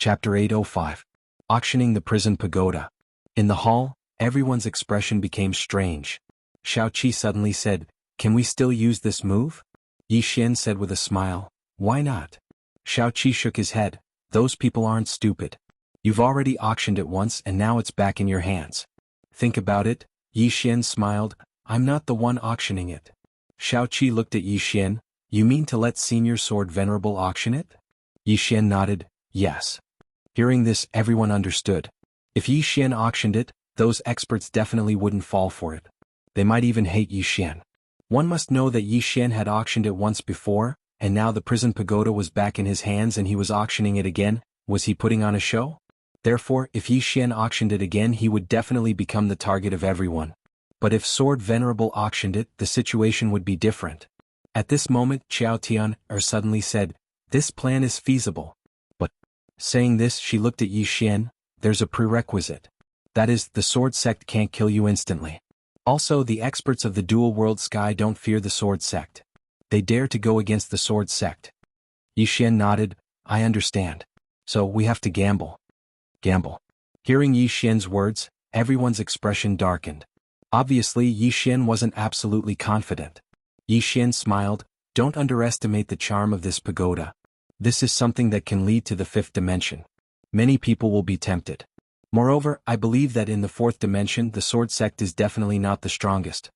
Chapter 805. Auctioning the Prison Pagoda. In the hall, everyone's expression became strange. Xiao Qi suddenly said, "Can we still use this move?" Yi Xian said with a smile, "Why not?" Xiao Qi shook his head, "Those people aren't stupid. You've already auctioned it once and now it's back in your hands. Think about it." Yi Xian smiled, "I'm not the one auctioning it." Xiao Qi looked at Yi Xian, "You mean to let Senior Sword Venerable auction it?" Yi Xian nodded, "Yes." Hearing this, everyone understood. If Yi Xian auctioned it, those experts definitely wouldn't fall for it. They might even hate Yi Xian. One must know that Yi Xian had auctioned it once before, and now the prison pagoda was back in his hands and he was auctioning it again. Was he putting on a show? Therefore, if Yi Xian auctioned it again, he would definitely become the target of everyone. But if Sword Venerable auctioned it, the situation would be different. At this moment, Qiao Tian suddenly said, "This plan is feasible." But, saying this, she looked at Yi Xian, "There's a prerequisite. That is, the sword sect can't kill you instantly. Also, the experts of the dual world sky don't fear the sword sect. They dare to go against the sword sect." Yi Xian nodded, "I understand. So we have to gamble." Gamble. Hearing Yi Xian's words, everyone's expression darkened. Obviously, Yi Xian wasn't absolutely confident. Yi Xian smiled, "Don't underestimate the charm of this pagoda. This is something that can lead to the fifth dimension. Many people will be tempted. Moreover, I believe that in the fourth dimension the sword sect is definitely not the strongest."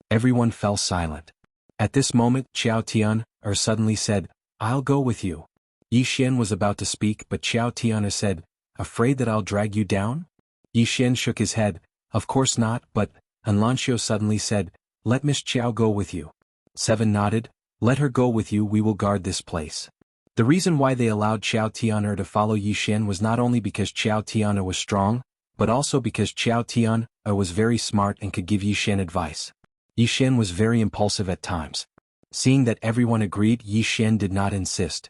Everyone fell silent. At this moment, Qiao Tian suddenly said, "I'll go with you." Yi Xian was about to speak, but Qiao Tian said, "Afraid that I'll drag you down?" Yi Xian shook his head, "Of course not," but Lanxiu suddenly said, "Let Miss Qiao go with you." Seven nodded, "Let her go with you, we will guard this place." The reason why they allowed Qiao Tian to follow Yi Xian was not only because Qiao Tian was strong, but also because Qiao Tian was very smart and could give Yi Xian advice. Yi Xian was very impulsive at times. Seeing that everyone agreed, Yi Xian did not insist.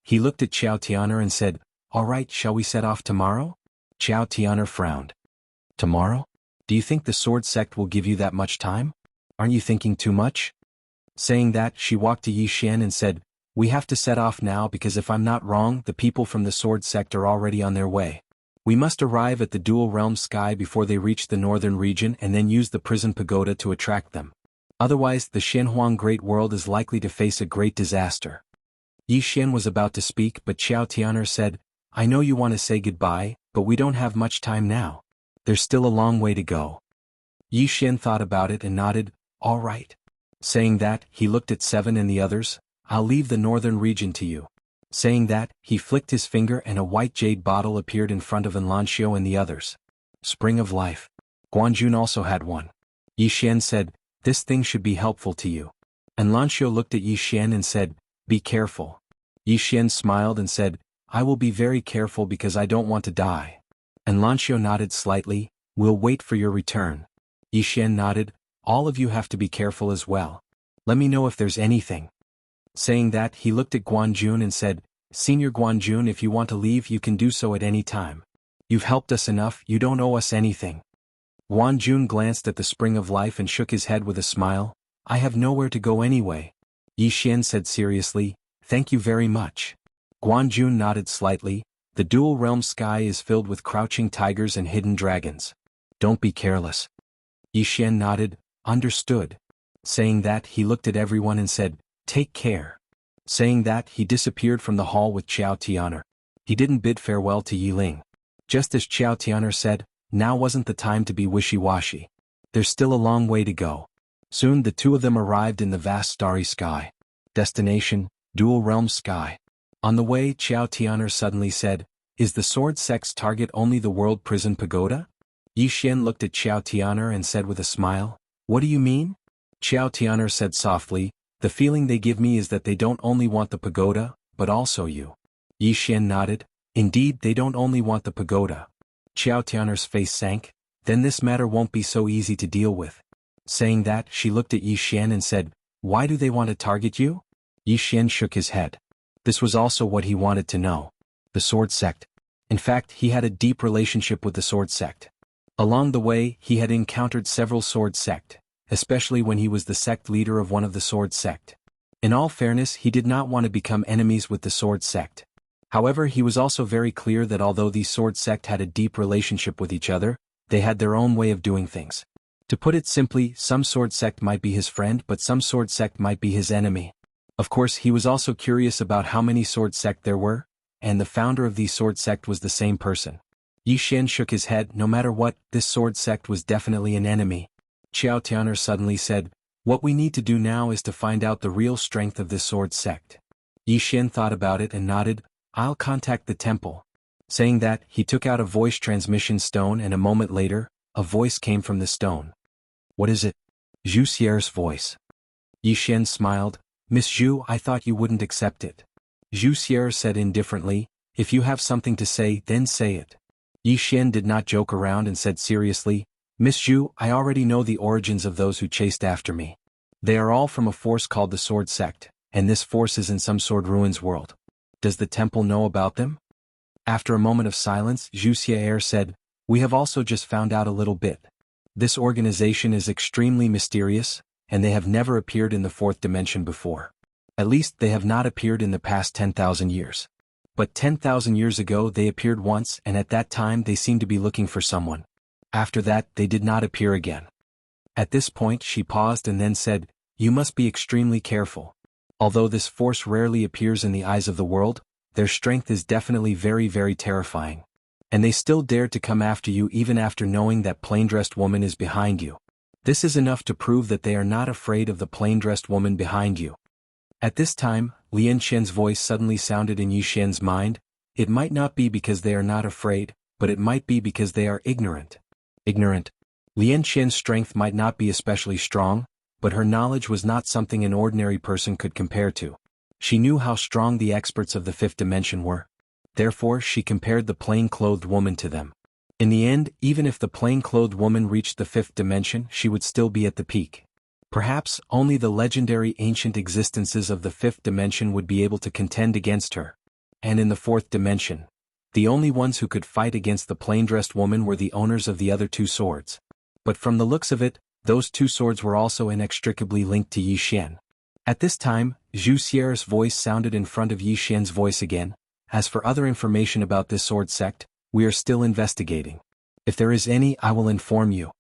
He looked at Qiao Tian and said, "All right, shall we set off tomorrow?" Qiao Tian frowned. "Tomorrow? Do you think the sword sect will give you that much time? Aren't you thinking too much?" Saying that, she walked to Yi Xian and said, "We have to set off now because if I'm not wrong, the people from the sword sect are already on their way. We must arrive at the dual realm sky before they reach the northern region and then use the prison pagoda to attract them. Otherwise, the Shenhuang Great World is likely to face a great disaster." Yi Xian was about to speak, but Qiao Tian said, "I know you want to say goodbye, but we don't have much time now. There's still a long way to go." Yi Xian thought about it and nodded, "All right." Saying that, he looked at Seven and the others, "I'll leave the northern region to you." Saying that, he flicked his finger and a white jade bottle appeared in front of Lanxiu and the others. Spring of Life. Guanjun also had one. Yi Xian said, "This thing should be helpful to you." And Lanxiu looked at Yi Xian and said, "Be careful." Yi Xian smiled and said, "I will be very careful because I don't want to die." And Lanxiu nodded slightly, "We'll wait for your return." Yi Xian nodded, "All of you have to be careful as well. Let me know if there's anything." Saying that, he looked at Guanjun and said, "Senior Guanjun, if you want to leave you can do so at any time. You've helped us enough, you don't owe us anything." Guanjun glanced at the Spring of Life and shook his head with a smile, "I have nowhere to go anyway." Yi Xian said seriously, "Thank you very much." Guanjun nodded slightly, "The dual realm sky is filled with crouching tigers and hidden dragons. Don't be careless." Yi Xian nodded, "Understood." Saying that, he looked at everyone and said, "Take care." Saying that, he disappeared from the hall with Qiao Tian. He didn't bid farewell to Yi Ling. Just as Qiao Tian said, now wasn't the time to be wishy-washy. There's still a long way to go. Soon the two of them arrived in the vast starry sky. Destination, dual realm sky. On the way, Qiao Tian suddenly said, "Is the sword sect's target only the world prison pagoda?" Yi Xian looked at Qiao Tian and said with a smile, "What do you mean?" Qiao Tian said softly, "The feeling they give me is that they don't only want the pagoda, but also you." Yi Xian nodded, "Indeed, they don't only want the pagoda." Qiao Tian's face sank, "Then this matter won't be so easy to deal with." Saying that, she looked at Yi Xian and said, "Why do they want to target you?" Yi Xian shook his head. This was also what he wanted to know. The sword sect. In fact, he had a deep relationship with the sword sect. Along the way, he had encountered several sword sect, especially when he was the sect leader of one of the sword sect. In all fairness, he did not want to become enemies with the sword sect. However, he was also very clear that although these sword sect had a deep relationship with each other, they had their own way of doing things. To put it simply, some sword sect might be his friend but some sword sect might be his enemy. Of course, he was also curious about how many sword sect there were, and the founder of these sword sect was the same person. Yi Xian shook his head. No matter what, this sword sect was definitely an enemy. Xiao Tian'er suddenly said, "What we need to do now is to find out the real strength of this sword sect." Yi Xian thought about it and nodded. "I'll contact the temple." Saying that, he took out a voice transmission stone and a moment later, a voice came from the stone. "What is it?" Zhu Xier's voice. Yi Xian smiled. "Miss Zhu, I thought you wouldn't accept it." Zhu Xier said indifferently, "If you have something to say, then say it." Yi Xian did not joke around and said seriously, "Miss Zhu, I already know the origins of those who chased after me. They are all from a force called the Sword Sect, and this force is in some Sword Ruins world. Does the temple know about them?" After a moment of silence, Zhu Xier said, "We have also just found out a little bit. This organization is extremely mysterious, and they have never appeared in the fourth dimension before. At least they have not appeared in the past 10,000 years. But 10,000 years ago they appeared once and at that time they seemed to be looking for someone. After that they did not appear again." At this point she paused and then said, "You must be extremely careful. Although this force rarely appears in the eyes of the world, their strength is definitely very, very terrifying. And they still dared to come after you even after knowing that plain-dressed woman is behind you. This is enough to prove that they are not afraid of the plain-dressed woman behind you." At this time, Lian Qian's voice suddenly sounded in Yi Xian's mind. "It might not be because they are not afraid, but it might be because they are ignorant." Ignorant. Lian Qian's strength might not be especially strong, but her knowledge was not something an ordinary person could compare to. She knew how strong the experts of the fifth dimension were. Therefore, she compared the plain-clothed woman to them. In the end, even if the plain-clothed woman reached the fifth dimension, she would still be at the peak. Perhaps only the legendary ancient existences of the fifth dimension would be able to contend against her. And in the fourth dimension, the only ones who could fight against the plain-dressed woman were the owners of the other two swords. But from the looks of it, those two swords were also inextricably linked to Yi Xian. At this time, Zhu Xier's voice sounded in front of Yi Xian's voice again. "As for other information about this sword sect, we are still investigating. If there is any, I will inform you."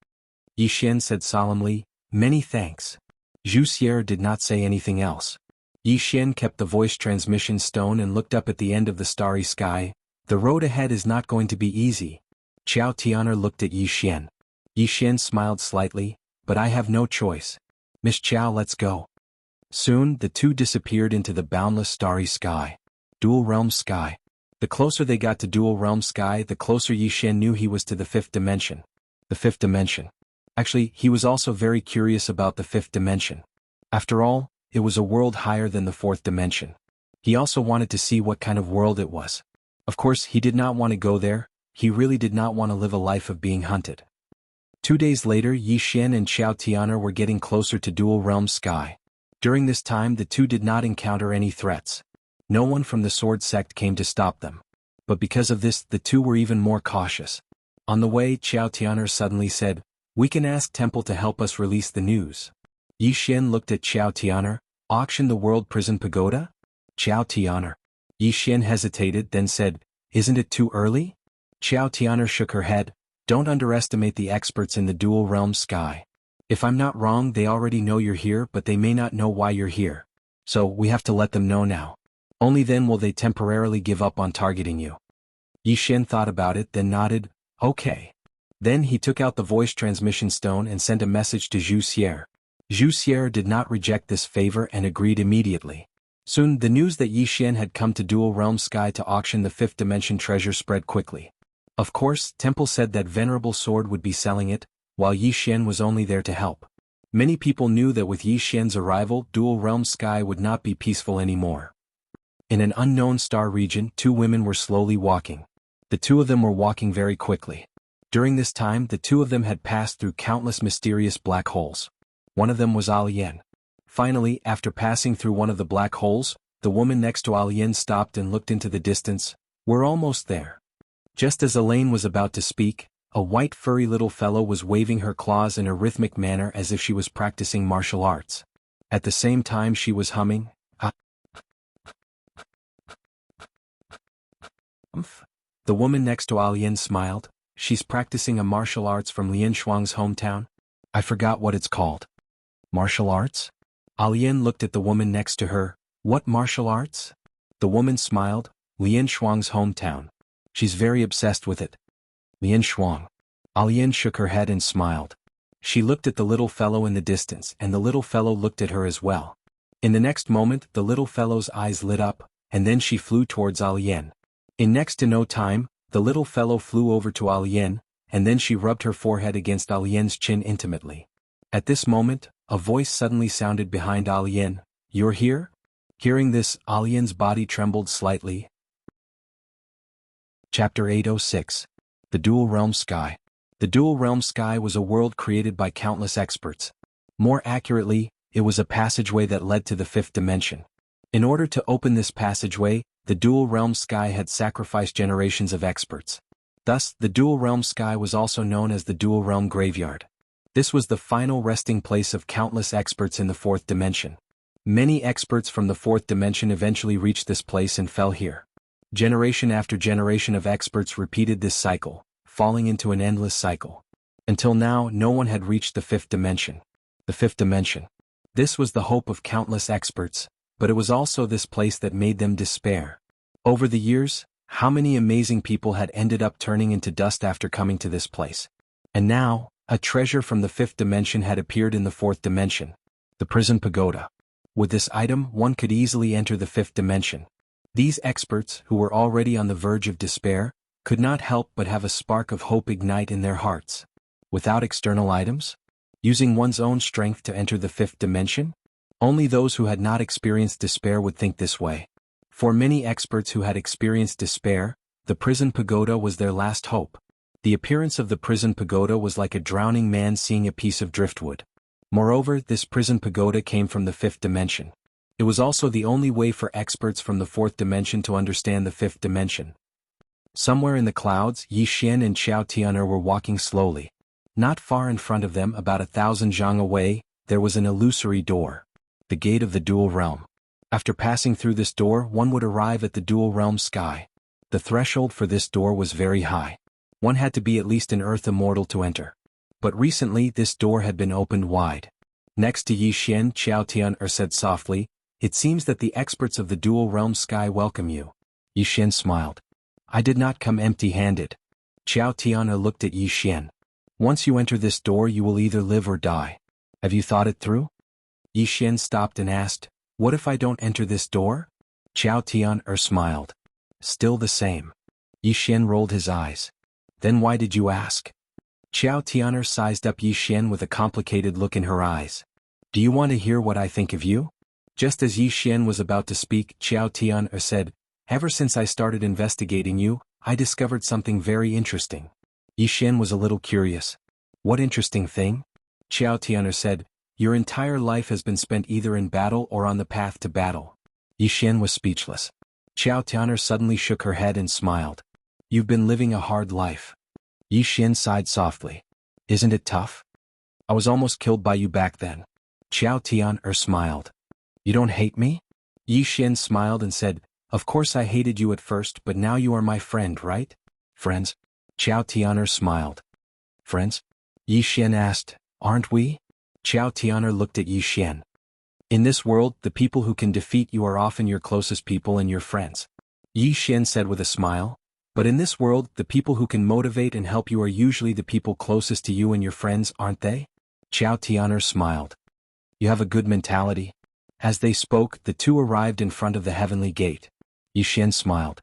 Yi Xian said solemnly, "Many thanks." Zhu Xier did not say anything else. Yi Xian kept the voice transmission stone and looked up at the end of the starry sky. "The road ahead is not going to be easy." Xiao Tian'er looked at Yi Xian. Yi Xian smiled slightly, "But I have no choice. Miss Qiao, let's go." Soon, the two disappeared into the boundless starry sky. Dual Realm Sky. The closer they got to Dual Realm Sky, the closer Yi Xian knew he was to the fifth dimension. The fifth dimension. Actually, he was also very curious about the fifth dimension. After all, it was a world higher than the fourth dimension. He also wanted to see what kind of world it was. Of course, he did not want to go there. He really did not want to live a life of being hunted. 2 days later, Yi Xian and Xiao Tian'er were getting closer to Dual Realm Sky. During this time, the two did not encounter any threats. No one from the sword sect came to stop them. But because of this, the two were even more cautious. On the way, Xiao Tian'er suddenly said, "We can ask Temple to help us release the news." Yi Xian looked at Xiao Tian'er. "Auction the World Prison Pagoda?" Xiao Tian'er. Yi Xian hesitated, then said, "Isn't it too early?" Xiao Tian'er shook her head. "Don't underestimate the experts in the Dual Realm Sky. If I'm not wrong, they already know you're here, but they may not know why you're here. So, we have to let them know now. Only then will they temporarily give up on targeting you." Yi Xian thought about it, then nodded, "Okay." Then he took out the voice transmission stone and sent a message to Zhu Xier. Zhu Xier did not reject this favor and agreed immediately. Soon, the news that Yi Xian had come to Dual Realm Sky to auction the fifth dimension treasure spread quickly. Of course, Temple said that Venerable Sword would be selling it, while Yi Xian was only there to help. Many people knew that with Yi Xian's arrival, Dual Realm Sky would not be peaceful anymore. In an unknown star region, two women were slowly walking. The two of them were walking very quickly. During this time, the two of them had passed through countless mysterious black holes. One of them was Alian. Finally, after passing through one of the black holes, the woman next to Alian stopped and looked into the distance. "We're almost there." Just as Elaine was about to speak, a white furry little fellow was waving her claws in a rhythmic manner as if she was practicing martial arts. At the same time she was humming, Umph. The woman next to Alian smiled. She's practicing a martial arts from Lian Shuang's hometown. I forgot what it's called. Martial arts? Alian looked at the woman next to her. What martial arts? The woman smiled. Lian Shuang's hometown. She's very obsessed with it. Lian Shuang. Alian shook her head and smiled. She looked at the little fellow in the distance, and the little fellow looked at her as well. In the next moment, the little fellow's eyes lit up, and then she flew towards Alian. In next to no time, the little fellow flew over to Alian, and then she rubbed her forehead against Alian's chin intimately. At this moment, a voice suddenly sounded behind Alian. You're here? Hearing this, Alian's body trembled slightly. Chapter 806. The Dual Realm Sky. The Dual Realm Sky was a world created by countless experts. More accurately, it was a passageway that led to the fifth dimension. In order to open this passageway, the Dual Realm Sky had sacrificed generations of experts. Thus, the Dual Realm Sky was also known as the Dual Realm Graveyard. This was the final resting place of countless experts in the fourth dimension. Many experts from the fourth dimension eventually reached this place and fell here. Generation after generation of experts repeated this cycle, falling into an endless cycle. Until now, no one had reached the fifth dimension. The fifth dimension. This was the hope of countless experts, but it was also this place that made them despair. Over the years, how many amazing people had ended up turning into dust after coming to this place? And now, a treasure from the fifth dimension had appeared in the fourth dimension. The prison pagoda. With this item, one could easily enter the fifth dimension. These experts, who were already on the verge of despair, could not help but have a spark of hope ignite in their hearts. Without external items? Using one's own strength to enter the fifth dimension? Only those who had not experienced despair would think this way. For many experts who had experienced despair, the prison pagoda was their last hope. The appearance of the prison pagoda was like a drowning man seeing a piece of driftwood. Moreover, this prison pagoda came from the fifth dimension. It was also the only way for experts from the fourth dimension to understand the fifth dimension. Somewhere in the clouds, Yi Xian and Xiao Tian'er were walking slowly. Not far in front of them, about 1,000 zhang away, there was an illusory door. The gate of the dual realm. After passing through this door, one would arrive at the dual realm sky. The threshold for this door was very high. One had to be at least an earth immortal to enter. But recently this door had been opened wide. Next to Yi Xian, Xiao Tian'er said softly, "It seems that the experts of the dual realm sky welcome you." Yi Xian smiled. "I did not come empty-handed." Xiao Tian'er looked at Yi Xian. "Once you enter this door you will either live or die. Have you thought it through?" Yi Xian stopped and asked, "What if I don't enter this door?" Xiao Tian'er smiled. "Still the same." Yi Xian rolled his eyes. "Then why did you ask?" Xiao Tian'er sized up Yi Xian with a complicated look in her eyes. "Do you want to hear what I think of you?" Just as Yi Xian was about to speak, Xiao Tian'er said, "Ever since I started investigating you, I discovered something very interesting." Yi Xian was a little curious. "What interesting thing?" Xiao Tian'er said, "Your entire life has been spent either in battle or on the path to battle." Yi Xian was speechless. Xiao Tian'er suddenly shook her head and smiled. "You've been living a hard life." Yi Xian sighed softly. "Isn't it tough? I was almost killed by you back then." Xiao Tian'er smiled. "You don't hate me?" Yi Xian smiled and said, "Of course I hated you at first, but now you are my friend, right?" "Friends?" Xiao Tian'er smiled. "Friends?" Yi Xian asked, "Aren't we?" Xiao Tian'er looked at Yi Xian. "In this world, the people who can defeat you are often your closest people and your friends," Yi Xian said with a smile. "But in this world, the people who can motivate and help you are usually the people closest to you and your friends, aren't they?" Xiao Tian'er smiled. "You have a good mentality." As they spoke, the two arrived in front of the heavenly gate. Yi Xian smiled.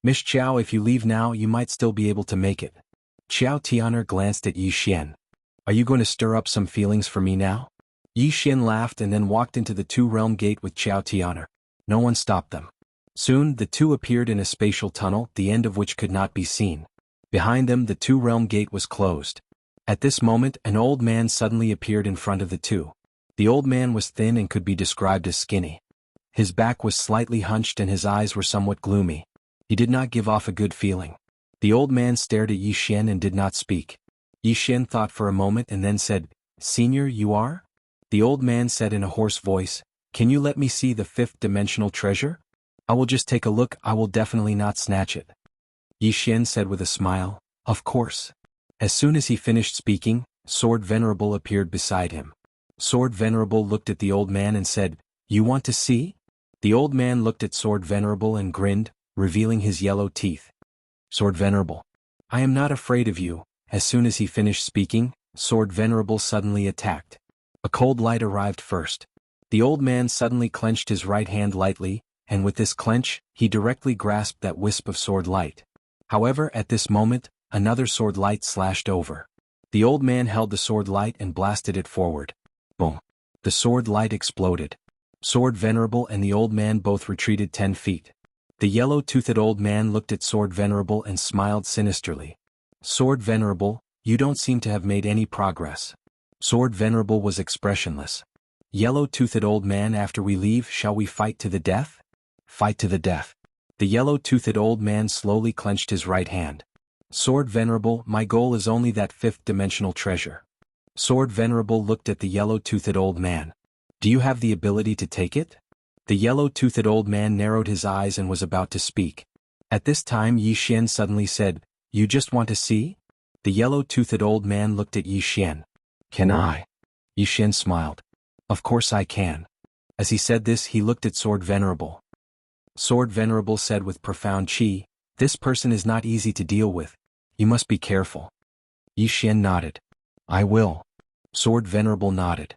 "Miss Xiao, if you leave now, you might still be able to make it." Xiao Tian'er glanced at Yi Xian. "Are you going to stir up some feelings for me now?" Yi Xian laughed and then walked into the two-realm gate with Xiao Tian'er. No one stopped them. Soon, the two appeared in a spatial tunnel, the end of which could not be seen. Behind them, the two-realm gate was closed. At this moment, an old man suddenly appeared in front of the two. The old man was thin and could be described as skinny. His back was slightly hunched and his eyes were somewhat gloomy. He did not give off a good feeling. The old man stared at Yi Xian and did not speak. Yi Xian thought for a moment and then said, "Senior, you are?" The old man said in a hoarse voice, "Can you let me see the fifth dimensional treasure? I will just take a look, I will definitely not snatch it." Yi Xian said with a smile, "Of course." As soon as he finished speaking, Sword Venerable appeared beside him. Sword Venerable looked at the old man and said, "You want to see?" The old man looked at Sword Venerable and grinned, revealing his yellow teeth. "Sword Venerable, I am not afraid of you." As soon as he finished speaking, Sword Venerable suddenly attacked. A cold light arrived first. The old man suddenly clenched his right hand lightly, and with this clench, he directly grasped that wisp of sword light. However, at this moment, another sword light slashed over. The old man held the sword light and blasted it forward. Boom! The sword light exploded. Sword Venerable and the old man both retreated 10 feet. The yellow-toothed old man looked at Sword Venerable and smiled sinisterly. "Sword Venerable, you don't seem to have made any progress." Sword Venerable was expressionless. "Yellow-toothed old man, after we leave, shall we fight to the death?" "Fight to the death." The yellow-toothed old man slowly clenched his right hand. "Sword Venerable, my goal is only that fifth-dimensional treasure." Sword Venerable looked at the yellow-toothed old man. "Do you have the ability to take it?" The yellow-toothed old man narrowed his eyes and was about to speak. At this time Yi Xian suddenly said, "You just want to see?" The yellow-toothed old man looked at Yi Xian. "Can I?" Yi Xian smiled. "Of course I can." As he said this, he looked at Sword Venerable. Sword Venerable said with profound chi, "This person is not easy to deal with. You must be careful." Yi Xian nodded. "I will." Sword Venerable nodded.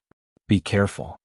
"Be careful."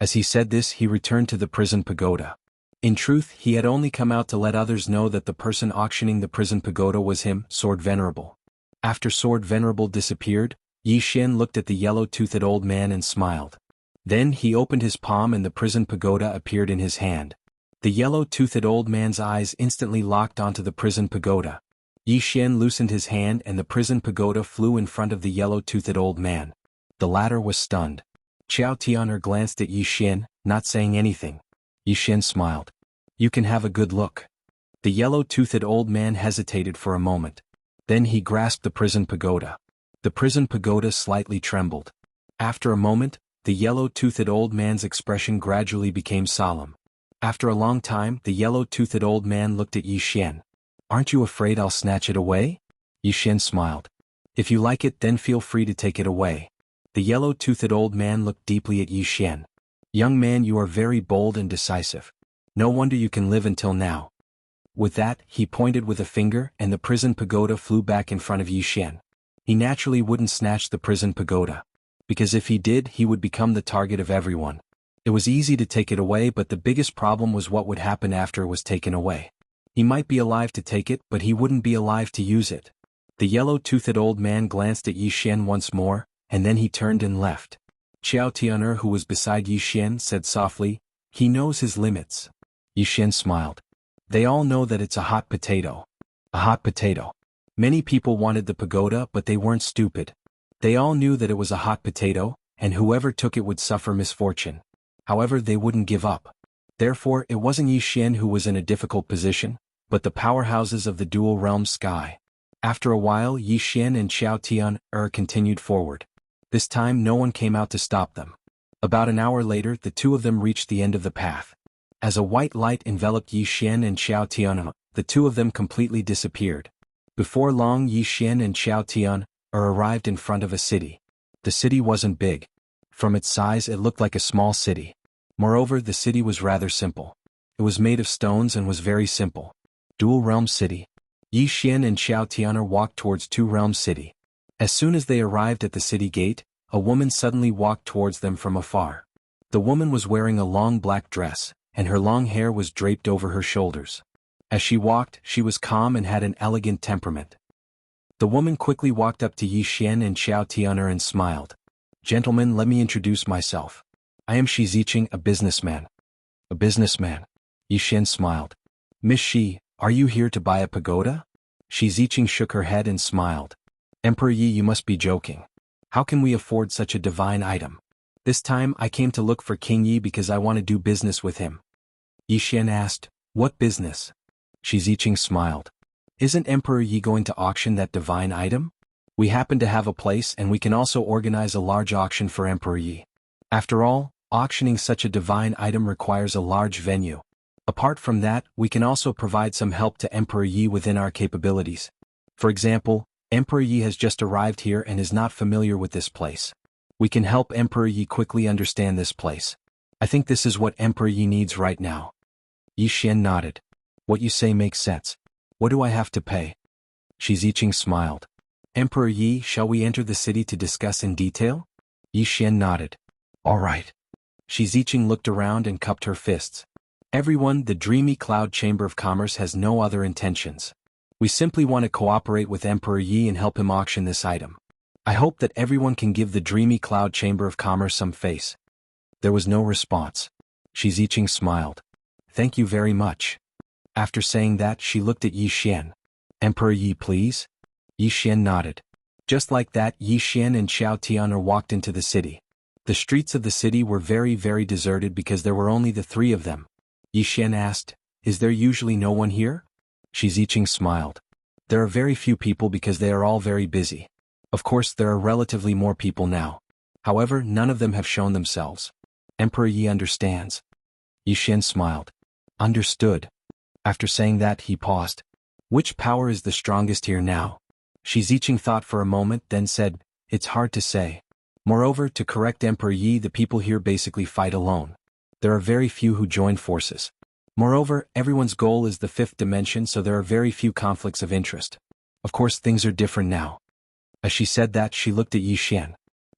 As he said this, he returned to the prison pagoda. In truth, he had only come out to let others know that the person auctioning the prison pagoda was him, Sword Venerable. After Sword Venerable disappeared, Yi Xian looked at the yellow-toothed old man and smiled. Then he opened his palm and the prison pagoda appeared in his hand. The yellow-toothed old man's eyes instantly locked onto the prison pagoda. Yi Xian loosened his hand and the prison pagoda flew in front of the yellow-toothed old man. The latter was stunned. Xiao Tian'er glanced at Yi Xian, not saying anything. Yi Xian smiled. "You can have a good look." The yellow-toothed old man hesitated for a moment. Then he grasped the prison pagoda. The prison pagoda slightly trembled. After a moment, the yellow-toothed old man's expression gradually became solemn. After a long time, the yellow-toothed old man looked at Yi Xian. "Aren't you afraid I'll snatch it away?" Yi Xian smiled. "If you like it, then feel free to take it away." The yellow-toothed old man looked deeply at Yi Xian. "Young man, you are very bold and decisive. No wonder you can live until now." With that, he pointed with a finger and the prison pagoda flew back in front of Yi Xian. He naturally wouldn't snatch the prison pagoda. Because if he did, he would become the target of everyone. It was easy to take it away, but the biggest problem was what would happen after it was taken away. He might be alive to take it, but he wouldn't be alive to use it. The yellow-toothed old man glanced at Yi Xian once more, and then he turned and left. Xiao Tian'er, who was beside Yi Xian, said softly, "He knows his limits." Yi Xian smiled. "They all know that it's a hot potato." A hot potato. Many people wanted the pagoda, but they weren't stupid. They all knew that it was a hot potato, and whoever took it would suffer misfortune. However, they wouldn't give up. Therefore, it wasn't Yi Xian who was in a difficult position, but the powerhouses of the dual realm sky. After a while, Yi Xian and Xiao Tian'er continued forward. This time no one came out to stop them. About an hour later, the two of them reached the end of the path. As a white light enveloped Yi Xian and Xiao Tian'er, the two of them completely disappeared. Before long, Yi Xian and Xiao Tian'er arrived in front of a city. The city wasn't big. From its size, it looked like a small city. Moreover, the city was rather simple. It was made of stones and was very simple. Dual Realm City. Yi Xian and Xiao Tian'er walked towards Two Realm City. As soon as they arrived at the city gate, a woman suddenly walked towards them from afar. The woman was wearing a long black dress, and her long hair was draped over her shoulders. As she walked, she was calm and had an elegant temperament. The woman quickly walked up to Yi Xian and Xiao Tian'er and smiled. "Gentlemen, let me introduce myself. I am Shi Ziqing, a businessman." "A businessman?" Yi Xian smiled. "Miss Shi, are you here to buy a pagoda?" Shi Ziqing shook her head and smiled. "Emperor Yi, you must be joking. How can we afford such a divine item? This time I came to look for King Yi because I want to do business with him." Yi Xian asked, "What business?" Shi Ziqing smiled. "Isn't Emperor Yi going to auction that divine item? We happen to have a place and we can also organize a large auction for Emperor Yi. After all, auctioning such a divine item requires a large venue. A Apart from that, we can also provide some help to Emperor Yi within our capabilities. For example, Emperor Yi has just arrived here and is not familiar with this place. We can help Emperor Yi quickly understand this place. I think this is what Emperor Yi needs right now. Yi Xian nodded. What you say makes sense. What do I have to pay? Shi Ziqing smiled. Emperor Yi, shall we enter the city to discuss in detail? Yi Xian nodded. All right. Shi Ziqing looked around and cupped her fists. Everyone, the dreamy cloud chamber of commerce has no other intentions. We simply want to cooperate with Emperor Yi and help him auction this item. I hope that everyone can give the dreamy cloud chamber of commerce some face. There was no response. Shi Ziqing smiled. Thank you very much. After saying that, she looked at Yi Xian. Emperor Yi, please? Yi Xian nodded. Just like that, Yi Xian and Xiao Tian'er walked into the city. The streets of the city were very deserted because there were only the three of them. Yi Xian asked, Is there usually no one here? Shi Ziqing smiled. There are very few people because they are all very busy. Of course, there are relatively more people now. However, none of them have shown themselves. Emperor Yi understands. Yi Xian smiled. Understood. After saying that, he paused. Which power is the strongest here now? Shi Ziqing thought for a moment, then said, It's hard to say. Moreover, to correct Emperor Yi, the people here basically fight alone. There are very few who join forces. Moreover, everyone's goal is the fifth dimension, so there are very few conflicts of interest. Of course, things are different now. As she said that, she looked at Yi Xian.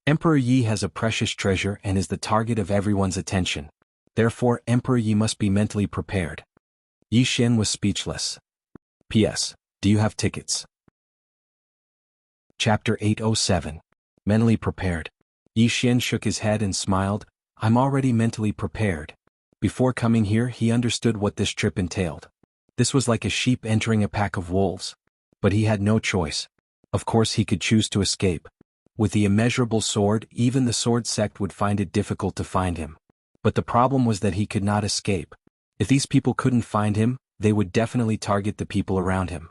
Emperor Yi has a precious treasure and is the target of everyone's attention. Therefore, Emperor Yi must be mentally prepared. Yi Xian was speechless. P.S. Do you have tickets? Chapter 807. Mentally prepared. Yi Xian shook his head and smiled. I'm already mentally prepared. Before coming here, he understood what this trip entailed. This was like a sheep entering a pack of wolves. But he had no choice. Of course, he could choose to escape. With the immeasurable sword, even the sword sect would find it difficult to find him. But the problem was that he could not escape. If these people couldn't find him, they would definitely target the people around him.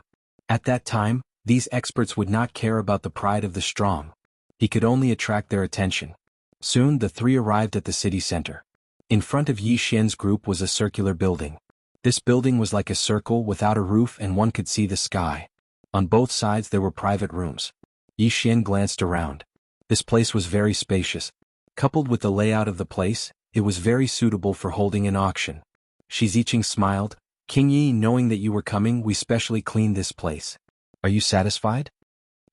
At that time, these experts would not care about the pride of the strong. He could only attract their attention. Soon the three arrived at the city center. In front of Yi Xian's group was a circular building. This building was like a circle without a roof and one could see the sky. On both sides there were private rooms. Yi Xian glanced around. This place was very spacious. Coupled with the layout of the place, it was very suitable for holding an auction. Shi Ziqing smiled. King Yi, knowing that you were coming, we specially cleaned this place. Are you satisfied?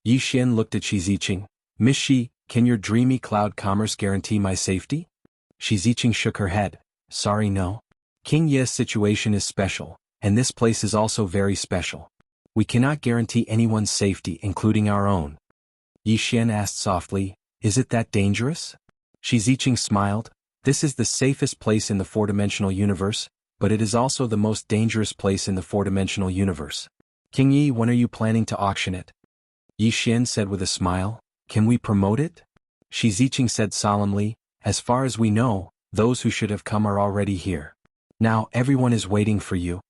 Yi Xian looked at Shi Ziqing. Miss Shi, can your dreamy cloud commerce guarantee my safety? Shi Ziqing shook her head. Sorry, no. King Ye's situation is special, and this place is also very special. We cannot guarantee anyone's safety, including our own. Yi Xian asked softly, Is it that dangerous? Shi Ziqing smiled. This is the safest place in the four-dimensional universe, but it is also the most dangerous place in the four-dimensional universe. King Yi, when are you planning to auction it? Yi Xian said with a smile. Can we promote it? Shi Ziqing said solemnly, As far as we know, those who should have come are already here. Now everyone is waiting for you.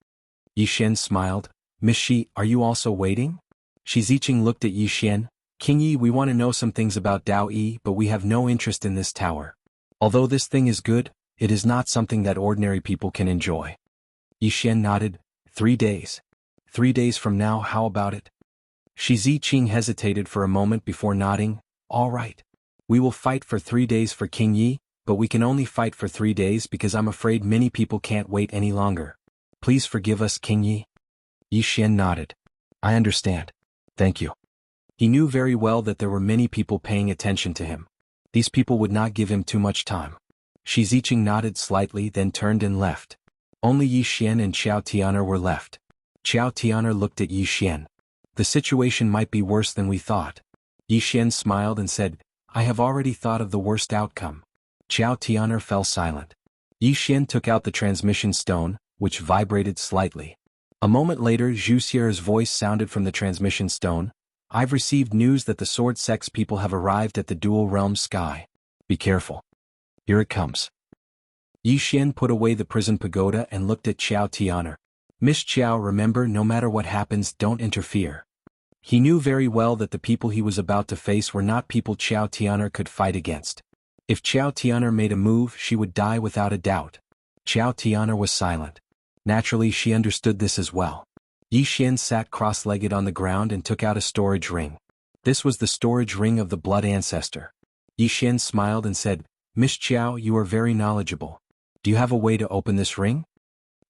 Yi Xian smiled. Miss Shi, are you also waiting? Shi Ziqing looked at Yi Xian. King Yi, we want to know some things about Dao Yi, but we have no interest in this tower. Although this thing is good, it is not something that ordinary people can enjoy. Yi Xian nodded. 3 days. 3 days from now, how about it? Shi Ziqing hesitated for a moment before nodding. All right. We will fight for 3 days for King Yi, but we can only fight for 3 days because I'm afraid many people can't wait any longer. Please forgive us, King Yi. Yi Xian nodded. I understand. Thank you. He knew very well that there were many people paying attention to him. These people would not give him too much time. Shi Ziqing nodded slightly, then turned and left. Only Yi Xian and Xiao Tian'er were left. Xiao Tian'er looked at Yi Xian. The situation might be worse than we thought. Yi Xian smiled and said, I have already thought of the worst outcome. Xiao Tian'er fell silent. Yi Xian took out the transmission stone, which vibrated slightly. A moment later, Zhu Xier's voice sounded from the transmission stone. I've received news that the Sword Sex people have arrived at the Dual Realm sky. Be careful. Here it comes. Yi Xian put away the prison pagoda and looked at Xiao Tian'er. Miss Xiao, remember, no matter what happens, don't interfere. He knew very well that the people he was about to face were not people Xiao Tian'er could fight against. If Xiao Tian'er made a move, she would die without a doubt. Xiao Tian'er was silent. Naturally, she understood this as well. Yi Xian sat cross-legged on the ground and took out a storage ring. This was the storage ring of the blood ancestor. Yi Xian smiled and said, Miss Qiao, you are very knowledgeable. Do you have a way to open this ring?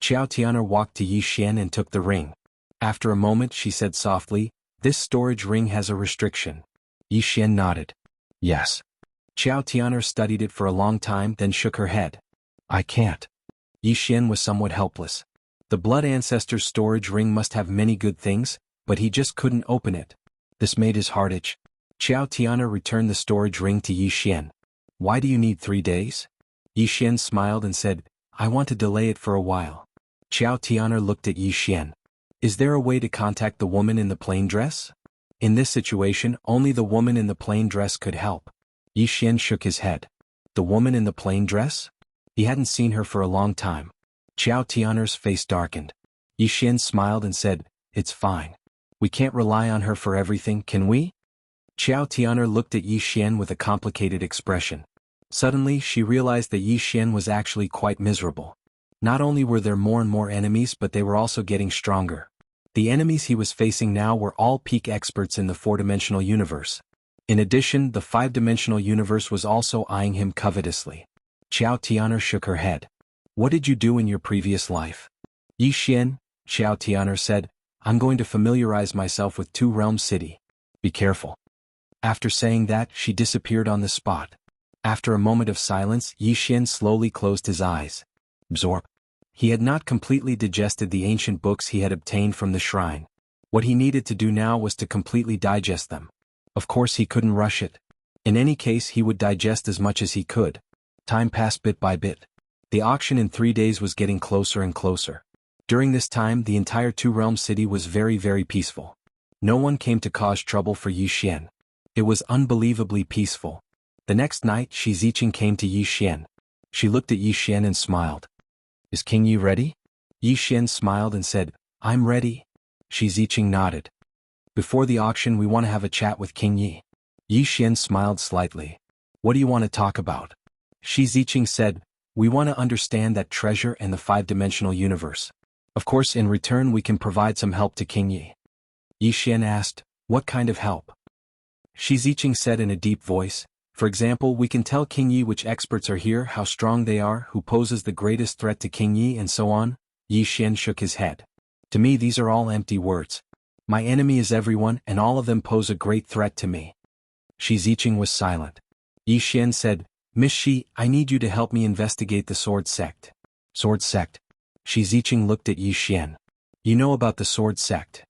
Qiao Tian'er walked to Yi Xian and took the ring. After a moment she said softly, this storage ring has a restriction. Yi Xian nodded. Yes. Qiao Tian'er studied it for a long time, then shook her head. I can't. Yi Xian was somewhat helpless. The blood ancestor's storage ring must have many good things, but he just couldn't open it. This made his heart itch. Qiao Tian'er returned the storage ring to Yi Xian. Why do you need 3 days? Yi Xian smiled and said, I want to delay it for a while. Qiao Tian'er looked at Yi Xian. Is there a way to contact the woman in the plain dress? In this situation, only the woman in the plain dress could help. Yi Xian shook his head. The woman in the plain dress? He hadn't seen her for a long time. Qiao Tian'er's face darkened. Yi Xian smiled and said, It's fine. We can't rely on her for everything, can we? Qiao Tian'er looked at Yi Xian with a complicated expression. Suddenly she realized that Yi Xian was actually quite miserable. Not only were there more and more enemies, but they were also getting stronger. The enemies he was facing now were all peak experts in the 4-dimensional universe. In addition, the 5-dimensional universe was also eyeing him covetously. Qiao Tian'er shook her head. What did you do in your previous life? Yi Xian, Qiao Tian'er said, I'm going to familiarize myself with 2-realm city. Be careful. After saying that, she disappeared on the spot. After a moment of silence, Yi Xian slowly closed his eyes. Absorb. He had not completely digested the ancient books he had obtained from the shrine. What he needed to do now was to completely digest them. Of course he couldn't rush it. In any case, he would digest as much as he could. Time passed bit by bit. The auction in 3 days was getting closer and closer. During this time, the entire 2-realm city was very, very peaceful. No one came to cause trouble for Yi Xian. It was unbelievably peaceful. The next night, Shi Ziqing came to Yi Xian. She looked at Yi Xian and smiled. Is King Yi ready? Yi Xian smiled and said, I'm ready. Shi Ziqing nodded. Before the auction, we want to have a chat with King Yi. Yi Xian smiled slightly. What do you want to talk about? Shi Ziqing said, we want to understand that treasure and the 5-dimensional universe. Of course, in return we can provide some help to King Yi. Yi Xian asked, what kind of help? Shi Ziqing said in a deep voice, for example, we can tell King Yi which experts are here, how strong they are, who poses the greatest threat to King Yi, and so on. Yi Xian shook his head. To me these are all empty words. My enemy is everyone, and all of them pose a great threat to me. Shi Ziqing was silent. Yi Xian said, Miss Shi, I need you to help me investigate the sword sect. Sword sect? Shi Ziqing looked at Yi Xian. You know about the sword sect?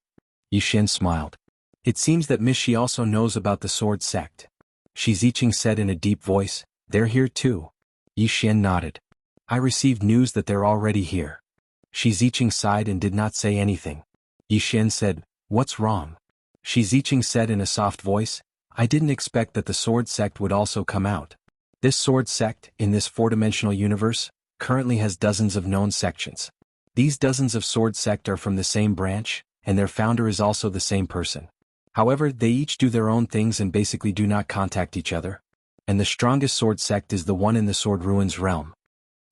Yi Xian smiled. It seems that Miss Shi also knows about the sword sect. Shi Ziqing said in a deep voice, they're here too. Yi Xian nodded. I received news that they're already here. Shi Ziqing sighed and did not say anything. Yi Xian said, what's wrong? Shi Ziqing said in a soft voice, I didn't expect that the sword sect would also come out. This sword sect, in this 4-dimensional universe, currently has dozens of known sections. These dozens of sword sect are from the same branch, and their founder is also the same person. However, they each do their own things and basically do not contact each other. And the strongest sword sect is the one in the Sword Ruins realm.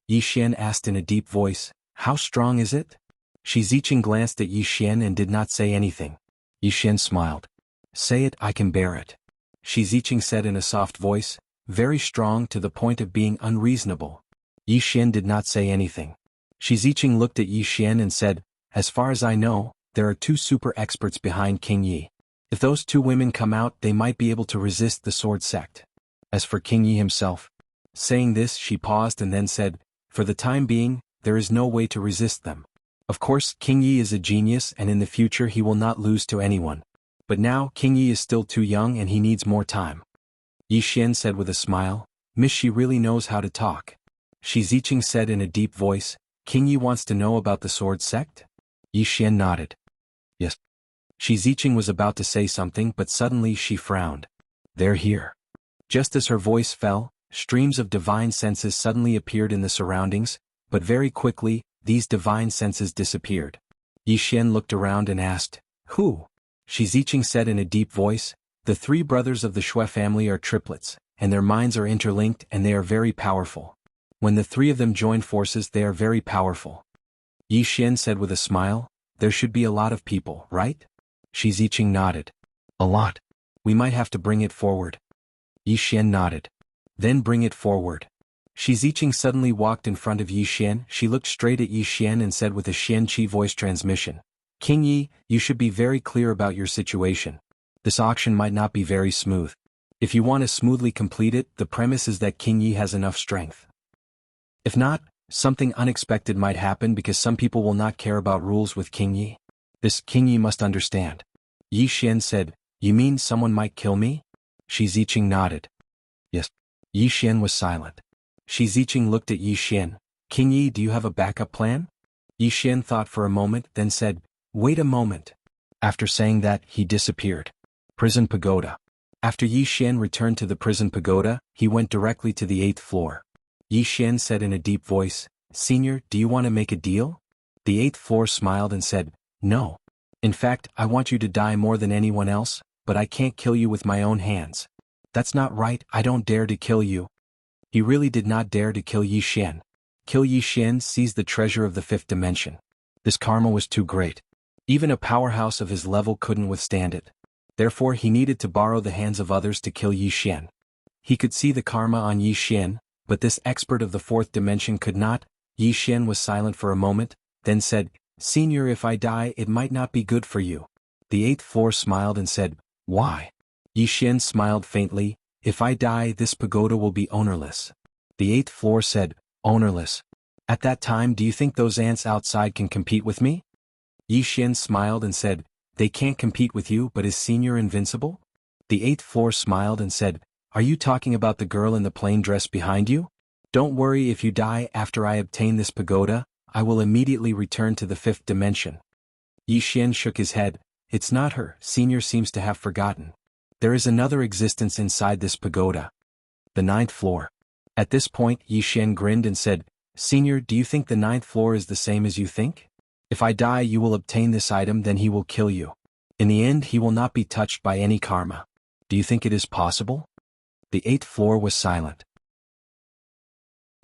Yi Xian asked in a deep voice, how strong is it? Shi Ziqing glanced at Yi Xian and did not say anything. Yi Xian smiled. Say it, I can bear it. Shi Ziqing said in a soft voice, very strong to the point of being unreasonable. Yi Xian did not say anything. Shi Ziqing looked at Yi Xian and said, as far as I know, there are 2 super experts behind King Yi. If those 2 women come out, they might be able to resist the sword sect. As for King Yi himself. Saying this, she paused and then said, for the time being, there is no way to resist them. Of course, King Yi is a genius and in the future he will not lose to anyone. But now, King Yi is still too young and he needs more time. Yi Xian said with a smile, Miss Shi really knows how to talk. Shi Ziqing said in a deep voice, King Yi wants to know about the sword sect? Yi Xian nodded. Yes. Shi Ziqing was about to say something but suddenly she frowned. They're here. Just as her voice fell, streams of divine senses suddenly appeared in the surroundings, but very quickly, these divine senses disappeared. Yi Xian looked around and asked, who? Shi Ziqing said in a deep voice, the 3 brothers of the Shui family are triplets, and their minds are interlinked and they are very powerful. When the 3 of them join forces they are very powerful. Yi Xian said with a smile, there should be a lot of people, right? Shi Ziqing nodded. A lot. We might have to bring it forward. Yi Xian nodded. Then bring it forward. Shi Ziqing suddenly walked in front of Yi Xian. She looked straight at Yi Xian and said with a Xian Qi voice transmission, King Yi, you should be very clear about your situation. This auction might not be very smooth. If you want to smoothly complete it, the premise is that King Yi has enough strength. If not, something unexpected might happen because some people will not care about rules with King Yi. This King Yi must understand. Yi Xian said, you mean someone might kill me? Shi Ziqing nodded. Yes. Yi Xian was silent. Shi Ziqing looked at Yi Xian. King Yi, do you have a backup plan? Yi Xian thought for a moment, then said, wait a moment. After saying that, he disappeared. Prison Pagoda. After Yi Xian returned to the prison pagoda, he went directly to the 8th floor. Yi Xian said in a deep voice, Senior, do you want to make a deal? The 8th floor smiled and said, no. In fact, I want you to die more than anyone else, but I can't kill you with my own hands. That's not right, I don't dare to kill you. He really did not dare to kill Yi Xian. Kill Yi Xian seized the treasure of the 5th dimension. This karma was too great. Even a powerhouse of his level couldn't withstand it. Therefore he needed to borrow the hands of others to kill Yi Xian. He could see the karma on Yi Xian, but this expert of the 4th dimension could not. Yi Xian was silent for a moment, then said, Senior, if I die it might not be good for you. The 8th floor smiled and said, why? Yi Xian smiled faintly, if I die this pagoda will be ownerless. The 8th floor said, ownerless. At that time do you think those ants outside can compete with me? Yi Xian smiled and said, they can't compete with you, but is Senior invincible? The 8th floor smiled and said, are you talking about the girl in the plain dress behind you? Don't worry, if you die after I obtain this pagoda, I will immediately return to the 5th dimension. Yi Xian shook his head, it's not her, Senior seems to have forgotten. There is another existence inside this pagoda. The 9th floor. At this point Yi Xian grinned and said, Senior, do you think the 9th floor is the same as you think? If I die you will obtain this item, then he will kill you. In the end he will not be touched by any karma. Do you think it is possible? The 8th floor was silent.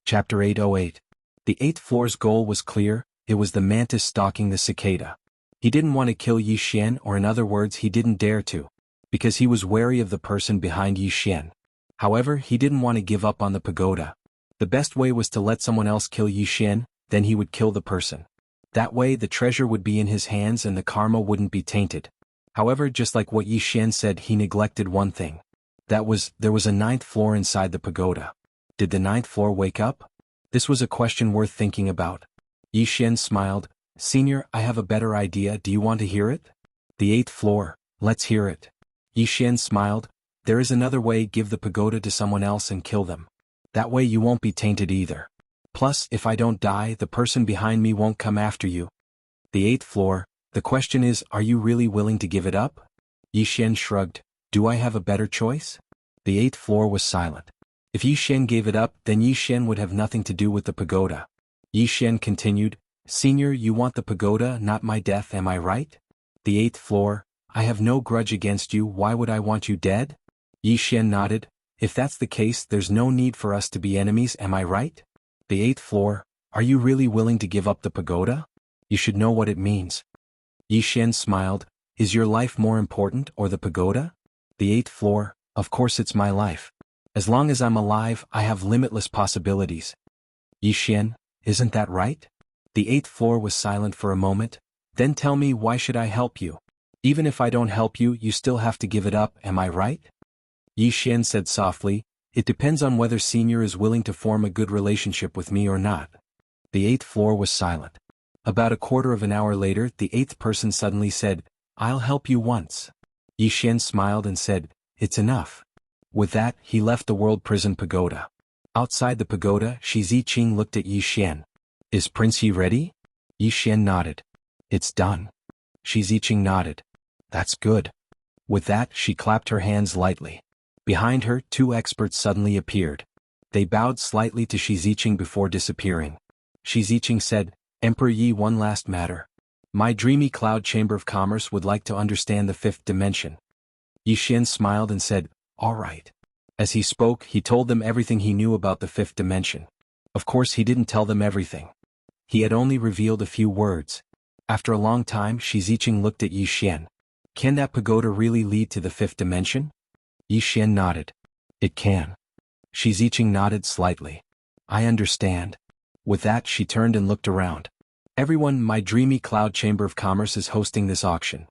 Chapter 808. The 8th floor's goal was clear, it was the mantis stalking the cicada. He didn't want to kill Yi Xian, or in other words he didn't dare to, because he was wary of the person behind Yi Xian. However, he didn't want to give up on the pagoda. The best way was to let someone else kill Yi Xian, then he would kill the person. That way the treasure would be in his hands and the karma wouldn't be tainted. However, just like what Yi Xian said, he neglected one thing. That was, there was a 9th floor inside the pagoda. Did the 9th floor wake up? This was a question worth thinking about. Yi Xian smiled, Senior, I have a better idea, do you want to hear it? The 8th floor, let's hear it. Yi Xian smiled, there is another way, give the pagoda to someone else and kill them. That way you won't be tainted either. Plus, if I don't die, the person behind me won't come after you. The 8th floor, the question is, are you really willing to give it up? Yi Xian shrugged, do I have a better choice? The 8th floor was silent. If Yi Xian gave it up, then Yi Xian would have nothing to do with the pagoda. Yi Xian continued, Senior, you want the pagoda, not my death, am I right? The 8th floor, I have no grudge against you, why would I want you dead? Yi Xian nodded, if that's the case, there's no need for us to be enemies, am I right? The 8th floor, are you really willing to give up the pagoda? You should know what it means. Yi Xian smiled, is your life more important or the pagoda? The 8th floor, of course it's my life. As long as I'm alive, I have limitless possibilities. Yi Xian, isn't that right? The 8th floor was silent for a moment, then tell me, why should I help you? Even if I don't help you, you still have to give it up, am I right? Yi Xian said softly, it depends on whether Senior is willing to form a good relationship with me or not. The 8th floor was silent. About a quarter of an hour later, the 8th person suddenly said, I'll help you once. Yi Xian smiled and said, it's enough. With that, he left the world prison pagoda. Outside the pagoda, Shi Ziqing looked at Yi Xian. Is Prince Yi ready? Yi Xian nodded. It's done. Shi Ziqing nodded. That's good. With that, she clapped her hands lightly. Behind her, 2 experts suddenly appeared. They bowed slightly to Shi Ziqing before disappearing. Shi Ziqing said, Emperor Yi, one last matter. My dreamy cloud chamber of commerce would like to understand the 5th dimension. Yi Xian smiled and said, all right. As he spoke, he told them everything he knew about the 5th dimension. Of course he didn't tell them everything. he had only revealed a few words. After a long time, Shi Ziqing looked at Yi Xian. Can that pagoda really lead to the fifth dimension? Yi Xian nodded. It can. Shi Ziqing nodded slightly. I understand. With that, she turned and looked around. Everyone, my dreamy cloud chamber of commerce is hosting this auction.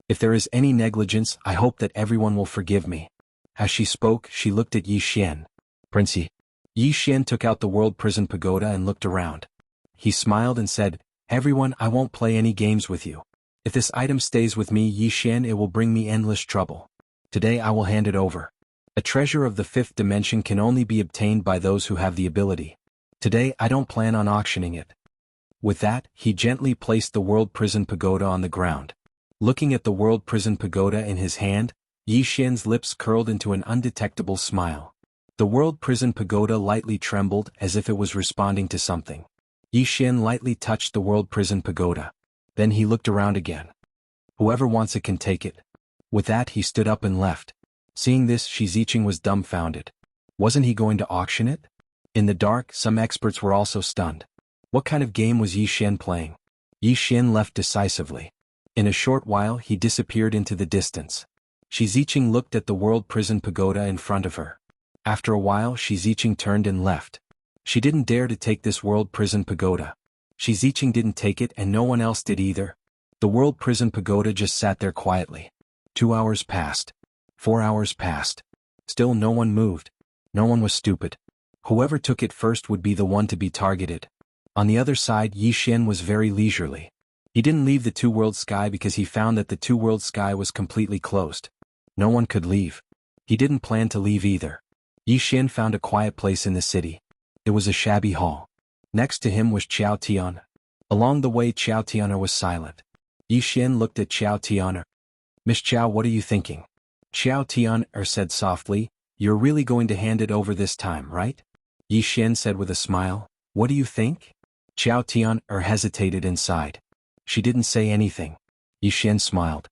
If there is any negligence, I hope that everyone will forgive me. As she spoke, she looked at Yi Xian. Prince Yi. Yi Xian took out the World Prison Pagoda and looked around. He smiled and said, Everyone, I won't play any games with you. If this item stays with me, Yi Xian, it will bring me endless trouble. Today I will hand it over. A treasure of the fifth dimension can only be obtained by those who have the ability. Today I don't plan on auctioning it. With that, he gently placed the World Prison Pagoda on the ground. Looking at the World Prison Pagoda in his hand, Yi Xian's lips curled into an undetectable smile. The World Prison Pagoda lightly trembled as if it was responding to something. Yi Xian lightly touched the World Prison Pagoda. Then he looked around again. Whoever wants it can take it. With that, he stood up and left. Seeing this, Shi Ziqing was dumbfounded. Wasn't he going to auction it? In the dark, some experts were also stunned. What kind of game was Yi Xian playing? Yi Xian left decisively. In a short while, he disappeared into the distance. Shi Ziqing looked at the World Prison Pagoda in front of her. After a while, Shi Ziqing turned and left. She didn't dare to take this World Prison Pagoda. Shi Ziqing didn't take it and no one else did either. The World Prison Pagoda just sat there quietly. 2 hours passed. 4 hours passed. Still no one moved. No one was stupid. Whoever took it first would be the one to be targeted. On the other side, Yi Xian was very leisurely. He didn't leave the two-world sky because he found that the two-world sky was completely closed. No one could leave. He didn't plan to leave either. Yi Xian found a quiet place in the city. It was a shabby hall. Next to him was Qiao Tian. Along the way, Qiao Tian was silent. Yi Xian looked at Qiao Tian. Miss Qiao, what are you thinking? Qiao Tian said softly, You're really going to hand it over this time, right? Yi Xian said with a smile, What do you think? Qiao Tian hesitated inside. She didn't say anything. Yi Xian smiled.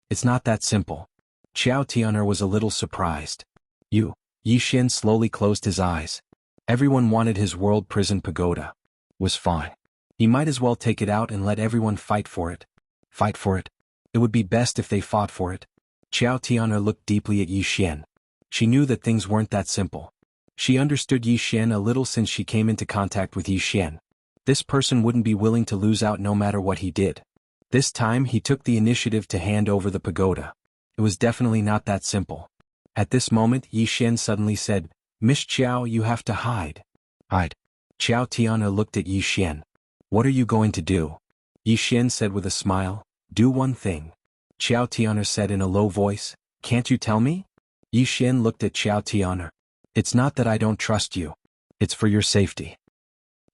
It's not that simple. Qiao Tian was a little surprised. Yi Xian slowly closed his eyes. Everyone wanted his World Prison Pagoda. Was fine. He might as well take it out and let everyone fight for it. Fight for it? It would be best if they fought for it. Qiao Tian looked deeply at Yi Xian. She knew that things weren't that simple. She understood Yi Xian a little since she came into contact with Yi Xian. This person wouldn't be willing to lose out no matter what he did. This time he took the initiative to hand over the pagoda. It was definitely not that simple. At this moment, Yi Xian suddenly said, Miss Qiao, you have to hide. Hide. Qiao Tian looked at Yi Xian. What are you going to do? Yi Xian said with a smile, Do one thing. Qiao Tian said in a low voice, Can't you tell me? Yi Xian looked at Qiao Tian. It's not that I don't trust you. It's for your safety.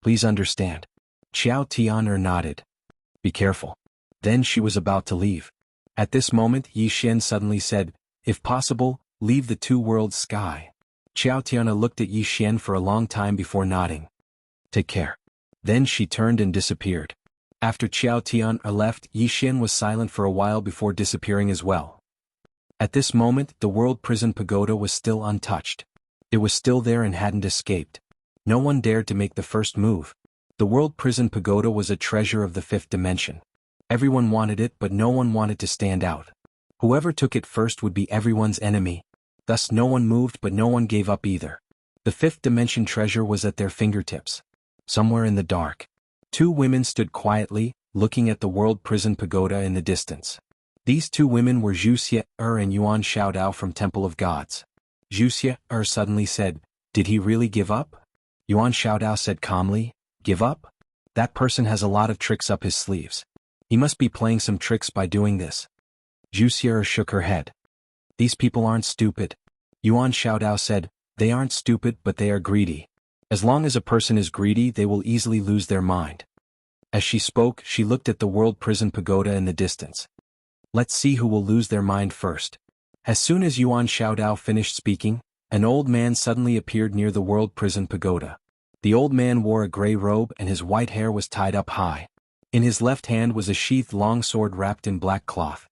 Please understand. Qiao Tian nodded. Be careful. Then she was about to leave. At this moment, Yi Xian suddenly said, If possible, leave the two-world sky. Qiao Tian looked at Yi Xian for a long time before nodding. Take care. Then she turned and disappeared. After Qiao Tian left, Yi Xian was silent for a while before disappearing as well. At this moment, the World Prison Pagoda was still untouched. It was still there and hadn't escaped. No one dared to make the first move. The World Prison Pagoda was a treasure of the fifth dimension. Everyone wanted it, but no one wanted to stand out. Whoever took it first would be everyone's enemy. Thus no one moved, but no one gave up either. The fifth dimension treasure was at their fingertips. Somewhere in the dark, two women stood quietly, looking at the World Prison Pagoda in the distance. These two women were Wuxia and Yuan Xiaodao from Temple of Gods. Wuxia suddenly said, Did he really give up? Yuan Xiaodao said calmly, Give up? That person has a lot of tricks up his sleeves. He must be playing some tricks by doing this. Wuxia shook her head. These people aren't stupid. Yuan Xiaodao said, They aren't stupid, but they are greedy. As long as a person is greedy, they will easily lose their mind. As she spoke, she looked at the World Prison Pagoda in the distance. Let's see who will lose their mind first. As soon as Yuan Xiaodao finished speaking, an old man suddenly appeared near the World Prison Pagoda. The old man wore a gray robe and his white hair was tied up high. In his left hand was a sheathed long sword wrapped in black cloth.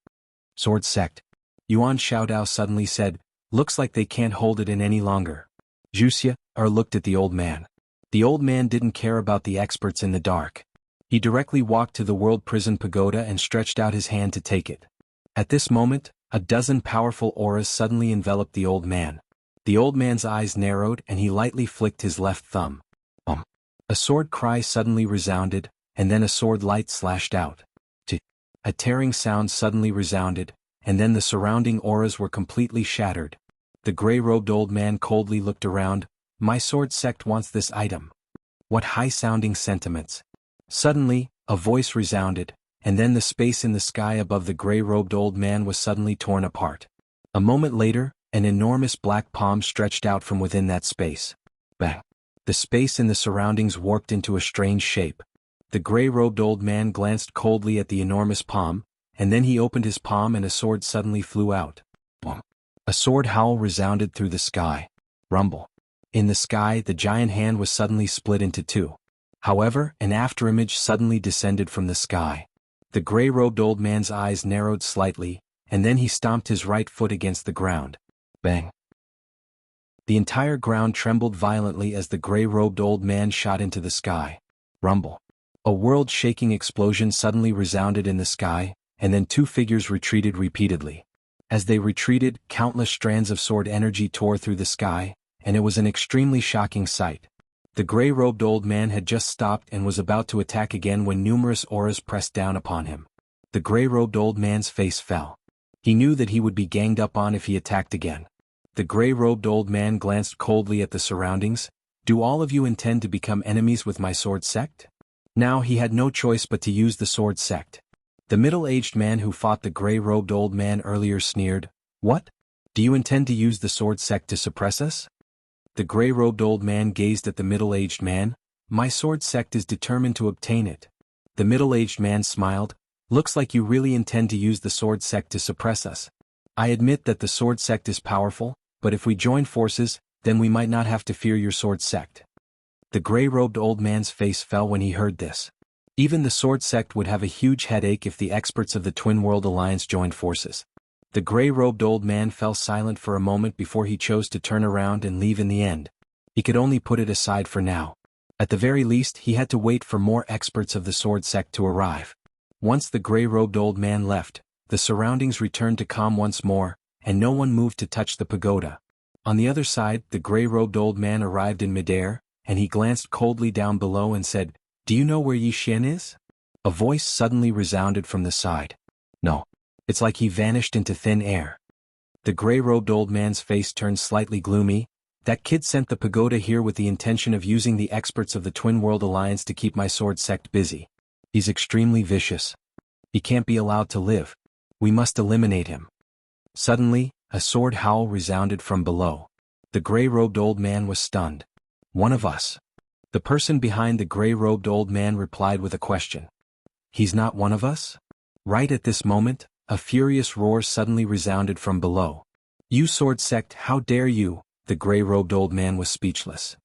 Sword sect. Yuan Xiaodao suddenly said, Looks like they can't hold it in any longer. Wuxia looked at the old man. The old man didn't care about the experts in the dark. He directly walked to the world prison pagoda and stretched out his hand to take it. At this moment, a dozen powerful auras suddenly enveloped the old man. The old man's eyes narrowed and he lightly flicked his left thumb. A sword cry suddenly resounded, and then a sword light slashed out. A tearing sound suddenly resounded, and then the surrounding auras were completely shattered. The gray-robed old man coldly looked around. My sword sect wants this item. What high-sounding sentiments. Suddenly, a voice resounded, and then the space in the sky above the gray-robed old man was suddenly torn apart. A moment later, an enormous black palm stretched out from within that space. Bang! The space in the surroundings warped into a strange shape. The gray-robed old man glanced coldly at the enormous palm, and then he opened his palm and a sword suddenly flew out. A sword howl resounded through the sky. Rumble. In the sky, the giant hand was suddenly split into two. However, an afterimage suddenly descended from the sky. The gray-robed old man's eyes narrowed slightly, and then he stomped his right foot against the ground. Bang! The entire ground trembled violently as the gray-robed old man shot into the sky. Rumble. A world-shaking explosion suddenly resounded in the sky, and then two figures retreated repeatedly. As they retreated, countless strands of sword energy tore through the sky, and it was an extremely shocking sight. The gray-robed old man had just stopped and was about to attack again when numerous auras pressed down upon him. The gray-robed old man's face fell. He knew that he would be ganged up on if he attacked again. The gray-robed old man glanced coldly at the surroundings. Do all of you intend to become enemies with my sword sect? Now he had no choice but to use the sword sect. The middle-aged man who fought the gray-robed old man earlier sneered, "What? Do you intend to use the sword sect to suppress us?" The gray-robed old man gazed at the middle-aged man. My sword sect is determined to obtain it. The middle-aged man smiled. Looks like you really intend to use the sword sect to suppress us. I admit that the sword sect is powerful, but if we join forces, then we might not have to fear your sword sect. The gray-robed old man's face fell when he heard this. Even the sword sect would have a huge headache if the experts of the Twin World Alliance joined forces. The gray-robed old man fell silent for a moment before he chose to turn around and leave in the end. He could only put it aside for now. At the very least, he had to wait for more experts of the sword sect to arrive. Once the gray-robed old man left, the surroundings returned to calm once more, and no one moved to touch the pagoda. On the other side, the gray-robed old man arrived in midair, and he glanced coldly down below and said, "Do you know where Yi Xian is?" A voice suddenly resounded from the side. No. It's like he vanished into thin air. The gray-robed old man's face turned slightly gloomy. That kid sent the pagoda here with the intention of using the experts of the Twin World Alliance to keep my sword sect busy. He's extremely vicious. He can't be allowed to live. We must eliminate him. Suddenly, a sword howl resounded from below. The gray-robed old man was stunned. One of us. The person behind the gray-robed old man replied with a question. He's not one of us? Right at this moment, a furious roar suddenly resounded from below. You sword sect, how dare you? The gray-robed old man was speechless.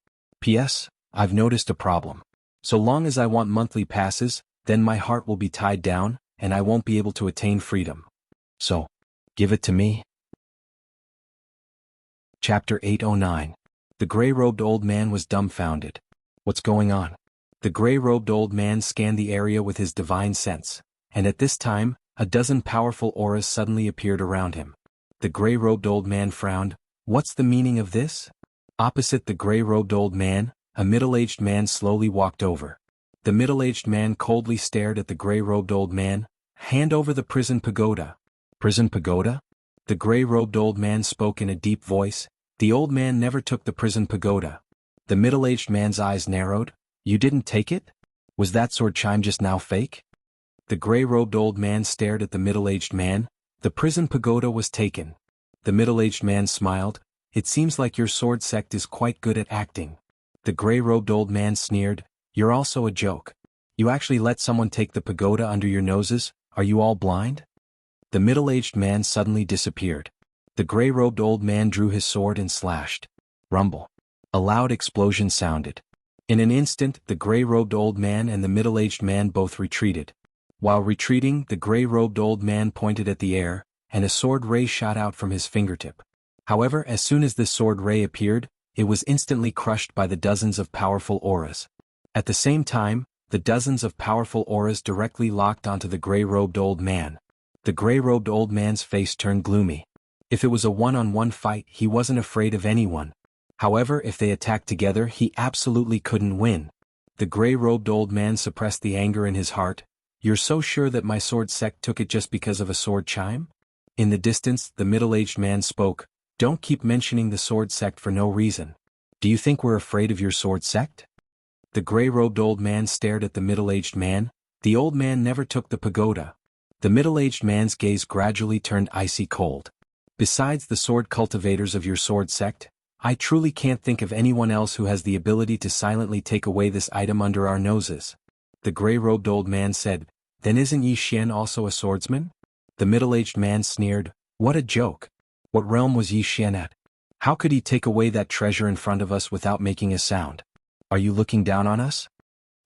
P.S. I've noticed a problem. So long as I want monthly passes, then my heart will be tied down, and I won't be able to attain freedom. So, give it to me. Chapter 809. The gray-robed old man was dumbfounded. What's going on? The gray-robed old man scanned the area with his divine sense, and at this time, a dozen powerful auras suddenly appeared around him. The gray-robed old man frowned. What's the meaning of this? Opposite the gray-robed old man, a middle-aged man slowly walked over. The middle-aged man coldly stared at the gray-robed old man. Hand over the prison pagoda. Prison pagoda? The gray-robed old man spoke in a deep voice. The old man never took the prison pagoda. The middle-aged man's eyes narrowed. You didn't take it? Was that sword chime just now fake? The gray-robed old man stared at the middle-aged man. The prison pagoda was taken. The middle-aged man smiled. It seems like your sword sect is quite good at acting. The gray-robed old man sneered. You're also a joke. You actually let someone take the pagoda under your noses? Are you all blind? The middle-aged man suddenly disappeared. The gray-robed old man drew his sword and slashed. Rumble. A loud explosion sounded. In an instant, the gray-robed old man and the middle-aged man both retreated. While retreating, the gray-robed old man pointed at the air, and a sword ray shot out from his fingertip. However, as soon as this sword ray appeared, it was instantly crushed by the dozens of powerful auras. At the same time, the dozens of powerful auras directly locked onto the gray-robed old man. The gray-robed old man's face turned gloomy. If it was a one-on-one fight, he wasn't afraid of anyone. However, if they attacked together, he absolutely couldn't win. The gray-robed old man suppressed the anger in his heart. "You're so sure that my sword sect took it just because of a sword chime?" In the distance, the middle-aged man spoke. "Don't keep mentioning the sword sect for no reason. Do you think we're afraid of your sword sect?" The gray-robed old man stared at the middle-aged man. The old man never took the pagoda. The middle-aged man's gaze gradually turned icy cold. "Besides the sword cultivators of your sword sect, I truly can't think of anyone else who has the ability to silently take away this item under our noses." The gray-robed old man said, "Then isn't Yi Xian also a swordsman?" The middle-aged man sneered. "What a joke! What realm was Yi Xian at? How could he take away that treasure in front of us without making a sound? Are you looking down on us?"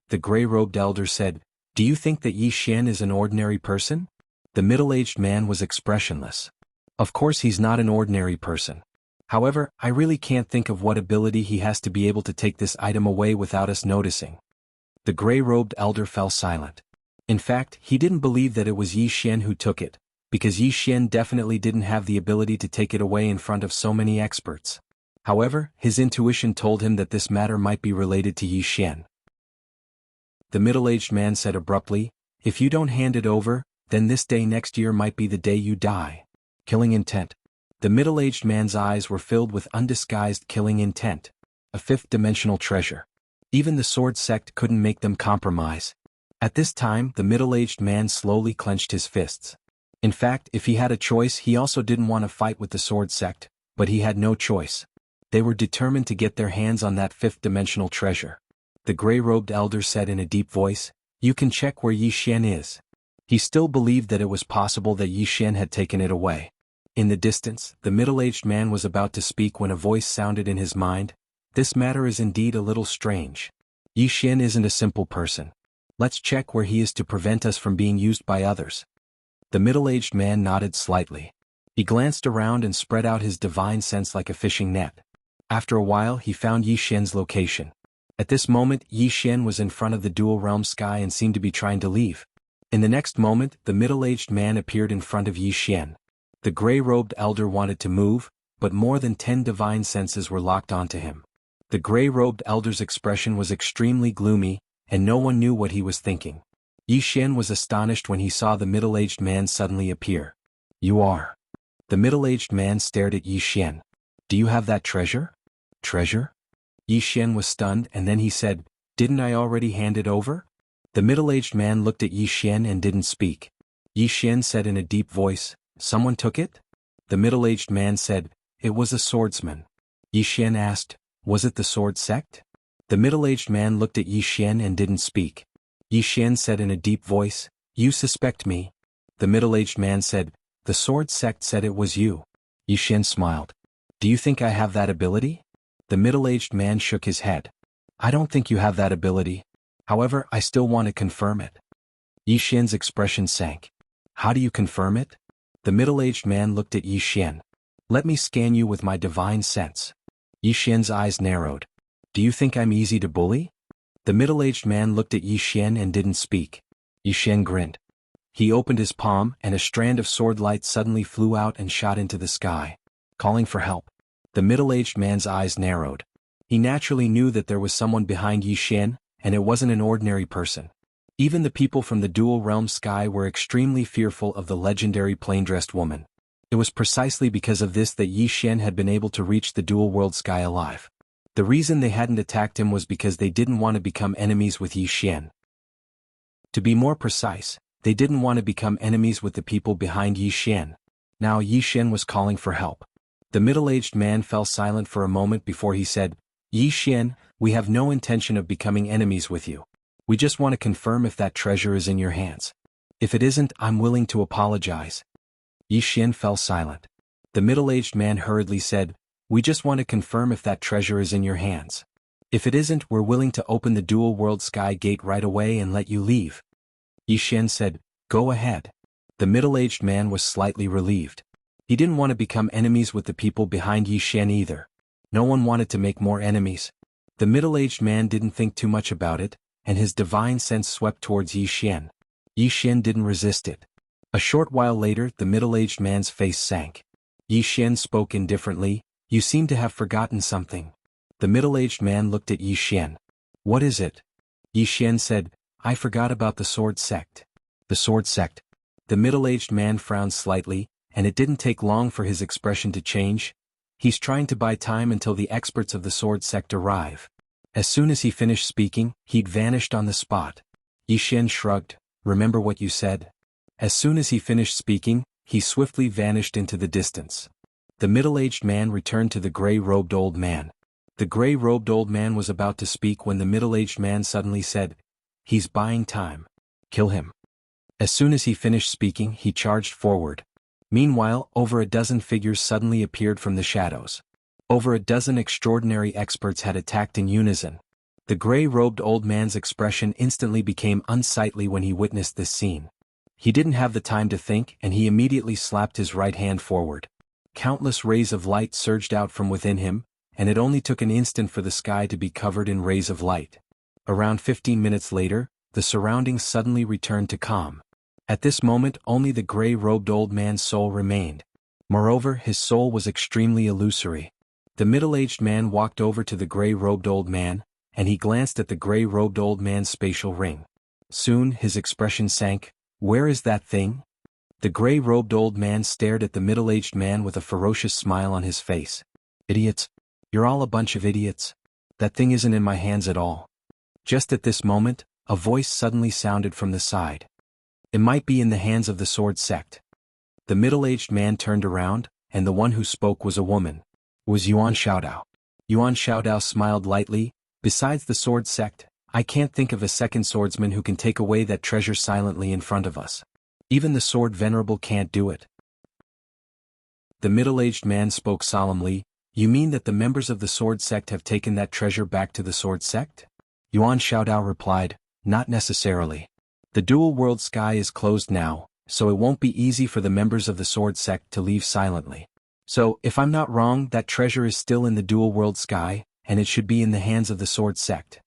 The gray-robed elder said, "Do you think that Yi Xian is an ordinary person?" The middle-aged man was expressionless. "Of course he's not an ordinary person. However, I really can't think of what ability he has to be able to take this item away without us noticing." The gray-robed elder fell silent. In fact, he didn't believe that it was Yi Xian who took it, because Yi Xian definitely didn't have the ability to take it away in front of so many experts. However, his intuition told him that this matter might be related to Yi Xian. The middle-aged man said abruptly, "If you don't hand it over, then this day next year might be the day you die." Killing intent. The middle-aged man's eyes were filled with undisguised killing intent. A fifth-dimensional treasure. Even the sword sect couldn't make them compromise. At this time, the middle-aged man slowly clenched his fists. In fact, if he had a choice, he also didn't want to fight with the sword sect, but he had no choice. They were determined to get their hands on that fifth-dimensional treasure. The gray-robed elder said in a deep voice, "You can check where Yi Xian is." He still believed that it was possible that Yi Xian had taken it away. In the distance, the middle-aged man was about to speak when a voice sounded in his mind. "This matter is indeed a little strange. Yi Xian isn't a simple person. Let's check where he is to prevent us from being used by others." The middle-aged man nodded slightly. He glanced around and spread out his divine sense like a fishing net. After a while, he found Yi Xian's location. At this moment, Yi Xian was in front of the dual realm sky and seemed to be trying to leave. In the next moment, the middle-aged man appeared in front of Yi Xian. The gray-robed elder wanted to move, but more than 10 divine senses were locked onto him. The gray-robed elder's expression was extremely gloomy, and no one knew what he was thinking. Yi Xian was astonished when he saw the middle-aged man suddenly appear. "You are." The middle-aged man stared at Yi Xian. "Do you have that treasure?" "Treasure?" Yi Xian was stunned, and then he said, "Didn't I already hand it over?" The middle-aged man looked at Yi Xian and didn't speak. Yi Xian said in a deep voice, "Someone took it?" The middle-aged man said, "It was a swordsman." Yi Xian asked, "Was it the sword sect?" The middle-aged man looked at Yi Xian and didn't speak. Yi Xian said in a deep voice, "You suspect me?" The middle-aged man said, "The sword sect said it was you." Yi Xian smiled. "Do you think I have that ability?" The middle-aged man shook his head. "I don't think you have that ability. However, I still want to confirm it." Yi Xian's expression sank. "How do you confirm it?" The middle-aged man looked at Yi Xian. "Let me scan you with my divine sense." Yi Xian's eyes narrowed. "Do you think I'm easy to bully?" The middle-aged man looked at Yi Xian and didn't speak. Yi Xian grinned. He opened his palm, and a strand of sword light suddenly flew out and shot into the sky, calling for help. The middle-aged man's eyes narrowed. He naturally knew that there was someone behind Yi Xian, and it wasn't an ordinary person. Even the people from the dual realm sky were extremely fearful of the legendary plain-dressed woman. It was precisely because of this that Yi Xian had been able to reach the dual world sky alive. The reason they hadn't attacked him was because they didn't want to become enemies with Yi Xian. To be more precise, they didn't want to become enemies with the people behind Yi Xian. Now Yi Xian was calling for help. The middle-aged man fell silent for a moment before he said, "Yi Xian, we have no intention of becoming enemies with you. We just want to confirm if that treasure is in your hands. If it isn't, I'm willing to apologize." Yi Xian fell silent. The middle-aged man hurriedly said, "We just want to confirm if that treasure is in your hands. If it isn't, we're willing to open the dual world sky gate right away and let you leave." Yi Xian said, "Go ahead." The middle-aged man was slightly relieved. He didn't want to become enemies with the people behind Yi Xian either. No one wanted to make more enemies. The middle-aged man didn't think too much about it, and his divine sense swept towards Yi Xian. Yi Xian didn't resist it. A short while later, the middle-aged man's face sank. Yi Xian spoke indifferently, "You seem to have forgotten something." The middle-aged man looked at Yi Xian. "What is it?" Yi Xian said, "I forgot about the sword sect." The sword sect. The middle-aged man frowned slightly, and it didn't take long for his expression to change. He's trying to buy time until the experts of the sword sect arrive. As soon as he finished speaking, he'd vanished on the spot. Yi Xian shrugged, "Remember what you said?" As soon as he finished speaking, he swiftly vanished into the distance. The middle-aged man returned to the gray-robed old man. The gray-robed old man was about to speak when the middle-aged man suddenly said, "He's buying time. Kill him." As soon as he finished speaking, he charged forward. Meanwhile, over a dozen figures suddenly appeared from the shadows. Over a dozen extraordinary experts had attacked in unison. The gray-robed old man's expression instantly became unsightly when he witnessed this scene. He didn't have the time to think, and he immediately slapped his right hand forward. Countless rays of light surged out from within him, and it only took an instant for the sky to be covered in rays of light. Around 15 minutes later, the surroundings suddenly returned to calm. At this moment, only the gray-robed old man's soul remained. Moreover, his soul was extremely illusory. The middle-aged man walked over to the gray-robed old man, and he glanced at the gray-robed old man's spatial ring. Soon, his expression sank. "Where is that thing?" The gray-robed old man stared at the middle-aged man with a ferocious smile on his face. "Idiots. You're all a bunch of idiots. That thing isn't in my hands at all." Just at this moment, a voice suddenly sounded from the side. "It might be in the hands of the sword sect." The middle-aged man turned around, and the one who spoke was a woman. It was Yuan Xiaodao. Yuan Xiaodao smiled lightly. "Besides the sword sect, I can't think of a second swordsman who can take away that treasure silently in front of us. Even the sword venerable can't do it." The middle-aged man spoke solemnly. "You mean that the members of the sword sect have taken that treasure back to the sword sect?" Yuan Xiaodao replied, "Not necessarily. The dual world sky is closed now, so it won't be easy for the members of the sword sect to leave silently. So, if I'm not wrong, that treasure is still in the dual world sky, and it should be in the hands of the sword sect."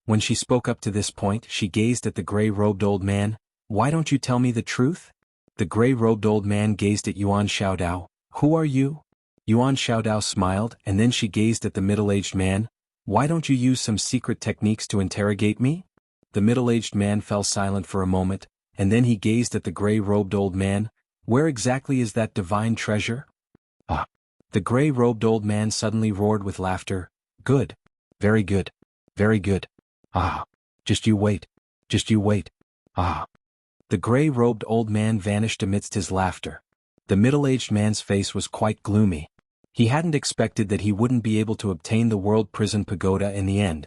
When she spoke up to this point, she gazed at the gray-robed old man. "Why don't you tell me the truth?" The gray-robed old man gazed at Yuan Xiaodao. "Who are you?" Yuan Xiaodao smiled, and then she gazed at the middle-aged man. "Why don't you use some secret techniques to interrogate me?" The middle-aged man fell silent for a moment, and then he gazed at the gray-robed old man. "Where exactly is that divine treasure?" "Ah!" The gray-robed old man suddenly roared with laughter. "Good. Very good. Very good. Ah! Just you wait. Just you wait. Ah!" The gray-robed old man vanished amidst his laughter. The middle-aged man's face was quite gloomy. He hadn't expected that he wouldn't be able to obtain the world prison pagoda in the end.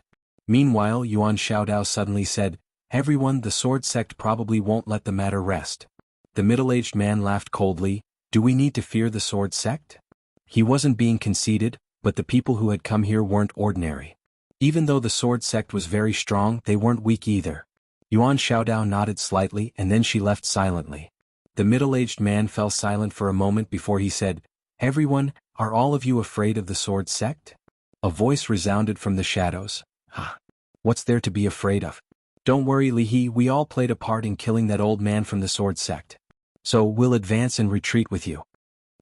Meanwhile, Yuan Xiaodao suddenly said, "Everyone, the sword sect probably won't let the matter rest." The middle-aged man laughed coldly. "Do we need to fear the sword sect?" He wasn't being conceited, but the people who had come here weren't ordinary. Even though the sword sect was very strong, they weren't weak either. Yuan Xiaodao nodded slightly, and then she left silently. The middle-aged man fell silent for a moment before he said, "Everyone, are all of you afraid of the sword sect?" A voice resounded from the shadows. "Ah, what's there to be afraid of? Don't worry, Li He, we all played a part in killing that old man from the sword sect. So we'll advance and retreat with you."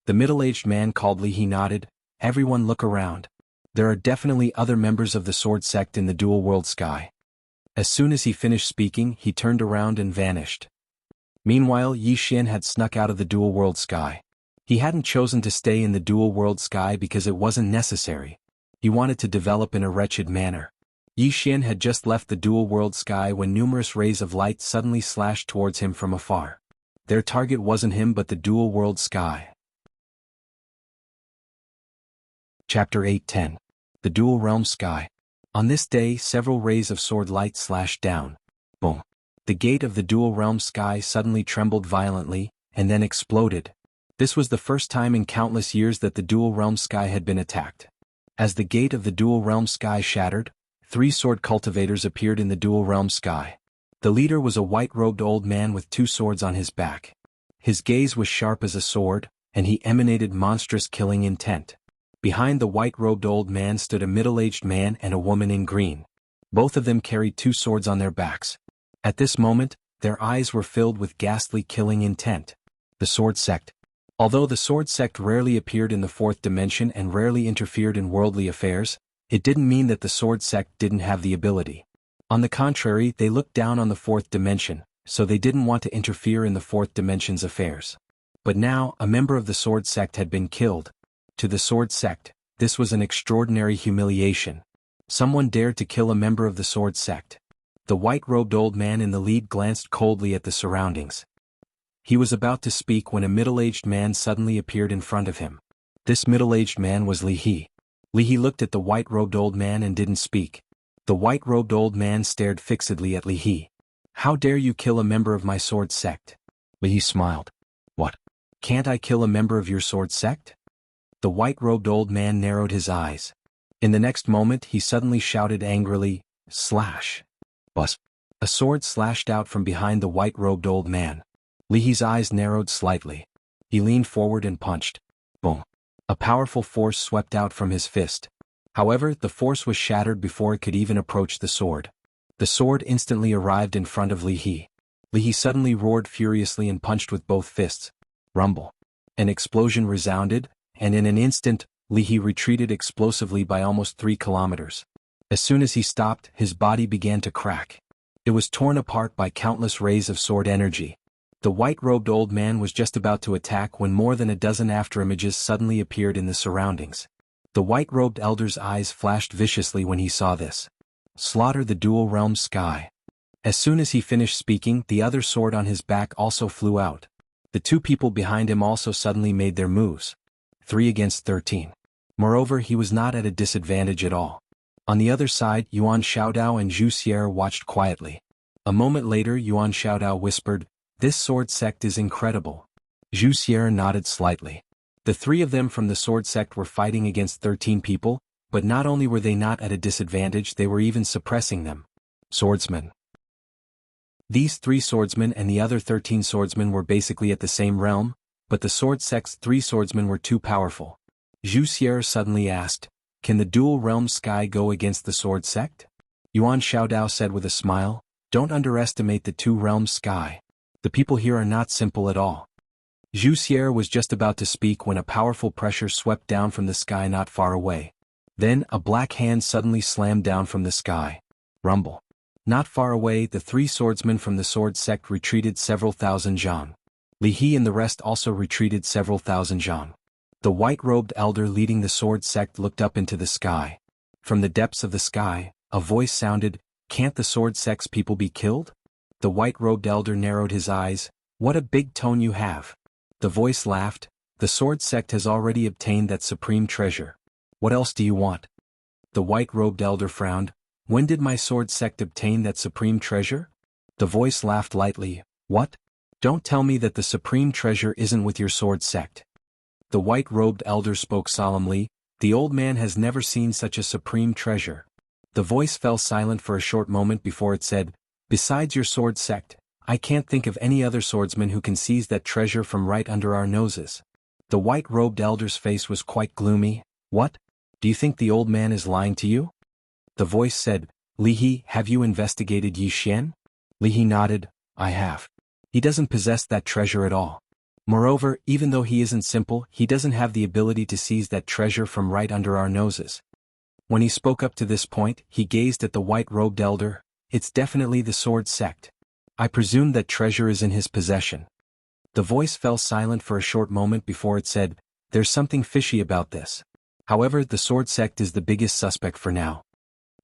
The middle-aged man called Li He nodded. "Everyone look around. There are definitely other members of the sword sect in the dual world sky." As soon as he finished speaking, he turned around and vanished. Meanwhile, Yi Xian had snuck out of the dual world sky. He hadn't chosen to stay in the dual world sky because it wasn't necessary. He wanted to develop in a wretched manner. Yi Xian had just left the dual world sky when numerous rays of light suddenly slashed towards him from afar. Their target wasn't him but the dual world sky. Chapter 8:10. The Dual Realm Sky. On this day, several rays of sword light slashed down. Boom. The gate of the dual realm sky suddenly trembled violently, and then exploded. This was the first time in countless years that the dual realm sky had been attacked. As the gate of the dual realm sky shattered, 3 sword cultivators appeared in the dual realm sky. The leader was a white-robed old man with 2 swords on his back. His gaze was sharp as a sword, and he emanated monstrous killing intent. Behind the white-robed old man stood a middle-aged man and a woman in green. Both of them carried 2 swords on their backs. At this moment, their eyes were filled with ghastly killing intent. The Sword Sect. Although the Sword Sect rarely appeared in the 4th dimension and rarely interfered in worldly affairs, it didn't mean that the Sword Sect didn't have the ability. On the contrary, they looked down on the 4th dimension, so they didn't want to interfere in the 4th dimension's affairs. But now, a member of the Sword Sect had been killed. To the Sword Sect, this was an extraordinary humiliation. Someone dared to kill a member of the Sword Sect. The white-robed old man in the lead glanced coldly at the surroundings. He was about to speak when a middle-aged man suddenly appeared in front of him. This middle-aged man was Li He. Li He looked at the white-robed old man and didn't speak. The white-robed old man stared fixedly at Li He. "How dare you kill a member of my Sword Sect?" Li He smiled. "What? Can't I kill a member of your Sword Sect?" The white-robed old man narrowed his eyes. In the next moment he suddenly shouted angrily, "Slash!" Buzz! A sword slashed out from behind the white-robed old man. Li He's eyes narrowed slightly. He leaned forward and punched. Boom! A powerful force swept out from his fist. However, the force was shattered before it could even approach the sword. The sword instantly arrived in front of Li He. Li He suddenly roared furiously and punched with both fists. Rumble! An explosion resounded, and in an instant, Li He retreated explosively by almost 3 kilometers. As soon as he stopped, his body began to crack. It was torn apart by countless rays of sword energy. The white-robed old man was just about to attack when more than a dozen afterimages suddenly appeared in the surroundings. The white-robed elder's eyes flashed viciously when he saw this. Slaughter the dual realm sky. As soon as he finished speaking, the other sword on his back also flew out. The 2 people behind him also suddenly made their moves. 3 against 13. Moreover, he was not at a disadvantage at all. On the other side, Yuan Xiaodao and Zhu Xier watched quietly. A moment later, Yuan Xiaodao whispered, "This Sword Sect is incredible." Zhu Xier nodded slightly. The 3 of them from the Sword Sect were fighting against 13 people, but not only were they not at a disadvantage, they were even suppressing them. Swordsmen. These 3 swordsmen and the other 13 swordsmen were basically at the same realm, but the Sword Sect's 3 swordsmen were too powerful. Zhu Xier suddenly asked, "Can the dual realm sky go against the Sword Sect?" Yuan Xiaodao said with a smile, "Don't underestimate the 2 realms sky. The people here are not simple at all." Zhu Xier was just about to speak when a powerful pressure swept down from the sky not far away. Then, a black hand suddenly slammed down from the sky. Rumble. Not far away, the 3 swordsmen from the Sword Sect retreated several thousand zhang. Li He and the rest also retreated several thousand zhang. The white-robed elder leading the Sword Sect looked up into the sky. From the depths of the sky, a voice sounded, "Can't the Sword Sect's people be killed?" The white-robed elder narrowed his eyes. "What a big tone you have." The voice laughed, "The Sword Sect has already obtained that supreme treasure. What else do you want?" The white-robed elder frowned. "When did my Sword Sect obtain that supreme treasure?" The voice laughed lightly. "What? Don't tell me that the supreme treasure isn't with your Sword Sect." The white-robed elder spoke solemnly. "The old man has never seen such a supreme treasure." The voice fell silent for a short moment before it said, "Besides your Sword Sect, I can't think of any other swordsman who can seize that treasure from right under our noses." The white-robed elder's face was quite gloomy. "What? Do you think the old man is lying to you?" The voice said, "Li He, have you investigated Yi Xian?" Li He nodded, "I have. He doesn't possess that treasure at all. Moreover, even though he isn't simple, he doesn't have the ability to seize that treasure from right under our noses." When he spoke up to this point, he gazed at the white-robed elder. "It's definitely the Sword Sect. I presume that treasure is in his possession." The voice fell silent for a short moment before it said, "There's something fishy about this. However, the Sword Sect is the biggest suspect for now."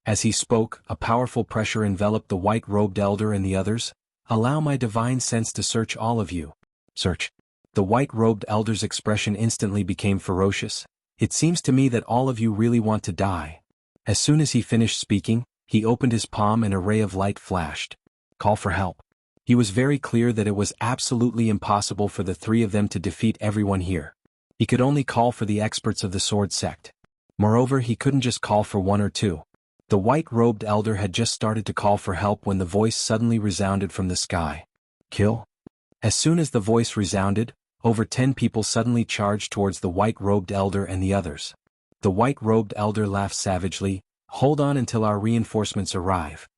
As he spoke, a powerful pressure enveloped the white-robed elder and the others. "Allow my divine sense to search all of you." "Search." The white-robed elder's expression instantly became ferocious. "It seems to me that all of you really want to die." As soon as he finished speaking, he opened his palm and a ray of light flashed. "Call for help." He was very clear that it was absolutely impossible for the 3 of them to defeat everyone here. He could only call for the experts of the Sword Sect. Moreover, he couldn't just call for 1 or 2. The white-robed elder had just started to call for help when the voice suddenly resounded from the sky. "Kill." As soon as the voice resounded, over 10 people suddenly charged towards the white-robed elder and the others. The white-robed elder laughed savagely. Hold on until our reinforcements arrive.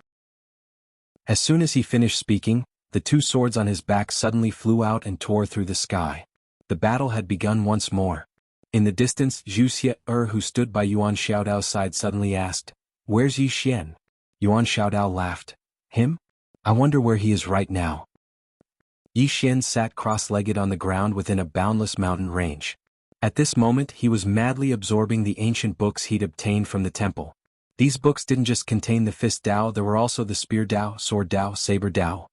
As soon as he finished speaking, the two swords on his back suddenly flew out and tore through the sky. The battle had begun once more. In the distance, Zhu Xie, who stood by Yuan Xiaodao's side, suddenly asked, "Where's Yi Xian?" Yuan Xiaodao laughed. "Him? I wonder where he is right now." Yi Xian sat cross-legged on the ground within a boundless mountain range. At this moment he was madly absorbing the ancient books he'd obtained from the temple. These books didn't just contain the fist Dao, there were also the spear Dao, sword Dao, saber Dao.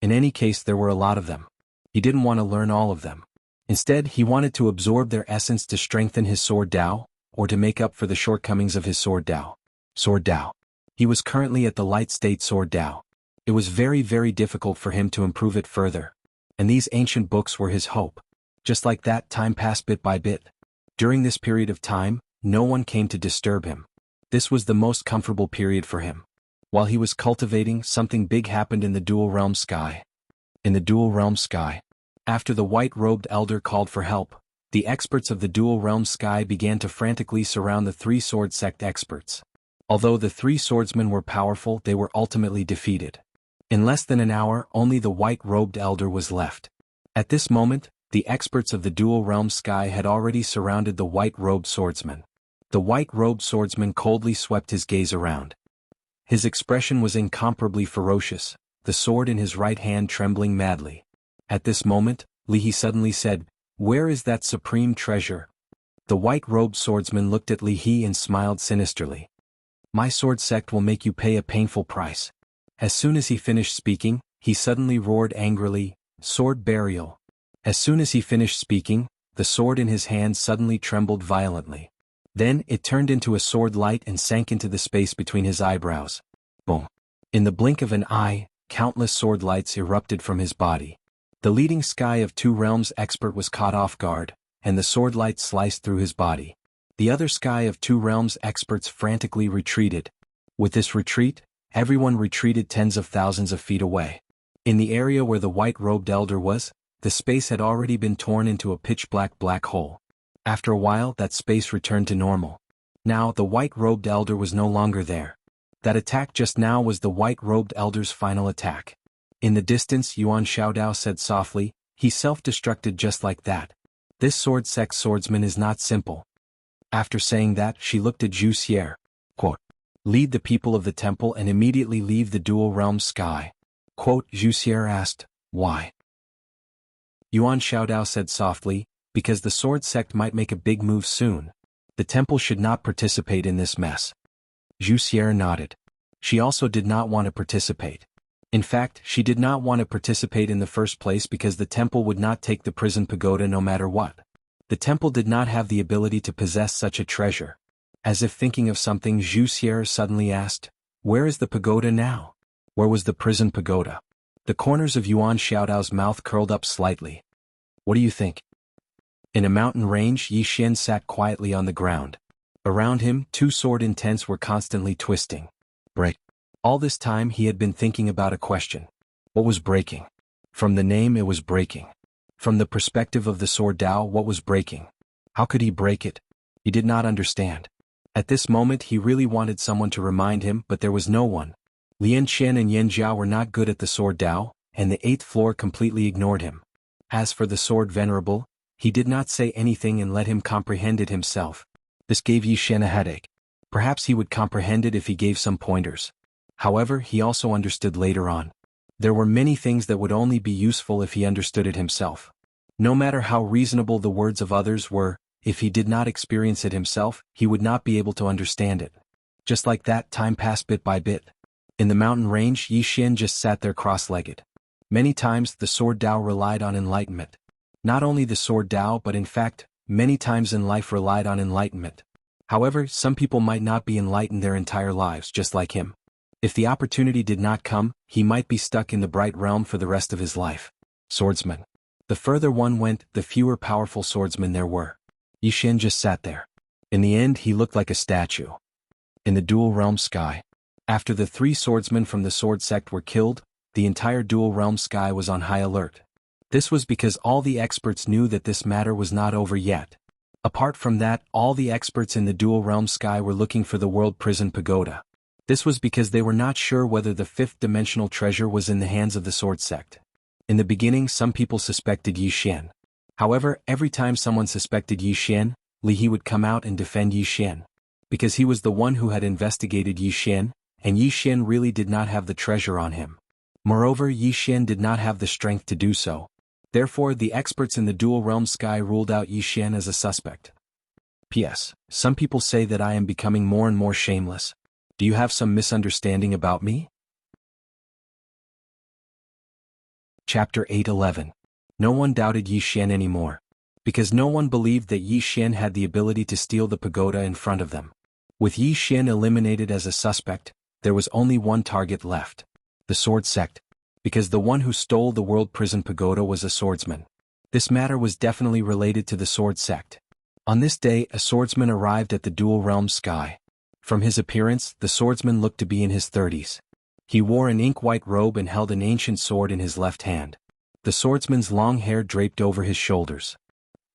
In any case, there were a lot of them. He didn't want to learn all of them. Instead, he wanted to absorb their essence to strengthen his sword Dao, or to make up for the shortcomings of his sword Dao. Sword Dao. He was currently at the light state sword Dao. It was very, very difficult for him to improve it further. And these ancient books were his hope. Just like that, time passed bit by bit. During this period of time, no one came to disturb him. This was the most comfortable period for him. While he was cultivating, something big happened in the dual realm sky. In the dual realm sky. After the white-robed elder called for help, the experts of the dual realm sky began to frantically surround the three sword sect experts. Although the three swordsmen were powerful, they were ultimately defeated. In less than an hour, only the white-robed elder was left. At this moment, the experts of the dual realm sky had already surrounded the white-robed swordsman. The white-robed swordsman coldly swept his gaze around. His expression was incomparably ferocious, the sword in his right hand trembling madly. At this moment, Li He suddenly said, "Where is that supreme treasure?" The white-robed swordsman looked at Li He and smiled sinisterly. "My sword sect will make you pay a painful price." As soon as he finished speaking, he suddenly roared angrily, "Sword burial." As soon as he finished speaking, the sword in his hand suddenly trembled violently. Then it turned into a sword light and sank into the space between his eyebrows. Boom. In the blink of an eye, countless sword lights erupted from his body. The leading Sky of Two Realms expert was caught off guard, and the sword light sliced through his body. The other Sky of Two Realms experts frantically retreated. With this retreat, everyone retreated tens of thousands of feet away. In the area where the white-robed elder was, the space had already been torn into a pitch-black black hole. After a while, that space returned to normal. Now, the white-robed elder was no longer there. That attack just now was the white-robed elder's final attack. In the distance, Yuan Xiaodao said softly, "He self-destructed just like that. This sword sect swordsman is not simple." After saying that, she looked at Zhu Xie. Quote, "Lead the people of the temple and immediately leave the dual realm sky." Quote, Zhu Xie asked, "Why?" Yuan Xiaodao said softly, "Because the sword sect might make a big move soon. The temple should not participate in this mess." Zhu Xie nodded. She also did not want to participate. In fact, she did not want to participate in the first place because the temple would not take the prison pagoda no matter what. The temple did not have the ability to possess such a treasure. As if thinking of something, Zhu Xie suddenly asked, "Where is the pagoda now? Where was the prison pagoda?" The corners of Yuan Xiaodao's mouth curled up slightly. "What do you think?" In a mountain range, Yi Xian sat quietly on the ground. Around him, two sword intents were constantly twisting. Break. All this time he had been thinking about a question. What was breaking? From the name, it was breaking. From the perspective of the sword Dao, what was breaking? How could he break it? He did not understand. At this moment he really wanted someone to remind him, but there was no one. Lian Chen and Yan Jiao were not good at the sword Dao, and the 8th floor completely ignored him. As for the sword Venerable, he did not say anything and let him comprehend it himself. This gave Yi Xian a headache. Perhaps he would comprehend it if he gave some pointers. However, he also understood later on. There were many things that would only be useful if he understood it himself. No matter how reasonable the words of others were, if he did not experience it himself, he would not be able to understand it. Just like that, time passed bit by bit. In the mountain range, Yi Xian just sat there cross-legged. Many times, the sword Dao relied on enlightenment. Not only the sword Dao, but in fact, many times in life relied on enlightenment. However, some people might not be enlightened their entire lives just like him. If the opportunity did not come, he might be stuck in the bright realm for the rest of his life. Swordsman. The further one went, the fewer powerful swordsmen there were. Yi Xian just sat there. In the end, he looked like a statue. In the dual realm sky. After the 3 swordsmen from the sword sect were killed, the entire dual realm sky was on high alert. This was because all the experts knew that this matter was not over yet. Apart from that, all the experts in the dual realm sky were looking for the world prison pagoda. This was because they were not sure whether the fifth-dimensional treasure was in the hands of the sword sect. In the beginning, some people suspected Yi Xian. However, every time someone suspected Yi Xian, Li He would come out and defend Yi Xian. Because he was the one who had investigated Yi Xian, and Yi Xian really did not have the treasure on him. Moreover, Yi Xian did not have the strength to do so. Therefore, the experts in the dual realm sky ruled out Yi Xian as a suspect. P.S. Some people say that I am becoming more and more shameless. Do you have some misunderstanding about me? Chapter 8:11. No one doubted Yi Xian anymore. Because no one believed that Yi Xian had the ability to steal the pagoda in front of them. With Yi Xian eliminated as a suspect, there was only one target left. The sword sect. Because the one who stole the world prison pagoda was a swordsman. This matter was definitely related to the sword sect. On this day, a swordsman arrived at the dual realm sky. From his appearance, the swordsman looked to be in his 30s. He wore an ink-white robe and held an ancient sword in his left hand. The swordsman's long hair draped over his shoulders.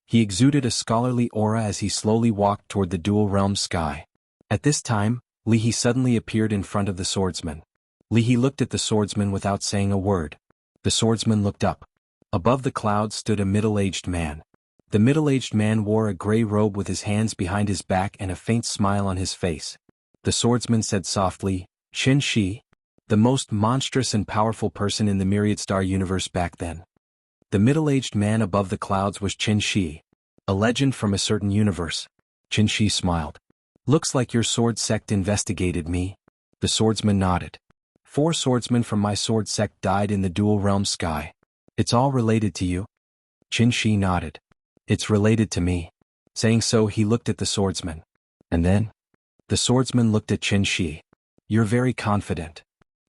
He exuded a scholarly aura as he slowly walked toward the dual realm sky. At this time, Li He suddenly appeared in front of the swordsman. Li He looked at the swordsman without saying a word. The swordsman looked up. Above the clouds stood a middle-aged man. The middle-aged man wore a gray robe with his hands behind his back and a faint smile on his face. The swordsman said softly, "Qin Shi," the most monstrous and powerful person in the myriad star universe back then. The middle-aged man above the clouds was Qin Shi, a legend from a certain universe. Qin Shi smiled. "Looks like your sword sect investigated me." The swordsman nodded. 4 swordsmen from my sword sect died in the dual realm sky. It's all related to you? Qin Shi nodded. It's related to me. Saying so, he looked at the swordsman. And then? The swordsman looked at Qin Shi. You're very confident.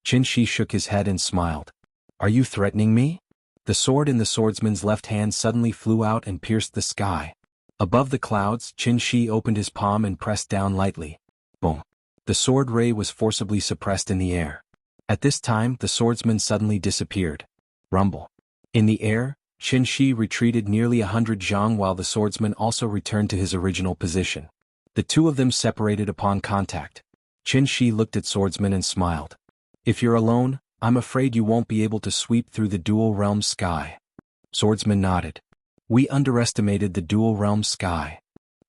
Qin Shi shook his head and smiled. Are you threatening me? The sword in the swordsman's left hand suddenly flew out and pierced the sky. Above the clouds, Qin Shi opened his palm and pressed down lightly. Boom. The sword ray was forcibly suppressed in the air. At this time, the swordsman suddenly disappeared. Rumble. In the air, Qin Shi retreated nearly 100 zhang while the swordsman also returned to his original position. The two of them separated upon contact. Qin Shi looked at swordsman and smiled. If you're alone, I'm afraid you won't be able to sweep through the dual realm sky. Swordsman nodded. We underestimated the dual realm sky.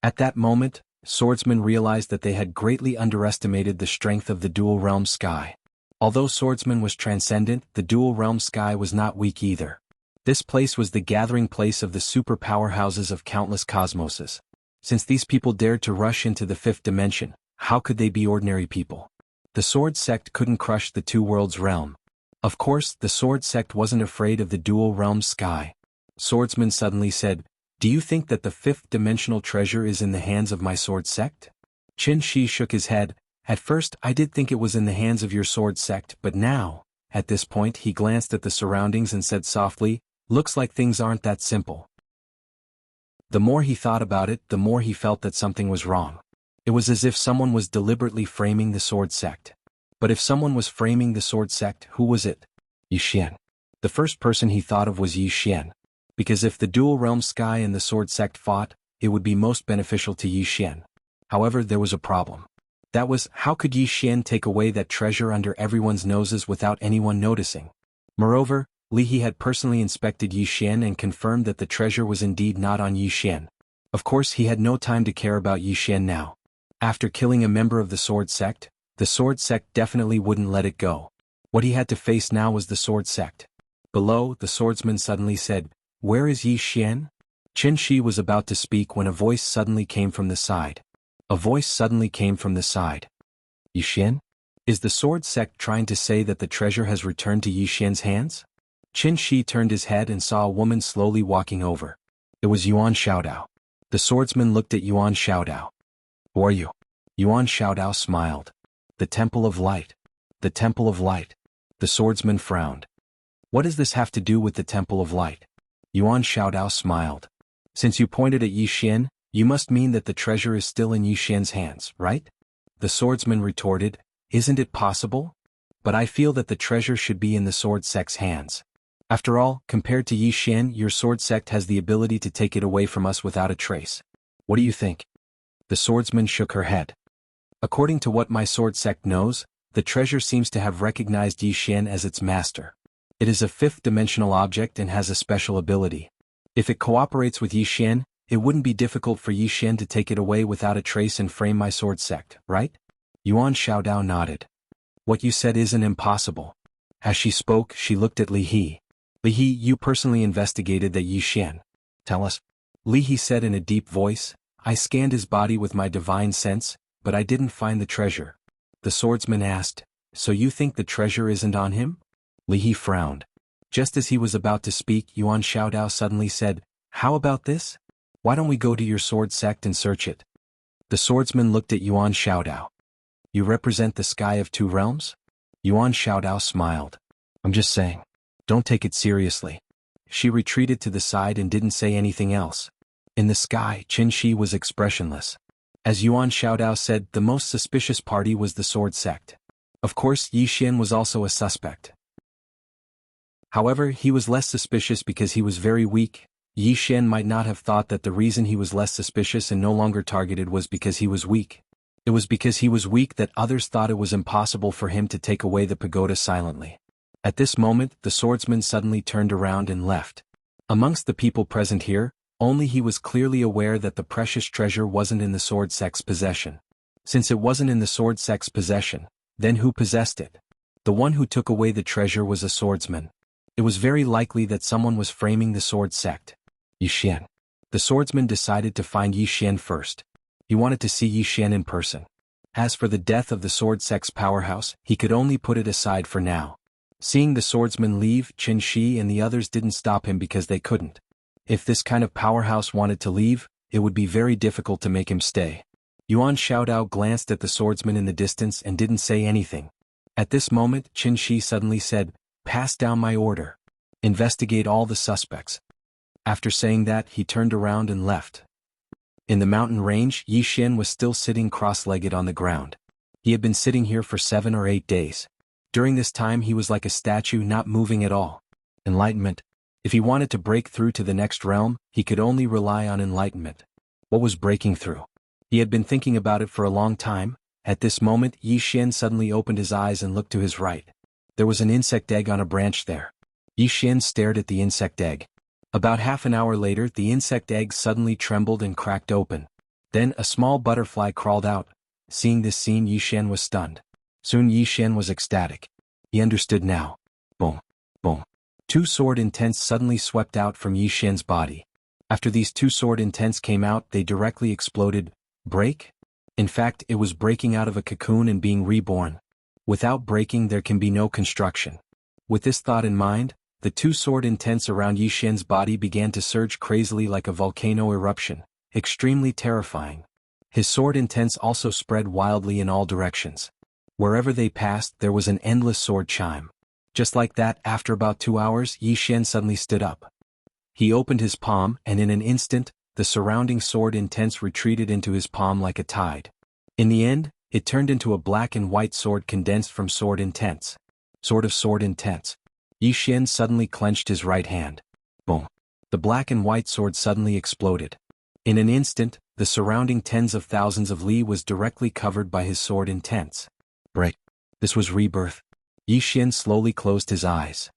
At that moment, swordsmen realized that they had greatly underestimated the strength of the dual realm sky. Although swordsman was transcendent, the dual realm sky was not weak either. This place was the gathering place of the super powerhouses of countless cosmoses. Since these people dared to rush into the fifth dimension, how could they be ordinary people? The sword sect couldn't crush the two worlds realm. Of course, the sword sect wasn't afraid of the dual realm sky. Swordsman suddenly said, Do you think that the fifth dimensional treasure is in the hands of my sword sect? Qin Shi shook his head. At first, I did think it was in the hands of your sword sect, but now, at this point he glanced at the surroundings and said softly, Looks like things aren't that simple. The more he thought about it, the more he felt that something was wrong. It was as if someone was deliberately framing the sword sect. But if someone was framing the sword sect, who was it? Yi Xian. The first person he thought of was Yi Xian. Because if the dual realm sky and the sword sect fought, it would be most beneficial to Yi Xian. However, there was a problem. That was, how could Yi Xian take away that treasure under everyone's noses without anyone noticing? Moreover, Li He had personally inspected Yi Xian and confirmed that the treasure was indeed not on Yi Xian. Of course, he had no time to care about Yi Xian now. After killing a member of the sword sect definitely wouldn't let it go. What he had to face now was the sword sect. Below, the swordsman suddenly said, Where is Yi Xian? Qin Shi was about to speak when a voice suddenly came from the side. A voice suddenly came from the side. Yi Xian? Is the sword sect trying to say that the treasure has returned to Yi Xian's hands? Qin Shi turned his head and saw a woman slowly walking over. It was Yuan Xiaodao. The swordsman looked at Yuan Xiaodao. Who are you? Yuan Xiaodao smiled. The Temple of Light. The Temple of Light. The swordsman frowned. What does this have to do with the Temple of Light? Yuan Xiaodao smiled. Since you pointed at Yi Xian, you must mean that the treasure is still in Yi Xian's hands, right? The swordsman retorted, Isn't it possible? But I feel that the treasure should be in the sword sect's hands. After all, compared to Yi Xian, your sword sect has the ability to take it away from us without a trace. What do you think? The swordsman shook her head. According to what my sword sect knows, the treasure seems to have recognized Yi Xian as its master. It is a fifth-dimensional object and has a special ability. If it cooperates with Yi Xian, it wouldn't be difficult for Yi Xian to take it away without a trace and frame my sword sect, right? Yuan Xiaodao nodded. What you said isn't impossible. As she spoke, she looked at Li He. Li He, you personally investigated that Yi Xian. Tell us. Li He said in a deep voice, I scanned his body with my divine sense, but I didn't find the treasure. The swordsman asked, so you think the treasure isn't on him? Li He frowned. Just as he was about to speak, Yuan Xiaodao suddenly said, how about this? Why don't we go to your sword sect and search it? The swordsman looked at Yuan Xiaodao. You represent the sky of two realms? Yuan Xiaodao smiled. I'm just saying. Don't take it seriously. She retreated to the side and didn't say anything else. In the sky, Qin Shi was expressionless. As Yuan Xiaodao said, the most suspicious party was the sword sect. Of course, Yi Xian was also a suspect. However, he was less suspicious because he was very weak. Yi Xian might not have thought that the reason he was less suspicious and no longer targeted was because he was weak. It was because he was weak that others thought it was impossible for him to take away the pagoda silently. At this moment, the swordsman suddenly turned around and left. Amongst the people present here, only he was clearly aware that the precious treasure wasn't in the sword sect's possession. Since it wasn't in the sword sect's possession, then who possessed it? The one who took away the treasure was a swordsman. It was very likely that someone was framing the sword sect. Yi Xian. The swordsman decided to find Yi Xian first. He wanted to see Yi Xian in person. As for the death of the sword sect's powerhouse, he could only put it aside for now. Seeing the swordsman leave, Qin Shi and the others didn't stop him because they couldn't. If this kind of powerhouse wanted to leave, it would be very difficult to make him stay. Yuan Xiaodao glanced at the swordsman in the distance and didn't say anything. At this moment, Qin Shi suddenly said, pass down my order. Investigate all the suspects. After saying that, he turned around and left. In the mountain range, Yi Xian was still sitting cross-legged on the ground. He had been sitting here for 7 or 8 days. During this time he was like a statue, not moving at all. Enlightenment. If he wanted to break through to the next realm, he could only rely on enlightenment. What was breaking through? He had been thinking about it for a long time. At this moment, Yi Xian suddenly opened his eyes and looked to his right. There was an insect egg on a branch there. Yi Xian stared at the insect egg. About half an hour later, the insect egg suddenly trembled and cracked open. Then a small butterfly crawled out. Seeing this scene, Yi Xian was stunned. Soon Yi Xian was ecstatic. He understood now. Boom. Boom. 2 sword intents suddenly swept out from Yi Xian's body. After these 2 sword intents came out, they directly exploded. Break? In fact, it was breaking out of a cocoon and being reborn. Without breaking, there can be no construction. With this thought in mind, the 2 sword intents around Yi Xian's body began to surge crazily like a volcano eruption, extremely terrifying. His sword intents also spread wildly in all directions. Wherever they passed, there was an endless sword chime. Just like that, after about 2 hours, Yi Xian suddenly stood up. He opened his palm, and in an instant, the surrounding sword intents retreated into his palm like a tide. In the end, it turned into a black and white sword condensed from sword intents. Sword of sword intents. Yi Xian suddenly clenched his right hand. Boom. The black and white sword suddenly exploded. In an instant, the surrounding tens of thousands of li was directly covered by his sword intents. Break. This was rebirth. Yi Xian slowly closed his eyes.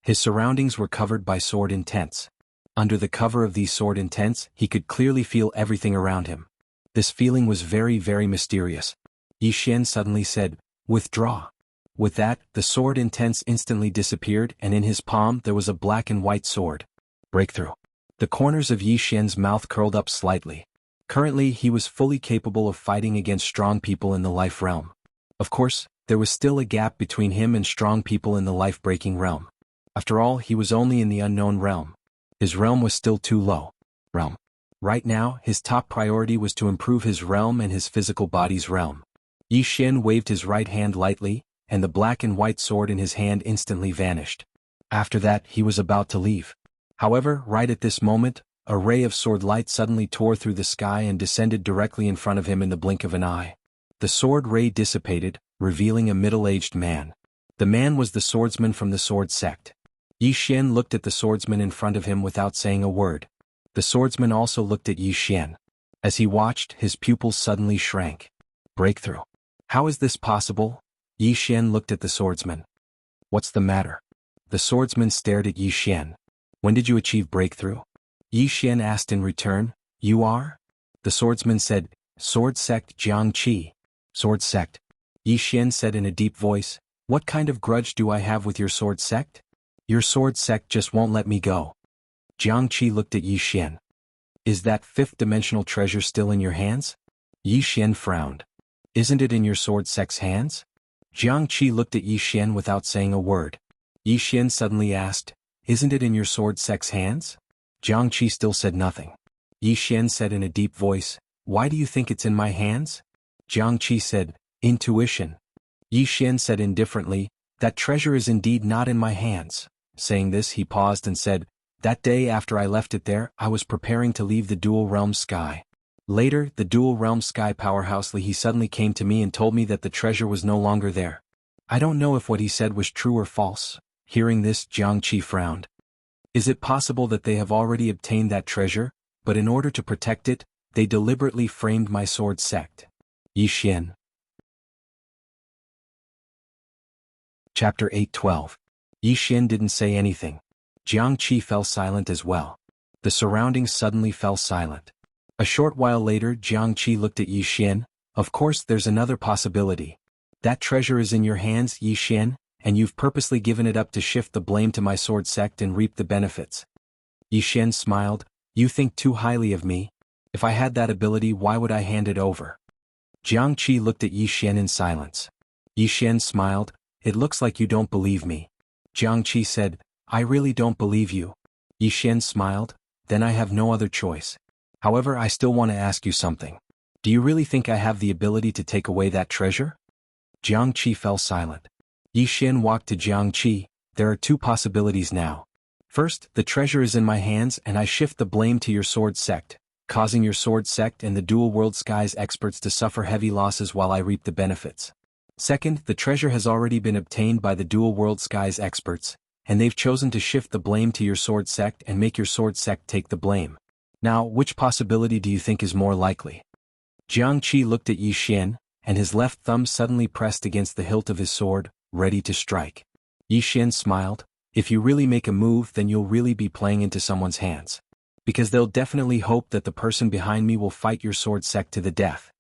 His surroundings were covered by sword intents. Under the cover of these sword intents, he could clearly feel everything around him. This feeling was very, very mysterious. Yi Xian suddenly said, withdraw. With that, the sword intents instantly disappeared, and in his palm there was a black and white sword. Breakthrough. The corners of Yi Xian's mouth curled up slightly. Currently, he was fully capable of fighting against strong people in the life realm. Of course, there was still a gap between him and strong people in the life-breaking realm. After all, he was only in the unknown realm. His realm was still too low. Right now, his top priority was to improve his realm and his physical body's realm. Yi Xian waved his right hand lightly, and the black and white sword in his hand instantly vanished. After that, he was about to leave. However, right at this moment, a ray of sword light suddenly tore through the sky and descended directly in front of him in the blink of an eye. The sword ray dissipated, revealing a middle-aged man. The man was the swordsman from the sword sect. Yi Xian looked at the swordsman in front of him without saying a word. The swordsman also looked at Yi Xian. As he watched, his pupils suddenly shrank. Breakthrough. How is this possible? Yi Xian looked at the swordsman. What's the matter? The swordsman stared at Yi Xian. When did you achieve breakthrough? Yi Xian asked in return. You are? The swordsman said, Sword sect Jiang Qi. Sword sect. Yi Xian said in a deep voice, what kind of grudge do I have with your sword sect? Your sword sect just won't let me go. Jiang Qi looked at Yi Xian. Is that fifth-dimensional treasure still in your hands? Yi Xian frowned. Isn't it in your sword sect's hands? Jiang Qi looked at Yi Xian without saying a word. Yi Xian suddenly asked, Isn't it in your sword sect's hands? Jiang Qi still said nothing. Yi Xian said in a deep voice, Why do you think it's in my hands? Jiang Qi said, Intuition. Yi Xian said indifferently, That treasure is indeed not in my hands. Saying this, he paused and said, That day after I left it there, I was preparing to leave the dual realm sky. Later, the dual realm sky powerhouse Li He suddenly came to me and told me that the treasure was no longer there. I don't know if what he said was true or false. Hearing this, Jiang Qi frowned. Is it possible that they have already obtained that treasure, but in order to protect it, they deliberately framed my sword sect? Yi Xian. Chapter 8:12. Yi Xian didn't say anything. Jiang Qi fell silent as well. The surroundings suddenly fell silent. A short while later, Jiang Qi looked at Yi Xian. Of course, there's another possibility. That treasure is in your hands, Yi Xian, and you've purposely given it up to shift the blame to my sword sect and reap the benefits. Yi Xian smiled. You think too highly of me. If I had that ability, why would I hand it over? Jiang Qi looked at Yi Xian in silence. Yi Xian smiled. It looks like you don't believe me. Jiang Qi said, I really don't believe you. Yi Xian smiled. Then I have no other choice. However, I still want to ask you something. Do you really think I have the ability to take away that treasure? Jiang Qi fell silent. Yi Xian walked to Jiang Qi. There are two possibilities now. First, the treasure is in my hands and I shift the blame to your sword sect, causing your sword sect and the dual world skies experts to suffer heavy losses while I reap the benefits. Second, the treasure has already been obtained by the dual world skies experts, and they've chosen to shift the blame to your sword sect and make your sword sect take the blame. Now, which possibility do you think is more likely? Jiang Qi looked at Yi Xian, and his left thumb suddenly pressed against the hilt of his sword, ready to strike. Yi Xian smiled. If you really make a move, then you'll really be playing into someone's hands. Because they'll definitely hope that the person behind me will fight your sword sect to the death.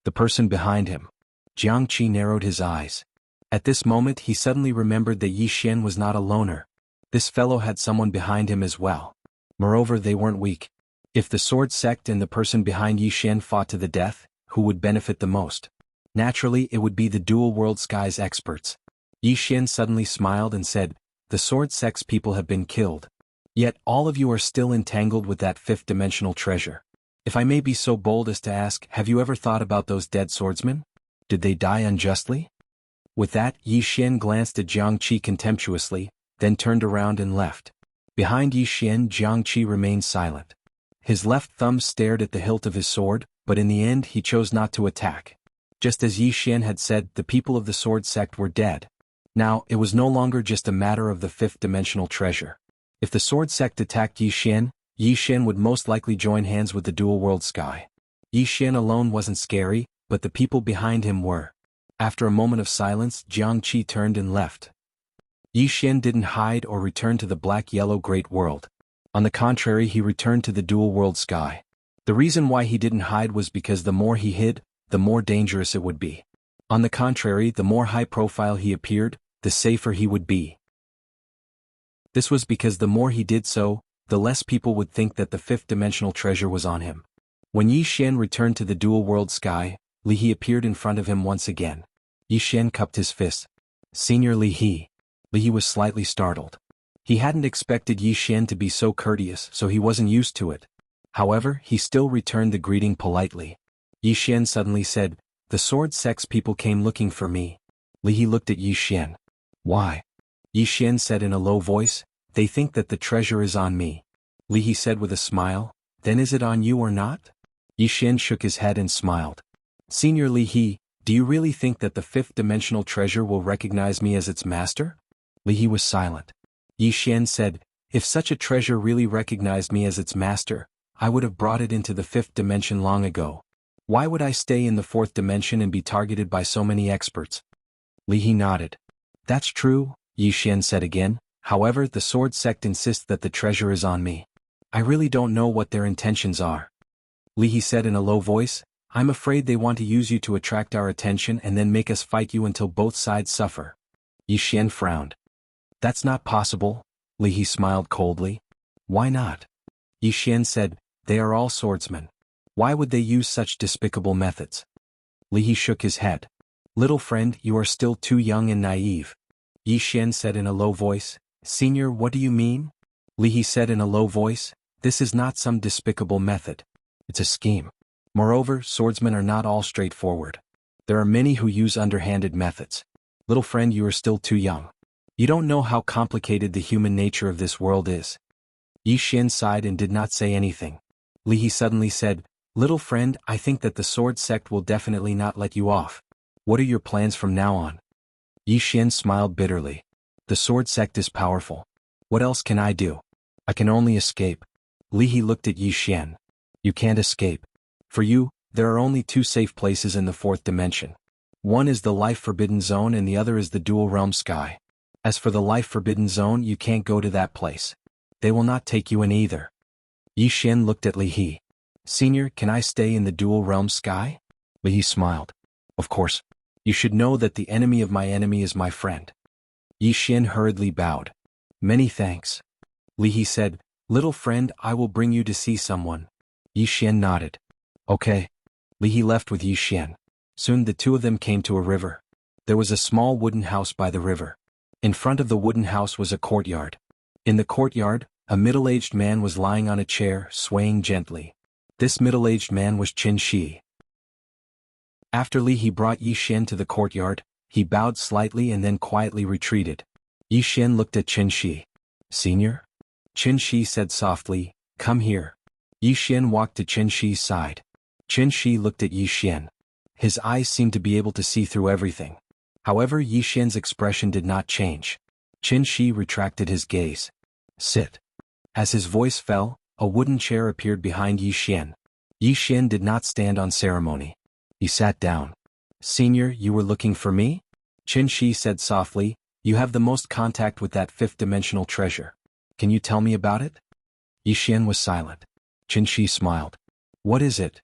The person behind him. Jiang Qi narrowed his eyes. At this moment he suddenly remembered that Yi Xian was not a loner. This fellow had someone behind him as well. Moreover, they weren't weak. If the sword sect and the person behind Yi Xian fought to the death, who would benefit the most? Naturally, it would be the dual world skies experts. Yi Xian suddenly smiled and said, The sword sect's people have been killed. Yet all of you are still entangled with that fifth-dimensional treasure. If I may be so bold as to ask, have you ever thought about those dead swordsmen? Did they die unjustly? With that, Yi Xian glanced at Jiang Qi contemptuously, then turned around and left. Behind Yi Xian, Jiang Qi remained silent. His left thumb stared at the hilt of his sword, but in the end he chose not to attack. Just as Yi Xian had said, the people of the sword sect were dead. Now, it was no longer just a matter of the fifth-dimensional treasure. If the sword sect attacked Yi Xian would most likely join hands with the dual world sky. Yi Xian alone wasn't scary, but the people behind him were. After a moment of silence, Jiang Qi turned and left. Yi Xian didn't hide or return to the black-yellow great world. On the contrary, he returned to the dual world sky. The reason why he didn't hide was because the more he hid, the more dangerous it would be. On the contrary, the more high-profile he appeared, the safer he would be. This was because the more he did so, the less people would think that the fifth-dimensional treasure was on him. When Yi Xian returned to the dual world sky, Li He appeared in front of him once again. Yi Xian cupped his fists. Senior Li He. Li He was slightly startled. He hadn't expected Yi Xian to be so courteous, so he wasn't used to it. However, he still returned the greeting politely. Yi Xian suddenly said, The sword sect's people came looking for me. Li He looked at Yi Xian. Why? Yi Xian said in a low voice, They think that the treasure is on me. Li He said with a smile, Then is it on you or not? Yi Xian shook his head and smiled. Senior Li He, do you really think that the fifth-dimensional treasure will recognize me as its master? Li He was silent. Yi Xian said, If such a treasure really recognized me as its master, I would have brought it into the fifth dimension long ago. Why would I stay in the fourth dimension and be targeted by so many experts? Li He nodded. That's true, Yi Xian said again. However, the sword sect insists that the treasure is on me. I really don't know what their intentions are. Li He said in a low voice, I'm afraid they want to use you to attract our attention and then make us fight you until both sides suffer. Yi Xian frowned. That's not possible, Li He smiled coldly. Why not? Yi Xian said, they are all swordsmen. Why would they use such despicable methods? Li He shook his head. Little friend, you are still too young and naive. Yi Xian said in a low voice, Senior, what do you mean? Li He said in a low voice, this is not some despicable method. It's a scheme. Moreover, swordsmen are not all straightforward. There are many who use underhanded methods. Little friend, you are still too young. You don't know how complicated the human nature of this world is. Yi Xian sighed and did not say anything. Li He suddenly said, Little friend, I think that the sword sect will definitely not let you off. What are your plans from now on? Yi Xian smiled bitterly. The sword sect is powerful. What else can I do? I can only escape. Li He looked at Yi Xian. You can't escape. For you, there are only two safe places in the fourth dimension. One is the life forbidden zone and the other is the dual realm sky. As for the life forbidden zone, you can't go to that place. They will not take you in either. Yi Xian looked at Li He. Senior, can I stay in the dual realm sky? Li He smiled. Of course. You should know that the enemy of my enemy is my friend. Yi Xian hurriedly bowed. Many thanks. Li He said, Little friend, I will bring you to see someone. Yi Xian nodded. Okay. Li He left with Yi Xian. Soon the two of them came to a river. There was a small wooden house by the river. In front of the wooden house was a courtyard. In the courtyard, a middle-aged man was lying on a chair, swaying gently. This middle-aged man was Qin Shi. After Li He brought Yi Xian to the courtyard, he bowed slightly and then quietly retreated. Yi Xian looked at Qin Shi. Senior? Qin Shi said softly, Come here. Yi Xian walked to Qin Shi's side. Qin Shi looked at Yi Xian. His eyes seemed to be able to see through everything. However, Yi Xian's expression did not change. Qin Shi retracted his gaze. Sit. As his voice fell, a wooden chair appeared behind Yi Xian. Yi Xian did not stand on ceremony. He sat down. Senior, you were looking for me? Qin Shi said softly, You have the most contact with that fifth-dimensional treasure. Can you tell me about it? Yi Xian was silent. Qin Shi smiled. What is it?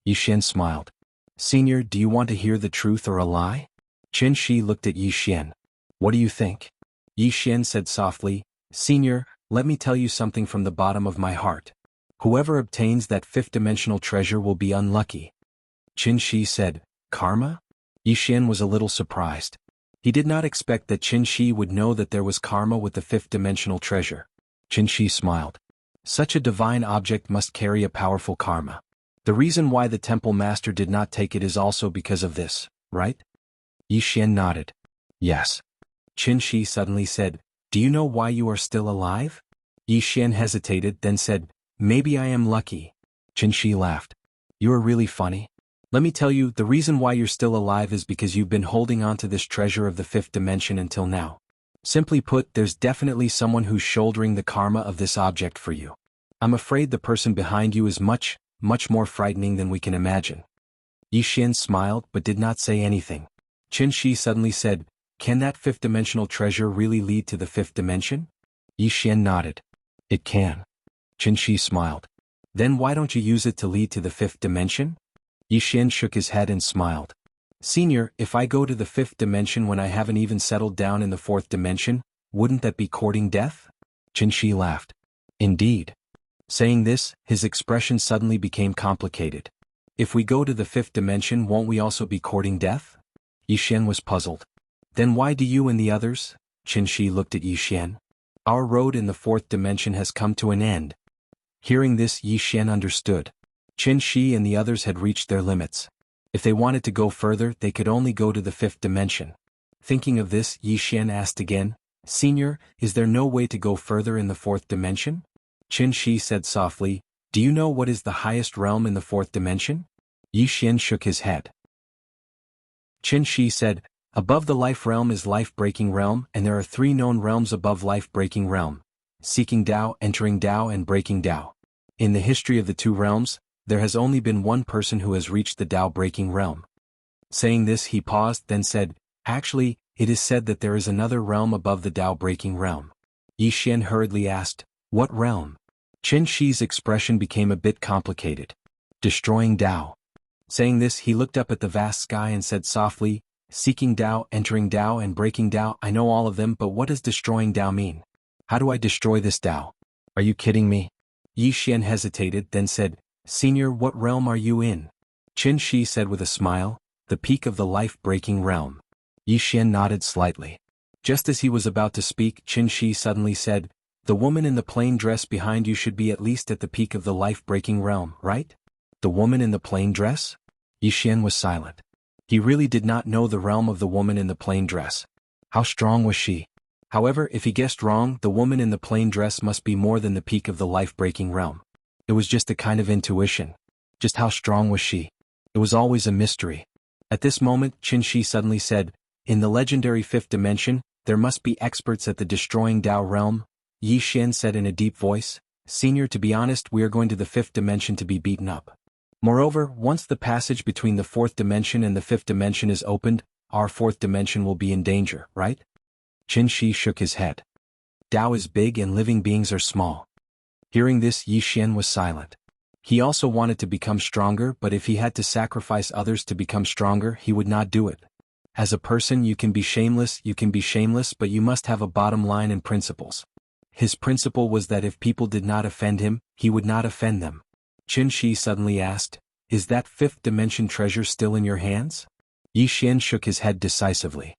Yi Xian smiled. Senior, do you want to hear the truth or a lie? Qin Shi looked at Yi Xian. What do you think? Yi Xian said softly, Senior, let me tell you something from the bottom of my heart. Whoever obtains that fifth-dimensional treasure will be unlucky. Qin Shi said, Karma? Yi Xian was a little surprised. He did not expect that Qin Shi would know that there was karma with the fifth-dimensional treasure. Qin Shi smiled. Such a divine object must carry a powerful karma. The reason why the temple master did not take it is also because of this, right? Yi Xian nodded. Yes. Qin Shi suddenly said, Do you know why you are still alive? Yi Xian hesitated, then said, Maybe I am lucky. Qin Shi laughed. You are really funny. Let me tell you, the reason why you're still alive is because you've been holding on to this treasure of the fifth dimension until now. Simply put, there's definitely someone who's shouldering the karma of this object for you. I'm afraid the person behind you is much more frightening than we can imagine. Yi Xian smiled but did not say anything. Qin Shi suddenly said, Can that fifth-dimensional treasure really lead to the fifth dimension? Yi Xian nodded. It can. Qin Shi smiled. Then why don't you use it to lead to the fifth dimension? Yi Xian shook his head and smiled. Senior, if I go to the fifth dimension when I haven't even settled down in the fourth dimension, wouldn't that be courting death? Qin Shi laughed. Indeed. Saying this, his expression suddenly became complicated. If we go to the fifth dimension, won't we also be courting death? Yi Xian was puzzled. Then why do you and the others? Qin Shi looked at Yi Xian. Our road in the fourth dimension has come to an end. Hearing this, Yi Xian understood. Qin Shi and the others had reached their limits. If they wanted to go further, they could only go to the fifth dimension. Thinking of this, Yi Xian asked again, Senior, is there no way to go further in the fourth dimension? Qin Shi said softly, Do you know what is the highest realm in the fourth dimension? Yi Xian shook his head. Qin Shi said, Above the life realm is life-breaking realm, and there are 3 known realms above life-breaking realm. Seeking Tao, entering Tao and breaking Tao. In the history of the two realms, there has only been one person who has reached the Tao-breaking realm. Saying this he paused, then said, actually, it is said that there is another realm above the Tao-breaking realm. Yi Xian hurriedly asked, what realm? Qin Shi's expression became a bit complicated. Destroying Tao. Saying this he looked up at the vast sky and said softly, seeking Tao, entering Tao and breaking Tao, I know all of them, but what does destroying Tao mean? How do I destroy this Tao? Are you kidding me? Yi Xian hesitated, then said, Senior, what realm are you in? Qin Shi said with a smile, the peak of the life-breaking realm. Yi Xian nodded slightly. Just as he was about to speak, Qin Shi suddenly said, the woman in the plain dress behind you should be at least at the peak of the life-breaking realm, right? The woman in the plain dress? Yi Xian was silent. He really did not know the realm of the woman in the plain dress. How strong was she? However, if he guessed wrong, the woman in the plain dress must be more than the peak of the life-breaking realm. It was just a kind of intuition. Just how strong was she? It was always a mystery. At this moment, Qin Shi suddenly said, in the legendary fifth dimension, there must be experts at the destroying Tao realm. Yi Xian said in a deep voice, Senior, to be honest, we are going to the fifth dimension to be beaten up. Moreover, once the passage between the fourth dimension and the fifth dimension is opened, our fourth dimension will be in danger, right? Qin Shi shook his head. Tao is big and living beings are small. Hearing this, Yi Xian was silent. He also wanted to become stronger, but if he had to sacrifice others to become stronger, he would not do it. As a person you can be shameless, but you must have a bottom line and principles. His principle was that if people did not offend him, he would not offend them. Qin Shi suddenly asked, is that fifth dimension treasure still in your hands? Yi Xian shook his head decisively.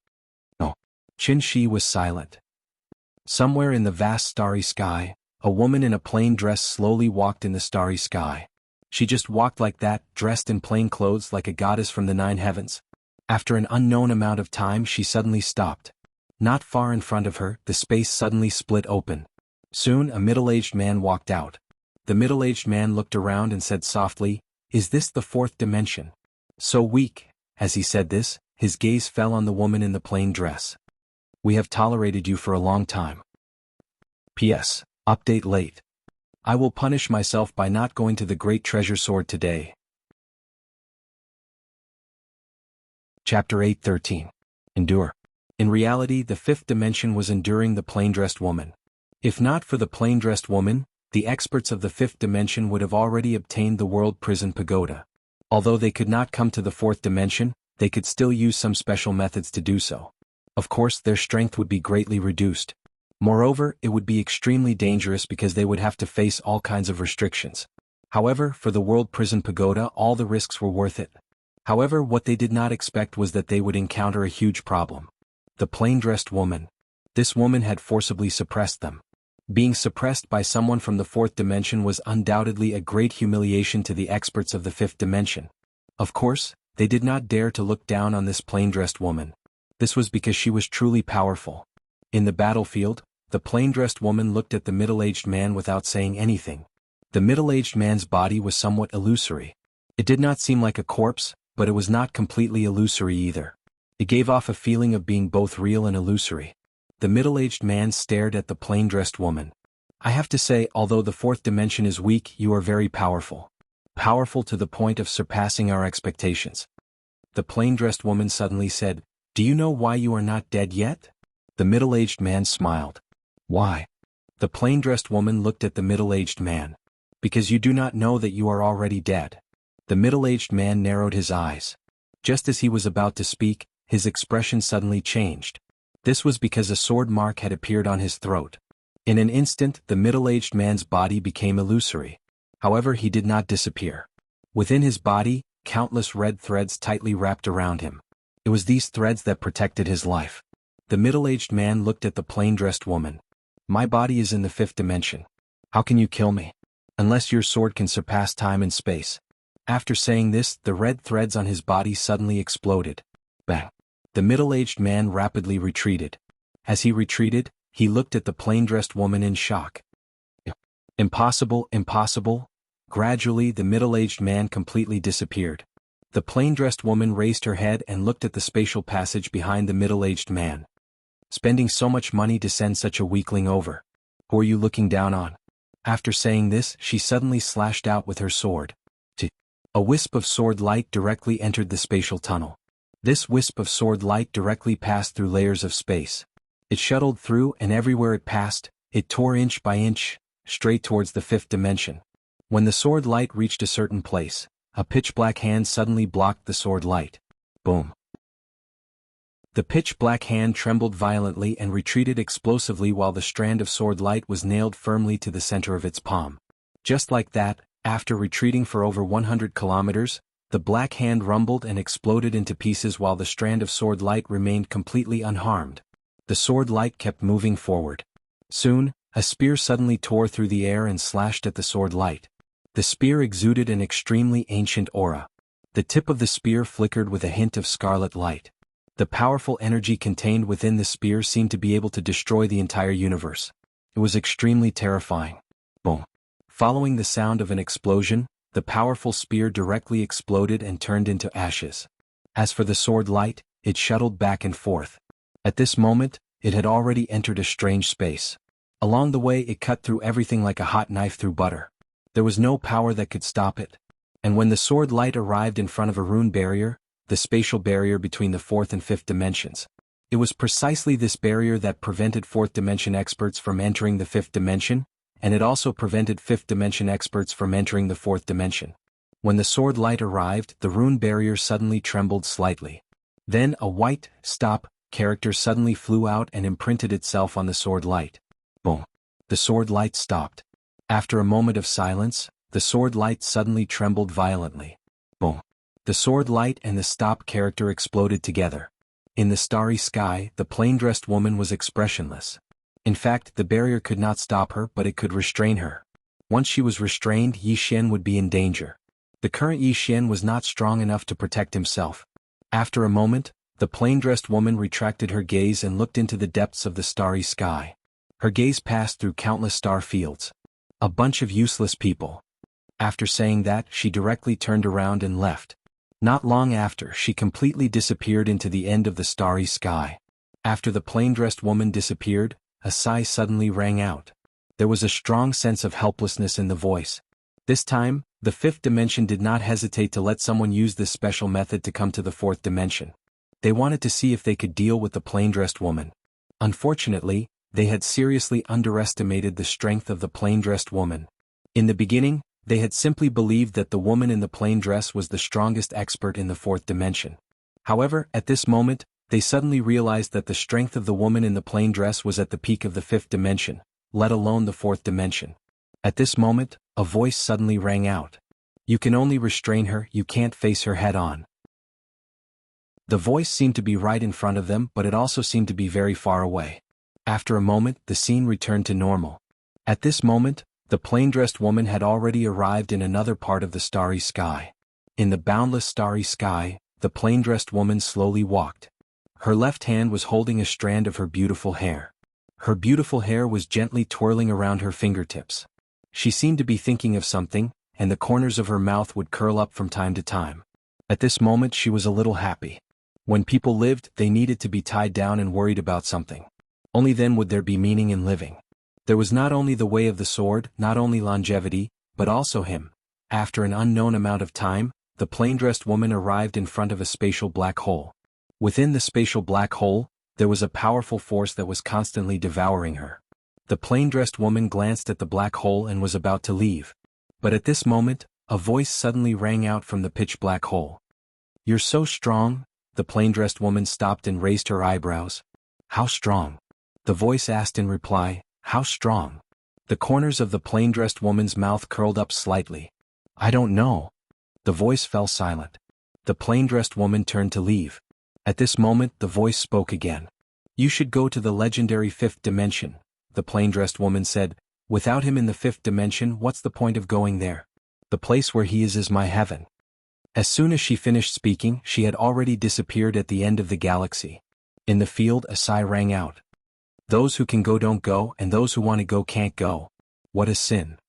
No. Qin Shi was silent. Somewhere in the vast starry sky, a woman in a plain dress slowly walked in the starry sky. She just walked like that, dressed in plain clothes like a goddess from the 9 heavens. After an unknown amount of time she suddenly stopped. Not far in front of her, the space suddenly split open. Soon a middle-aged man walked out. The middle-aged man looked around and said softly, is this the fourth dimension? So weak. As he said this, his gaze fell on the woman in the plain dress. We have tolerated you for a long time. P.S. Update late. I will punish myself by not going to the Great Treasure Sword today. Chapter 8:13. Endure. In reality, the fifth dimension was enduring the plain-dressed woman. If not for the plain-dressed woman, the experts of the fifth dimension would have already obtained the world prison pagoda. Although they could not come to the fourth dimension, they could still use some special methods to do so. Of course, their strength would be greatly reduced. Moreover, it would be extremely dangerous because they would have to face all kinds of restrictions. However, for the world prison pagoda, all the risks were worth it. However, what they did not expect was that they would encounter a huge problem. The plain-dressed woman. This woman had forcibly suppressed them. Being suppressed by someone from the fourth dimension was undoubtedly a great humiliation to the experts of the fifth dimension. Of course, they did not dare to look down on this plain-dressed woman. This was because she was truly powerful. In the battlefield, the plain-dressed woman looked at the middle-aged man without saying anything. The middle-aged man's body was somewhat illusory. It did not seem like a corpse, but it was not completely illusory either. It gave off a feeling of being both real and illusory. The middle-aged man stared at the plain-dressed woman. I have to say, although the fourth dimension is weak, you are very powerful. Powerful to the point of surpassing our expectations. The plain-dressed woman suddenly said, do you know why you are not dead yet? The middle-aged man smiled. Why? The plain-dressed woman looked at the middle-aged man. Because you do not know that you are already dead. The middle-aged man narrowed his eyes. Just as he was about to speak, his expression suddenly changed. This was because a sword mark had appeared on his throat. In an instant, the middle-aged man's body became illusory. However, he did not disappear. Within his body, countless red threads tightly wrapped around him. It was these threads that protected his life. The middle-aged man looked at the plain-dressed woman. My body is in the fifth dimension. How can you kill me? Unless your sword can surpass time and space. After saying this, the red threads on his body suddenly exploded. Bang! The middle-aged man rapidly retreated. As he retreated, he looked at the plain-dressed woman in shock. Impossible, impossible. Gradually, the middle-aged man completely disappeared. The plain-dressed woman raised her head and looked at the spatial passage behind the middle-aged man. Spending so much money to send such a weakling over. Who are you looking down on? After saying this, she suddenly slashed out with her sword. A wisp of sword light directly entered the spatial tunnel. This wisp of sword light directly passed through layers of space. It shuttled through, and everywhere it passed, it tore inch by inch, straight towards the fifth dimension. When the sword light reached a certain place, a pitch-black hand suddenly blocked the sword light. Boom. The pitch-black hand trembled violently and retreated explosively while the strand of sword light was nailed firmly to the center of its palm. Just like that, after retreating for over 100 kilometers, the black hand rumbled and exploded into pieces while the strand of sword light remained completely unharmed. The sword light kept moving forward. Soon, a spear suddenly tore through the air and slashed at the sword light. The spear exuded an extremely ancient aura. The tip of the spear flickered with a hint of scarlet light. The powerful energy contained within the spear seemed to be able to destroy the entire universe. It was extremely terrifying. Boom. Following the sound of an explosion, the powerful spear directly exploded and turned into ashes. As for the sword light, it shuttled back and forth. At this moment, it had already entered a strange space. Along the way, it cut through everything like a hot knife through butter. There was no power that could stop it. And when the sword light arrived in front of a rune barrier, the spatial barrier between the fourth and fifth dimensions, it was precisely this barrier that prevented fourth dimension experts from entering the fifth dimension, and it also prevented fifth dimension experts from entering the fourth dimension. When the sword light arrived, the rune barrier suddenly trembled slightly. Then a white, stop, character suddenly flew out and imprinted itself on the sword light. Boom. The sword light stopped. After a moment of silence, the sword light suddenly trembled violently. Boom. The sword light and the stop character exploded together. In the starry sky, the plain-dressed woman was expressionless. In fact, the barrier could not stop her, but it could restrain her. Once she was restrained, Yi Xian would be in danger. The current Yi Xian was not strong enough to protect himself. After a moment, the plain-dressed woman retracted her gaze and looked into the depths of the starry sky. Her gaze passed through countless star fields. A bunch of useless people. After saying that, she directly turned around and left. Not long after, she completely disappeared into the end of the starry sky. After the plain-dressed woman disappeared, a sigh suddenly rang out. There was a strong sense of helplessness in the voice. This time, the fifth dimension did not hesitate to let someone use this special method to come to the fourth dimension. They wanted to see if they could deal with the plain-dressed woman. Unfortunately, they had seriously underestimated the strength of the plain-dressed woman. In the beginning, they had simply believed that the woman in the plain dress was the strongest expert in the fourth dimension. However, at this moment, they suddenly realized that the strength of the woman in the plain dress was at the peak of the fifth dimension, let alone the fourth dimension. At this moment, a voice suddenly rang out. You can only restrain her, you can't face her head on. The voice seemed to be right in front of them, but it also seemed to be very far away. After a moment, the scene returned to normal. At this moment, the plain-dressed woman had already arrived in another part of the starry sky. In the boundless starry sky, the plain-dressed woman slowly walked. Her left hand was holding a strand of her beautiful hair. Her beautiful hair was gently twirling around her fingertips. She seemed to be thinking of something, and the corners of her mouth would curl up from time to time. At this moment she was a little happy. When people lived, they needed to be tied down and worried about something. Only then would there be meaning in living. There was not only the way of the sword, not only longevity, but also him. After an unknown amount of time, the plain-dressed woman arrived in front of a spatial black hole. Within the spatial black hole, there was a powerful force that was constantly devouring her. The plain-dressed woman glanced at the black hole and was about to leave. But at this moment, a voice suddenly rang out from the pitch black hole. You're so strong? The plain-dressed woman stopped and raised her eyebrows. How strong? The voice asked in reply, how strong? The corners of the plain-dressed woman's mouth curled up slightly. I don't know. The voice fell silent. The plain-dressed woman turned to leave. At this moment, the voice spoke again. You should go to the legendary fifth dimension, the plain-dressed woman said. Without him in the fifth dimension, what's the point of going there? The place where he is my heaven. As soon as she finished speaking, she had already disappeared at the end of the galaxy. In the field, a sigh rang out. Those who can go don't go, and those who want to go can't go. What a sin.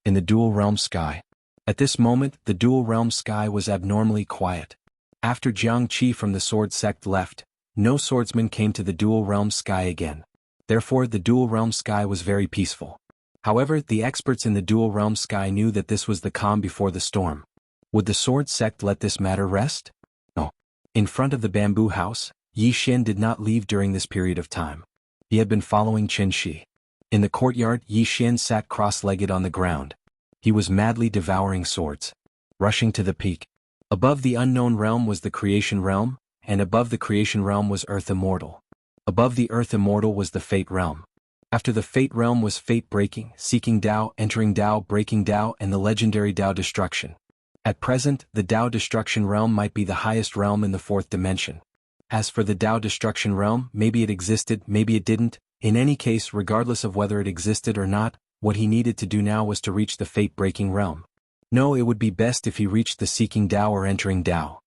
In the dual realm sky. At this moment, the dual realm sky was abnormally quiet. After Jiang Qi from the sword sect left, no swordsman came to the dual realm sky again. Therefore, the dual realm sky was very peaceful. However, the experts in the dual realm sky knew that this was the calm before the storm. Would the sword sect let this matter rest? No. In front of the bamboo house, Yi Xian did not leave during this period of time. He had been following Qin Shi. In the courtyard, Yi Xian sat cross-legged on the ground. He was madly devouring swords. Rushing to the peak. Above the unknown realm was the creation realm, and above the creation realm was Earth Immortal. Above the Earth Immortal was the Fate realm. After the Fate realm was Fate Breaking, Seeking Tao, Entering Tao, Breaking Tao, and the legendary Tao Destruction. At present, the Tao Destruction realm might be the highest realm in the fourth dimension. As for the Tao Destruction realm, maybe it existed, maybe it didn't. In any case, regardless of whether it existed or not, what he needed to do now was to reach the Fate-Breaking realm. No, it would be best if he reached the Seeking Tao or Entering Tao.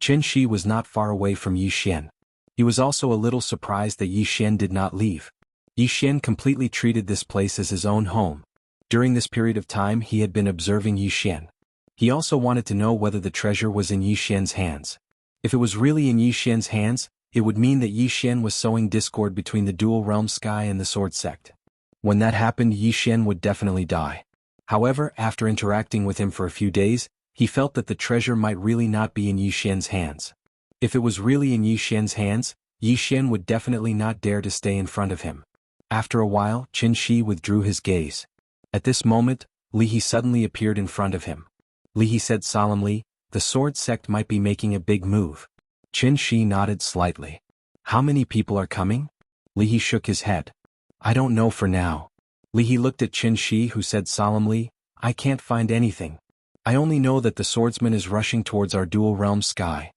Qin Shi was not far away from Yi Xian. He was also a little surprised that Yi Xian did not leave. Yi Xian completely treated this place as his own home. During this period of time he had been observing Yi Xian. He also wanted to know whether the treasure was in Yi Xian's hands. If it was really in Yi Xian's hands, it would mean that Yi Xian was sowing discord between the dual realm sky and the sword sect. When that happened, Yi Xian would definitely die. However, after interacting with him for a few days, he felt that the treasure might really not be in Yi Xian's hands. If it was really in Yi Xian's hands, Yi Xian would definitely not dare to stay in front of him. After a while, Qin Shi withdrew his gaze. At this moment, Li He suddenly appeared in front of him. Li He said solemnly, "The sword sect might be making a big move." Qin Shi nodded slightly. "How many people are coming?" Li He shook his head. "I don't know for now." Li He looked at Qin Shi, who said solemnly, "I can't find anything. I only know that the swordsman is rushing towards our dual realm sky."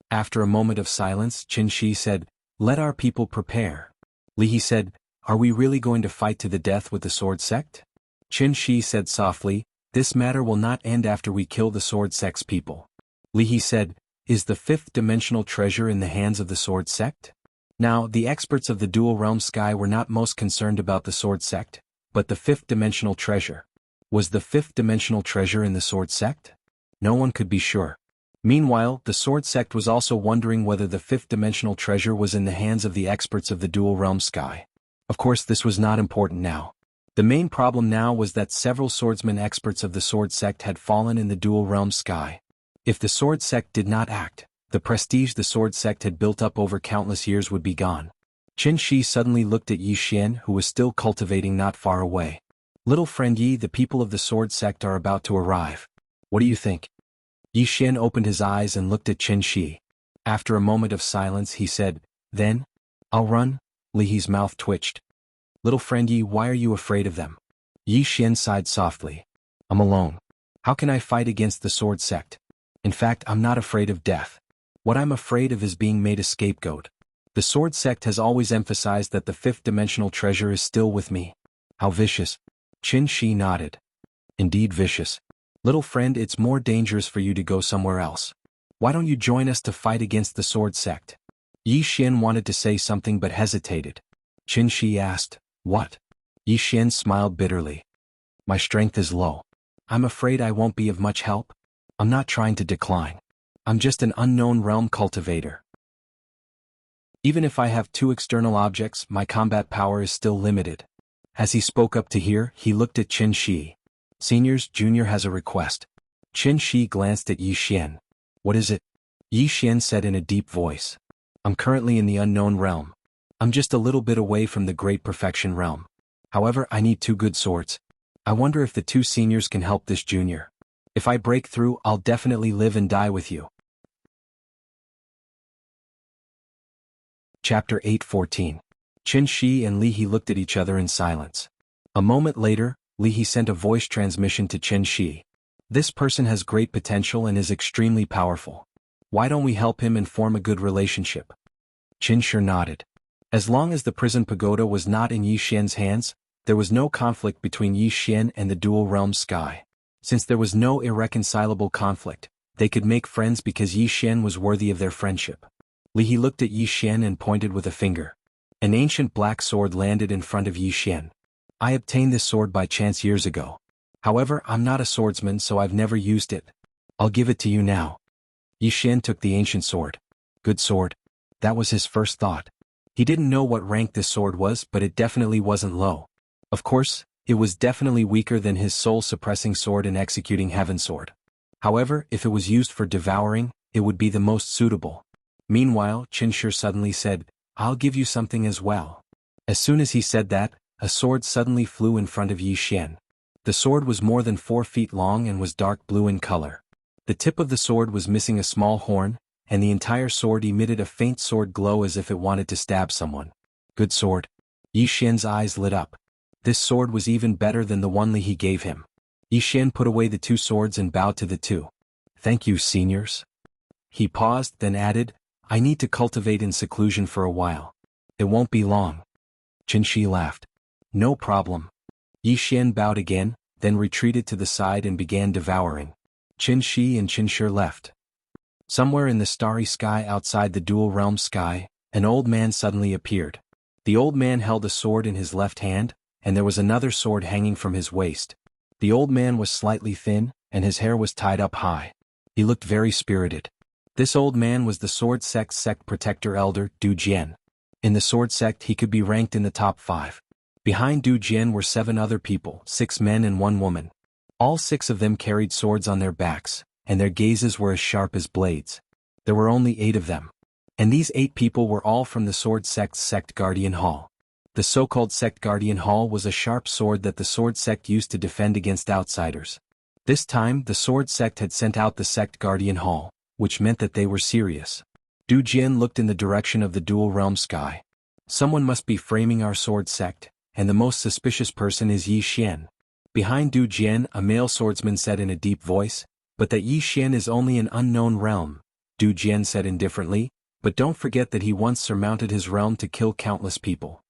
After a moment of silence, Qin Shi said, "Let our people prepare." Li He said, "Are we really going to fight to the death with the sword sect?" Qin Shi said softly, "This matter will not end after we kill the sword sect's people." Li He said, "Is the fifth dimensional treasure in the hands of the sword sect?" Now, the experts of the dual realm sky were not most concerned about the sword sect, but the fifth dimensional treasure. Was the fifth dimensional treasure in the sword sect? No one could be sure. Meanwhile, the sword sect was also wondering whether the fifth dimensional treasure was in the hands of the experts of the dual realm sky. Of course, this was not important now. The main problem now was that several swordsmen experts of the sword sect had fallen in the dual realm sky. If the sword sect did not act, the prestige the sword sect had built up over countless years would be gone. Qin Shi suddenly looked at Yi Xian, who was still cultivating not far away. "Little friend Yi, the people of the sword sect are about to arrive. What do you think?" Yi Xian opened his eyes and looked at Qin Shi. After a moment of silence he said, "Then? I'll run?" Li He's mouth twitched. "Little friend Yi, why are you afraid of them?" Yi Xian sighed softly. "I'm alone. How can I fight against the sword sect? In fact, I'm not afraid of death. What I'm afraid of is being made a scapegoat. The sword sect has always emphasized that the fifth dimensional treasure is still with me." "How vicious." Qin Shi nodded. "Indeed vicious. Little friend, it's more dangerous for you to go somewhere else. Why don't you join us to fight against the sword sect?" Yi Xian wanted to say something but hesitated. Qin Shi asked, "What?" Yi Xian smiled bitterly. "My strength is low. I'm afraid I won't be of much help. I'm not trying to decline. I'm just an unknown realm cultivator. Even if I have two external objects, my combat power is still limited." As he spoke up to hear, he looked at Qin Shi. "Seniors, Junior has a request." Qin Shi glanced at Yi Xian. "What is it?" Yi Xian said in a deep voice. "I'm currently in the unknown realm. I'm just a little bit away from the great perfection realm. However, I need two good swords. I wonder if the two seniors can help this junior. If I break through, I'll definitely live and die with you." Chapter 8:14. Qin Shi and Li He looked at each other in silence. A moment later, Li He sent a voice transmission to Qin Shi. "This person has great potential and is extremely powerful. Why don't we help him and form a good relationship?" Qin Shi nodded. As long as the prison pagoda was not in Yi Xian's hands, there was no conflict between Yi Xian and the dual realm sky. Since there was no irreconcilable conflict, they could make friends because Yi Xian was worthy of their friendship. Li He looked at Yi Xian and pointed with a finger. An ancient black sword landed in front of Yi Xian. "I obtained this sword by chance years ago. However, I'm not a swordsman, so I've never used it. I'll give it to you now." Yi Xian took the ancient sword. Good sword. That was his first thought. He didn't know what rank this sword was, but it definitely wasn't low. Of course, it was definitely weaker than his soul-suppressing sword and executing heaven sword. However, if it was used for devouring, it would be the most suitable. Meanwhile, Qinshi suddenly said, "I'll give you something as well." As soon as he said that, a sword suddenly flew in front of Yi Xian. The sword was more than 4 feet long and was dark blue in color. The tip of the sword was missing a small horn, and the entire sword emitted a faint sword glow as if it wanted to stab someone. Good sword. Yi Xian's eyes lit up. This sword was even better than the one Li He gave him. Yi Xian put away the 2 swords and bowed to the 2. "Thank you, seniors." He paused, then added, "I need to cultivate in seclusion for a while. It won't be long." Qinshi laughed. "No problem." Yi Xian bowed again, then retreated to the side and began devouring. Qinshi and Qinshi left. Somewhere in the starry sky outside the dual realm sky, an old man suddenly appeared. The old man held a sword in his left hand, and there was another sword hanging from his waist. The old man was slightly thin, and his hair was tied up high. He looked very spirited. This old man was the sword sect's sect protector elder, Du Jian. In the sword sect he could be ranked in the top 5. Behind Du Jian were 7 other people, 6 men and 1 woman. All 6 of them carried swords on their backs, and their gazes were as sharp as blades. There were only 8 of them. And these 8 people were all from the sword sect's sect guardian hall. The so-called sect guardian hall was a sharp sword that the sword sect used to defend against outsiders. This time the sword sect had sent out the sect guardian hall, which meant that they were serious. Du Jian looked in the direction of the dual realm sky. Someone must be framing our sword sect, and the most suspicious person is Yi Xian. Behind Du Jian, a male swordsman said in a deep voice, "But that Yi Xian is only an unknown realm," Du Jian said indifferently, "but don't forget that he once surmounted his realm to kill countless people.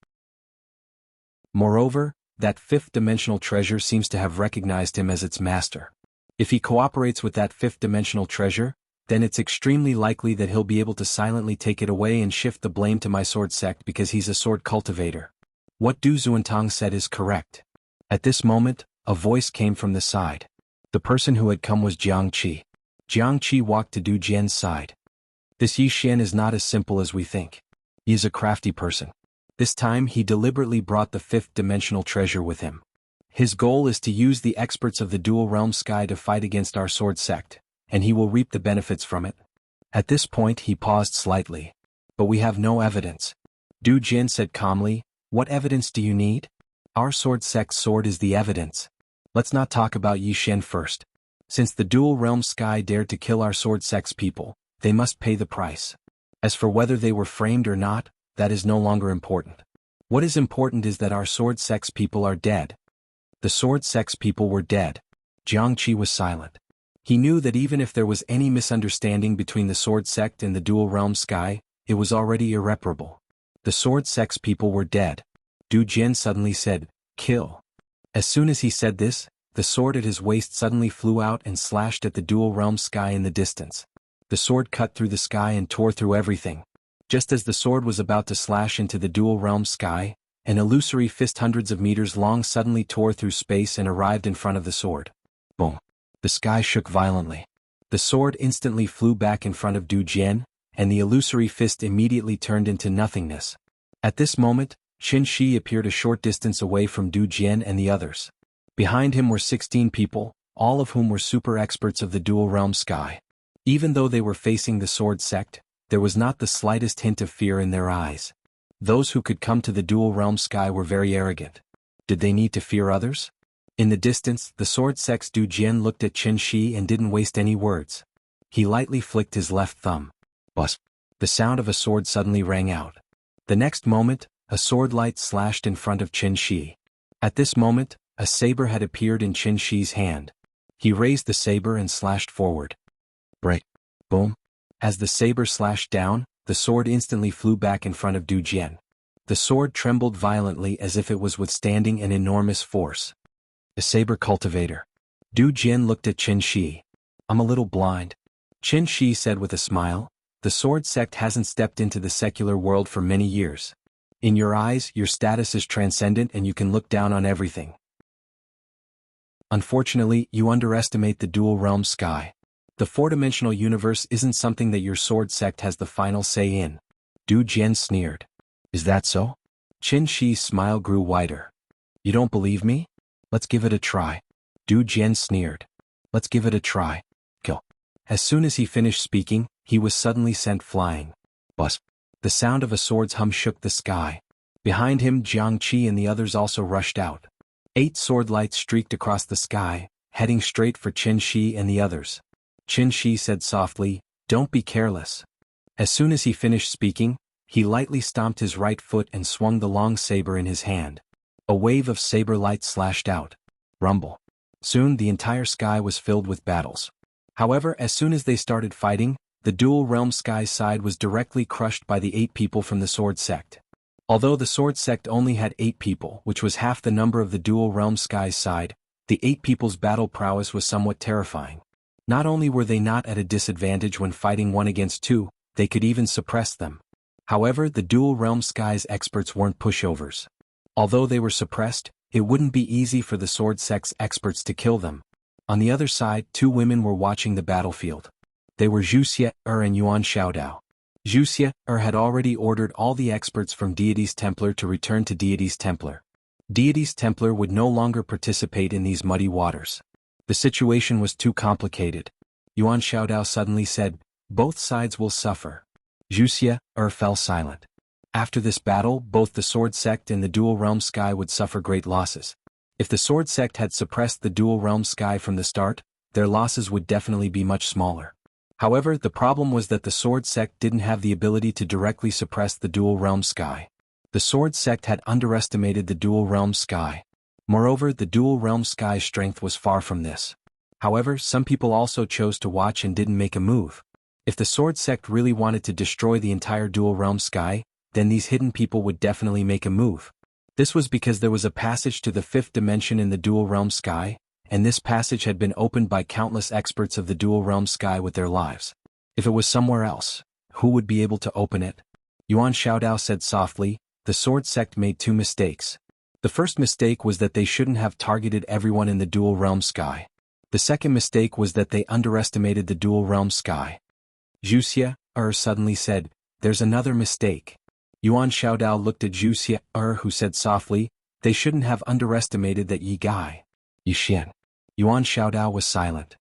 Moreover, that 5th-dimensional treasure seems to have recognized him as its master. If he cooperates with that 5th-dimensional treasure, then it's extremely likely that he'll be able to silently take it away and shift the blame to my sword sect because he's a sword cultivator." What Du Xuantang said is correct. At this moment, a voice came from the side. The person who had come was Jiang Qi. Jiang Qi walked to Du Jian's side. "This Yi Xian is not as simple as we think. He is a crafty person. This time he deliberately brought the 5th-dimensional treasure with him. His goal is to use the experts of the dual realm sky to fight against our sword sect, and he will reap the benefits from it." At this point he paused slightly. "But we have no evidence." Du Jian said calmly, "What evidence do you need? Our sword sect's sword is the evidence. Let's not talk about Yi Xian first. Since the dual realm sky dared to kill our sword sect's people, they must pay the price. As for whether they were framed or not, that is no longer important. What is important is that our sword sect's people are dead." The sword sect's people were dead. Jiang Qi was silent. He knew that even if there was any misunderstanding between the sword sect and the dual realm sky, it was already irreparable. The sword sect's people were dead. Du Jian suddenly said, "Kill." As soon as he said this, the sword at his waist suddenly flew out and slashed at the dual realm sky in the distance. The sword cut through the sky and tore through everything. Just as the sword was about to slash into the dual realm sky, an illusory fist hundreds of meters long suddenly tore through space and arrived in front of the sword. Boom! The sky shook violently. The sword instantly flew back in front of Du Jian, and the illusory fist immediately turned into nothingness. At this moment, Qinshi appeared a short distance away from Du Jian and the others. Behind him were 16 people, all of whom were super experts of the dual realm sky. Even though they were facing the sword sect, there was not the slightest hint of fear in their eyes. Those who could come to the dual realm sky were very arrogant. Did they need to fear others? In the distance, the sword sect's Du Jian looked at Qinshi and didn't waste any words. He lightly flicked his left thumb. Buzz! The sound of a sword suddenly rang out. The next moment, a sword light slashed in front of Qinshi. At this moment, a saber had appeared in Qinshi's hand. He raised the saber and slashed forward. Break! Boom! As the saber slashed down, the sword instantly flew back in front of Du Jian. The sword trembled violently as if it was withstanding an enormous force. A saber cultivator. Du Jian looked at Qinshi. "I'm a little blind." Qinshi said with a smile, "The sword sect hasn't stepped into the secular world for many years. In your eyes, your status is transcendent and you can look down on everything. Unfortunately, you underestimate the dual realm sky. The 4-dimensional universe isn't something that your sword sect has the final say in." Du Jian sneered. "Is that so?" Qinshi's smile grew wider. You don't believe me? Let's give it a try. Du Jian sneered. Let's give it a try. Kill. As soon as he finished speaking, he was suddenly sent flying. Buzz. The sound of a sword's hum shook the sky. Behind him, Jiang Qi and the others also rushed out. 8 sword lights streaked across the sky, heading straight for Qin Shi and the others. Qin Shi said softly, "Don't be careless." As soon as he finished speaking, he lightly stomped his right foot and swung the long saber in his hand. A wave of saber light slashed out. Rumble. Soon the entire sky was filled with battles. However, as soon as they started fighting, the dual realm sky side was directly crushed by the 8 people from the sword sect. Although the sword sect only had 8 people, which was half the number of the dual realm sky side, the 8 people's battle prowess was somewhat terrifying. Not only were they not at a disadvantage when fighting 1 against 2, they could even suppress them. However, the dual realm skies experts weren't pushovers. Although they were suppressed, it wouldn't be easy for the sword sect's experts to kill them. On the other side, 2 women were watching the battlefield. They were Wuxia and Yuan Xiaodao. Wuxia had already ordered all the experts from Deity's Templar to return to Deity's Templar. Deity's Templar would no longer participate in these muddy waters. The situation was too complicated. Yuan Xiaodao suddenly said, "Both sides will suffer." Wuxia fell silent. After this battle, both the sword sect and the dual realm sky would suffer great losses. If the sword sect had suppressed the dual realm sky from the start, their losses would definitely be much smaller. However, the problem was that the sword sect didn't have the ability to directly suppress the dual realm sky. The sword sect had underestimated the dual realm sky. Moreover, the dual realm sky's strength was far from this. However, some people also chose to watch and didn't make a move. If the sword sect really wanted to destroy the entire dual realm sky, then these hidden people would definitely make a move. This was because there was a passage to the 5th dimension in the dual realm sky, and this passage had been opened by countless experts of the dual realm sky with their lives. If it was somewhere else, who would be able to open it? Yuan Xiaodao said softly, "The sword sect made 2 mistakes. The first mistake was that they shouldn't have targeted everyone in the dual realm sky. The second mistake was that they underestimated the dual realm sky." Wuxia suddenly said, "There's another mistake." Yuan Xiaodao looked at Wuxia who said softly, "They shouldn't have underestimated that Yi Gai." Yixian. Yuan Xiaodao was silent.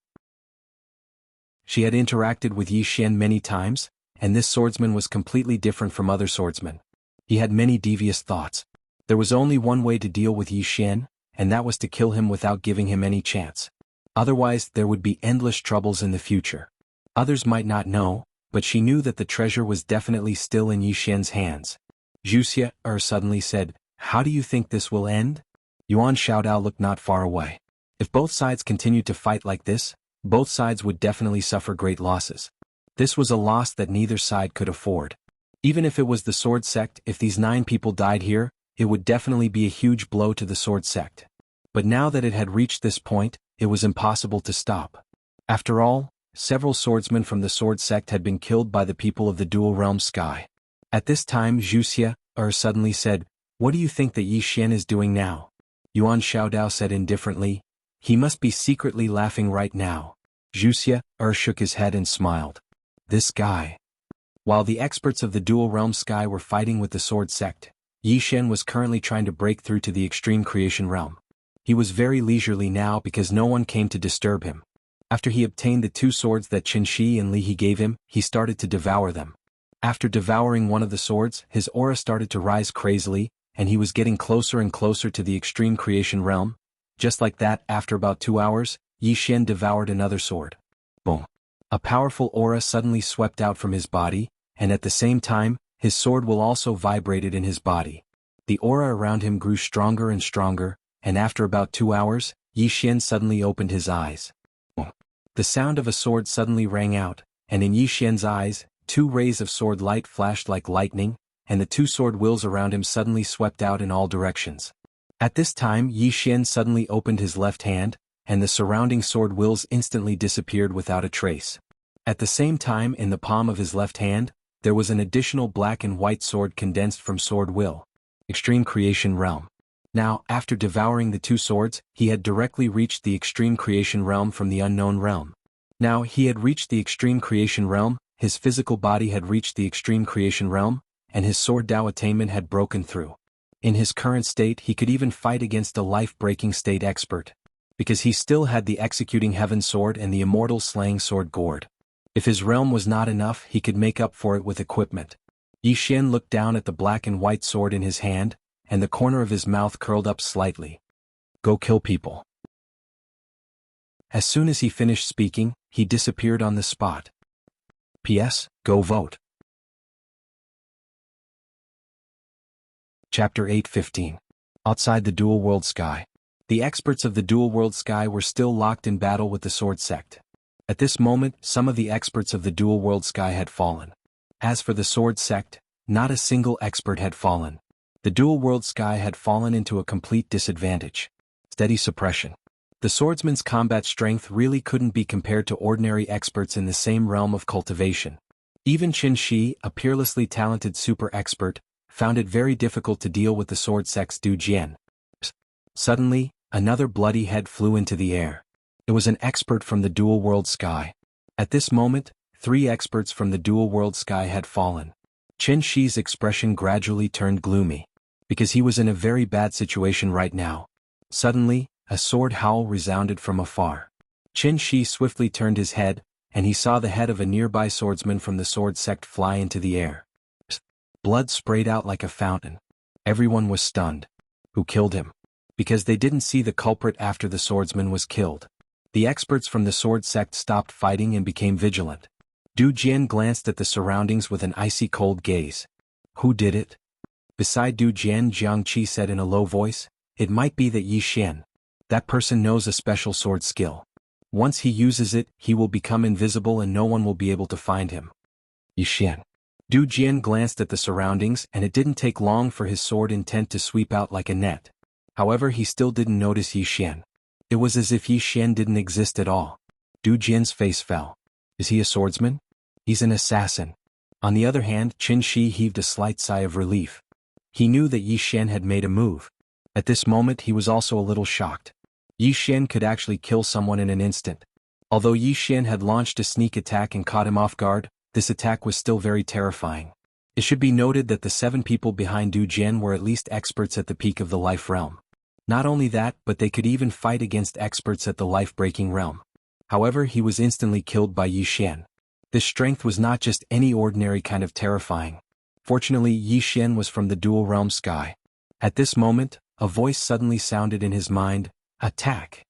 She had interacted with Yixian many times, and this swordsman was completely different from other swordsmen. He had many devious thoughts. There was only one way to deal with Yixian, and that was to kill him without giving him any chance. Otherwise, there would be endless troubles in the future. Others might not know, but she knew that the treasure was definitely still in Yixian's hands. Wuxia suddenly said, "How do you think this will end?" Yuan Xiaodao looked not far away. If both sides continued to fight like this, both sides would definitely suffer great losses. This was a loss that neither side could afford. Even if it was the sword sect, if these 9 people died here, it would definitely be a huge blow to the sword sect. But now that it had reached this point, it was impossible to stop. After all, several swordsmen from the sword sect had been killed by the people of the dual realm sky. At this time Wuxia suddenly said, "What do you think that Yixian is doing now?" Yuan Xiaodao said indifferently, "He must be secretly laughing right now." Wuxia shook his head and smiled. This guy. While the experts of the dual realm sky were fighting with the sword sect, Yixian was currently trying to break through to the extreme creation realm. He was very leisurely now because no one came to disturb him. After he obtained the 2 swords that Qin Shi and Li He gave him, he started to devour them. After devouring one of the swords, his aura started to rise crazily, and he was getting closer and closer to the extreme creation realm. Just like that, after about 2 hours, Yixian devoured another sword. Boom. A powerful aura suddenly swept out from his body, and at the same time, his sword will also vibrated in his body. The aura around him grew stronger and stronger, and after about 2 hours, Yixian suddenly opened his eyes. The sound of a sword suddenly rang out, and in Yixian's eyes, 2 rays of sword light flashed like lightning, and the 2 sword wheels around him suddenly swept out in all directions. At this time Yixian suddenly opened his left hand, and the surrounding sword wheels instantly disappeared without a trace. At the same time in the palm of his left hand, there was an additional black and white sword condensed from sword will. Extreme Creation Realm. Now, after devouring the 2 swords, he had directly reached the Extreme Creation Realm from the Unknown Realm. Now he had reached the Extreme Creation Realm, his physical body had reached the Extreme Creation Realm, and his sword Dao attainment had broken through. In his current state he could even fight against a life-breaking state expert, because he still had the executing heaven sword and the immortal slaying sword gourd. If his realm was not enough he could make up for it with equipment. Yi Xian looked down at the black and white sword in his hand, and the corner of his mouth curled up slightly. Go kill people. As soon as he finished speaking, he disappeared on the spot. P.S. Go vote. Chapter 8:15. Outside the Dual World Sky. The experts of the Dual World Sky were still locked in battle with the Sword Sect. At this moment, some of the experts of the Dual World Sky had fallen. As for the Sword Sect, not a single expert had fallen. The Dual World Sky had fallen into a complete disadvantage. Steady suppression. The swordsman's combat strength really couldn't be compared to ordinary experts in the same realm of cultivation. Even Qin Shi, a peerlessly talented super expert, found it very difficult to deal with the Sword Sect's Du Jian. Suddenly, another bloody head flew into the air. It was an expert from the Dual World Sky. At this moment, 3 experts from the Dual World Sky had fallen. Qin Shi's expression gradually turned gloomy, because he was in a very bad situation right now. Suddenly, a sword howl resounded from afar. Qin Shi swiftly turned his head, and he saw the head of a nearby swordsman from the Sword Sect fly into the air. Blood sprayed out like a fountain. Everyone was stunned. Who killed him? Because they didn't see the culprit after the swordsman was killed. The experts from the Sword Sect stopped fighting and became vigilant. Du Jian glanced at the surroundings with an icy cold gaze. Who did it? Beside Du Jian, Jiang Qi said in a low voice, it might be that Yi Xian. That person knows a special sword skill. Once he uses it, he will become invisible and no one will be able to find him. Yi Xian. Du Jian glanced at the surroundings and it didn't take long for his sword intent to sweep out like a net. However, he still didn't notice Yi Xian. It was as if Yi Xian didn't exist at all. Du Jian's face fell. Is he a swordsman? He's an assassin. On the other hand, Qin Shi heaved a slight sigh of relief. He knew that Yi Xian had made a move. At this moment he was also a little shocked. Yi Xian could actually kill someone in an instant. Although Yi Xian had launched a sneak attack and caught him off guard, this attack was still very terrifying. It should be noted that the 7 people behind Du Jian were at least experts at the peak of the life realm. Not only that, but they could even fight against experts at the life-breaking realm. However, he was instantly killed by Yi Xian. This strength was not just any ordinary kind of terrifying. Fortunately, Yi Xian was from the Dual Realm Sky. At this moment, a voice suddenly sounded in his mind, attack.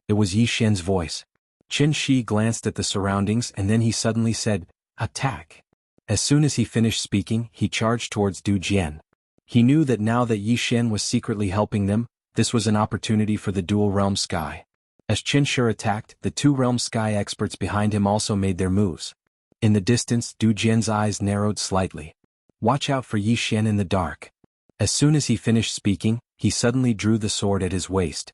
It was Yi Xian's voice. Qin Shi glanced at the surroundings and then he suddenly said, attack. As soon as he finished speaking, he charged towards Du Jian. He knew that now that Yi Xian was secretly helping them, this was an opportunity for the Dual Realm Sky. As Qin Shi attacked, the 2 Realm Sky experts behind him also made their moves. In the distance, Du Jian's eyes narrowed slightly. Watch out for Yi Xian in the dark. As soon as he finished speaking, he suddenly drew the sword at his waist.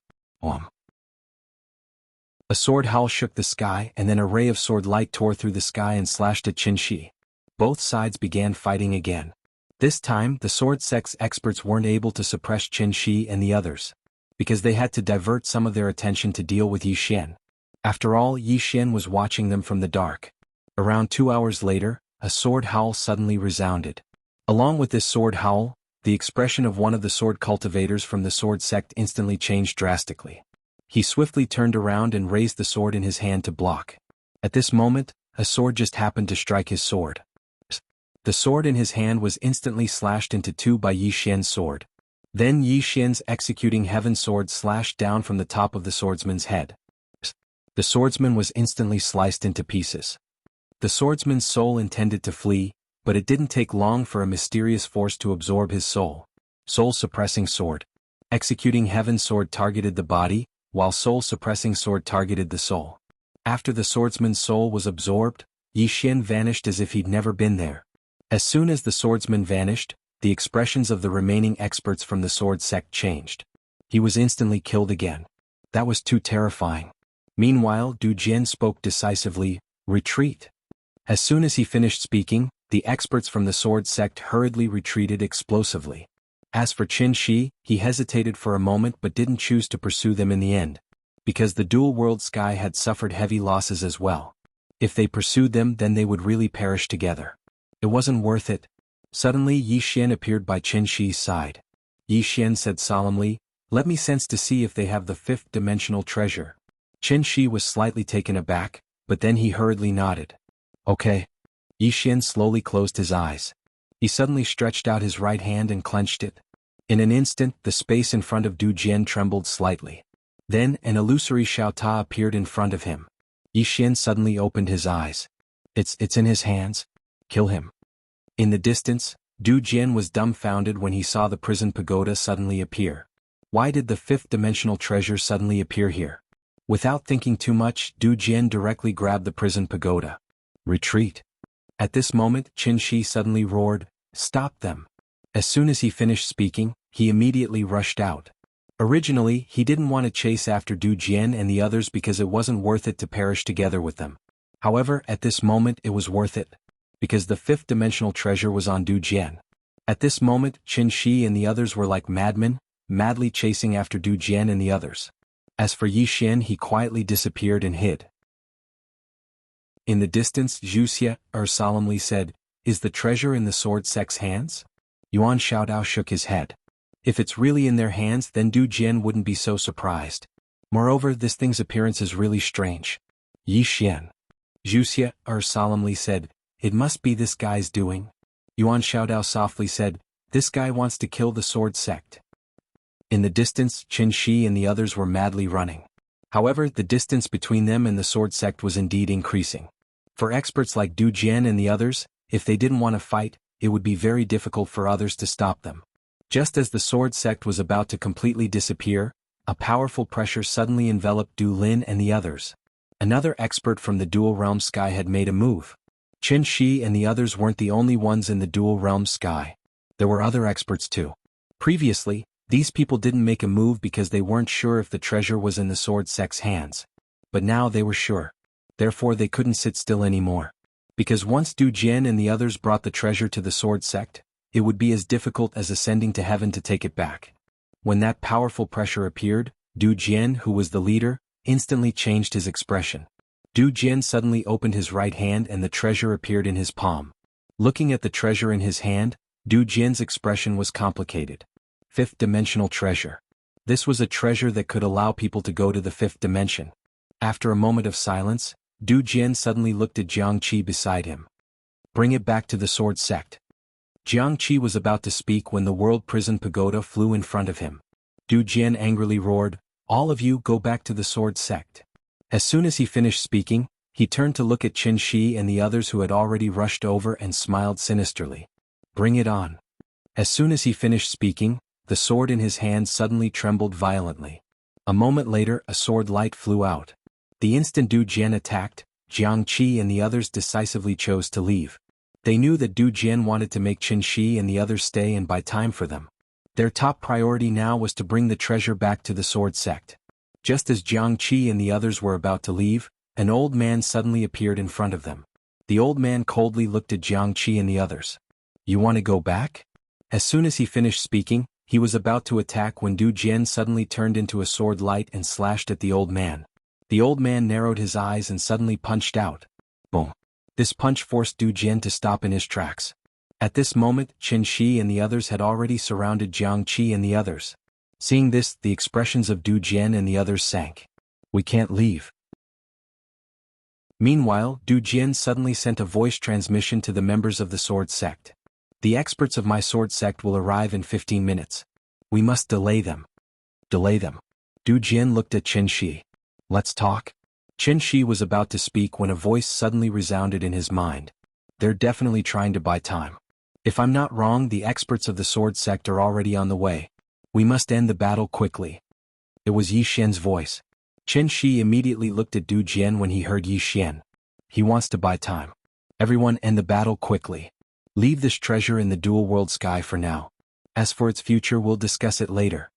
A sword howl shook the sky and then a ray of sword light tore through the sky and slashed at Qin Shi. Both sides began fighting again. This time, the Sword Sect's experts weren't able to suppress Qin Shi and the others, because they had to divert some of their attention to deal with Yi Xian. After all, Yi Xian was watching them from the dark. Around 2 hours later, a sword howl suddenly resounded. Along with this sword howl, the expression of one of the sword cultivators from the Sword Sect instantly changed drastically. He swiftly turned around and raised the sword in his hand to block. At this moment, a sword just happened to strike his sword. The sword in his hand was instantly slashed into 2 by Yi Xian's sword. Then Yi Xian's executing heaven sword slashed down from the top of the swordsman's head. The swordsman was instantly sliced into pieces. The swordsman's soul intended to flee, but it didn't take long for a mysterious force to absorb his soul. Soul-suppressing sword. Executing heaven sword targeted the body, while soul-suppressing sword targeted the soul. After the swordsman's soul was absorbed, Yi Xian vanished as if he'd never been there. As soon as the swordsman vanished, the expressions of the remaining experts from the Sword Sect changed. He was instantly killed again. That was too terrifying. Meanwhile, Du Jian spoke decisively, retreat. As soon as he finished speaking, the experts from the Sword Sect hurriedly retreated explosively. As for Qin Shi, he hesitated for a moment but didn't choose to pursue them in the end, because the Dual World Sky had suffered heavy losses as well. If they pursued them, then they would really perish together. It wasn't worth it. Suddenly Yi Xian appeared by Qin Shi's side. Yi Xian said solemnly, "Let me sense to see if they have the fifth-dimensional treasure." Qin Shi was slightly taken aback, but then he hurriedly nodded. "Okay." Yi Xian slowly closed his eyes. He suddenly stretched out his right hand and clenched it. In an instant, the space in front of Du Jian trembled slightly. Then, an illusory Xiao Ta appeared in front of him. Yi Xian suddenly opened his eyes. It's in his hands. Kill him." In the distance, Du Jian was dumbfounded when he saw the prison pagoda suddenly appear. Why did the fifth-dimensional treasure suddenly appear here? Without thinking too much, Du Jian directly grabbed the prison pagoda. "Retreat." At this moment, Qin Shi suddenly roared, "Stop them." As soon as he finished speaking, he immediately rushed out. Originally, he didn't want to chase after Du Jian and the others because it wasn't worth it to perish together with them. However, at this moment it was worth it. Because the fifth-dimensional treasure was on Du Jian. At this moment, Qin Shi and the others were like madmen, madly chasing after Du Jian and the others. As for Yi Xian, he quietly disappeared and hid. In the distance, Wuxia solemnly said, "Is the treasure in the sword sect's hands?" Yuan Xiaodao shook his head. If it's really in their hands, then Du Jian wouldn't be so surprised. Moreover, this thing's appearance is really strange. Yi Xian. Wuxia solemnly said, "It must be this guy's doing." Yuan Xiaodao softly said, "This guy wants to kill the sword sect." In the distance, Qin Shi and the others were madly running. However, the distance between them and the sword sect was indeed increasing. For experts like Du Jian and the others, if they didn't want to fight, it would be very difficult for others to stop them. Just as the sword sect was about to completely disappear, a powerful pressure suddenly enveloped Du Lin and the others. Another expert from the dual realm sky had made a move. Qin Shi and the others weren't the only ones in the dual realm sky. There were other experts too. Previously, these people didn't make a move because they weren't sure if the treasure was in the sword sect's hands. But now they were sure. Therefore they couldn't sit still anymore. Because once Du Jian and the others brought the treasure to the sword sect, it would be as difficult as ascending to heaven to take it back. When that powerful pressure appeared, Du Jian, who was the leader, instantly changed his expression. Du Jian suddenly opened his right hand and the treasure appeared in his palm. Looking at the treasure in his hand, Du Jian's expression was complicated. Fifth-dimensional treasure. This was a treasure that could allow people to go to the fifth dimension. After a moment of silence, Du Jian suddenly looked at Jiang Qi beside him. "Bring it back to the sword sect." Jiang Qi was about to speak when the world prison pagoda flew in front of him. Du Jian angrily roared, "All of you go back to the sword sect." As soon as he finished speaking, he turned to look at Qin Shi and the others who had already rushed over and smiled sinisterly. "Bring it on." As soon as he finished speaking, the sword in his hand suddenly trembled violently. A moment later, a sword light flew out. The instant Du Jian attacked, Jiang Qi and the others decisively chose to leave. They knew that Du Jian wanted to make Qin Shi and the others stay and buy time for them. Their top priority now was to bring the treasure back to the sword sect. Just as Jiang Qi and the others were about to leave, an old man suddenly appeared in front of them. The old man coldly looked at Jiang Qi and the others. "You want to go back?" As soon as he finished speaking, he was about to attack when Du Jian suddenly turned into a sword light and slashed at the old man. The old man narrowed his eyes and suddenly punched out. Boom. This punch forced Du Jian to stop in his tracks. At this moment, Qin Shi and the others had already surrounded Jiang Qi and the others. Seeing this, the expressions of Du Jian and the others sank. "We can't leave." Meanwhile, Du Jian suddenly sent a voice transmission to the members of the sword sect. "The experts of my sword sect will arrive in 15 minutes. We must delay them." "Delay them?" Du Jian looked at Qin Shi. "Let's talk." Qin Shi was about to speak when a voice suddenly resounded in his mind. "They're definitely trying to buy time. If I'm not wrong, the experts of the sword sect are already on the way. We must end the battle quickly." It was Yi Xian's voice. Qin Shi immediately looked at Du Jian when he heard Yi Xian. He wants to buy time. "Everyone end the battle quickly. Leave this treasure in the dual world sky for now. As for its future, we'll discuss it later."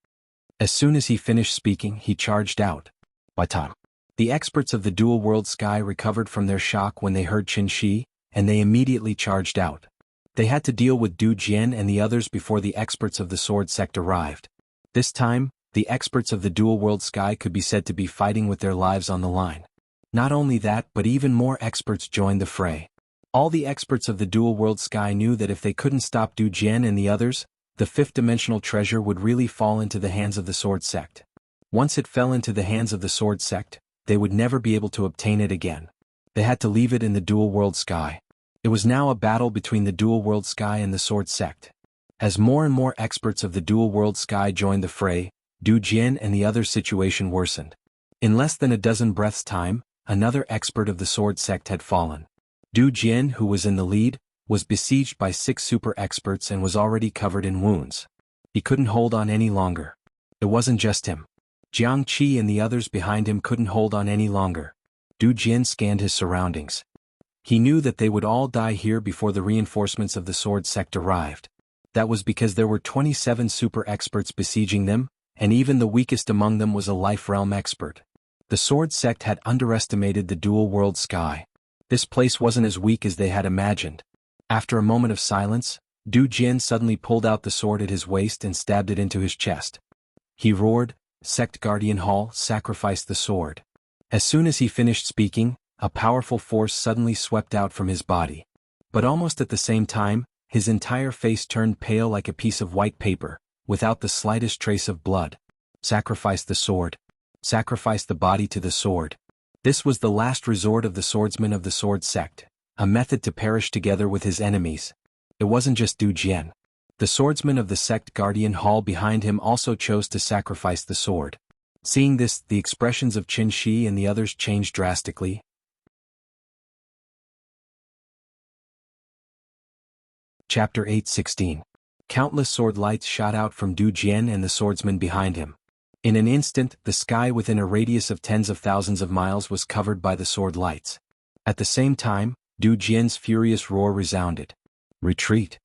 As soon as he finished speaking, he charged out. Buy time. The experts of the dual world sky recovered from their shock when they heard Qin Shi, and they immediately charged out. They had to deal with Du Jian and the others before the experts of the sword sect arrived. This time, the experts of the dual world sky could be said to be fighting with their lives on the line. Not only that, but even more experts joined the fray. All the experts of the dual world sky knew that if they couldn't stop Du Jian and the others, the fifth-dimensional treasure would really fall into the hands of the Sword Sect. Once it fell into the hands of the Sword Sect, they would never be able to obtain it again. They had to leave it in the dual world sky. It was now a battle between the dual world sky and the Sword Sect. As more and more experts of the dual world sky joined the fray, Du Jian and the others' situation worsened. In less than a dozen breaths' time, another expert of the Sword Sect had fallen. Du Jian, who was in the lead, was besieged by 6 super experts and was already covered in wounds. He couldn't hold on any longer. It wasn't just him. Jiang Qi and the others behind him couldn't hold on any longer. Du Jian scanned his surroundings. He knew that they would all die here before the reinforcements of the Sword Sect arrived. That was because there were 27 super experts besieging them, and even the weakest among them was a life realm expert. The Sword Sect had underestimated the dual world sky. This place wasn't as weak as they had imagined. After a moment of silence, Du Jian suddenly pulled out the sword at his waist and stabbed it into his chest. He roared, "Sect Guardian Hall, sacrifice the sword." As soon as he finished speaking, a powerful force suddenly swept out from his body. But almost at the same time, his entire face turned pale like a piece of white paper, without the slightest trace of blood. Sacrifice the sword. Sacrifice the body to the sword. This was the last resort of the swordsmen of the Sword Sect, a method to perish together with his enemies. It wasn't just Du Jian. The swordsman of the Sect Guardian Hall behind him also chose to sacrifice the sword. Seeing this, the expressions of Qin Shi and the others changed drastically. Chapter 8:16. Countless sword lights shot out from Du Jian and the swordsman behind him. In an instant, the sky within a radius of tens of thousands of miles was covered by the sword lights. At the same time, Du Jian's furious roar resounded. Retreat.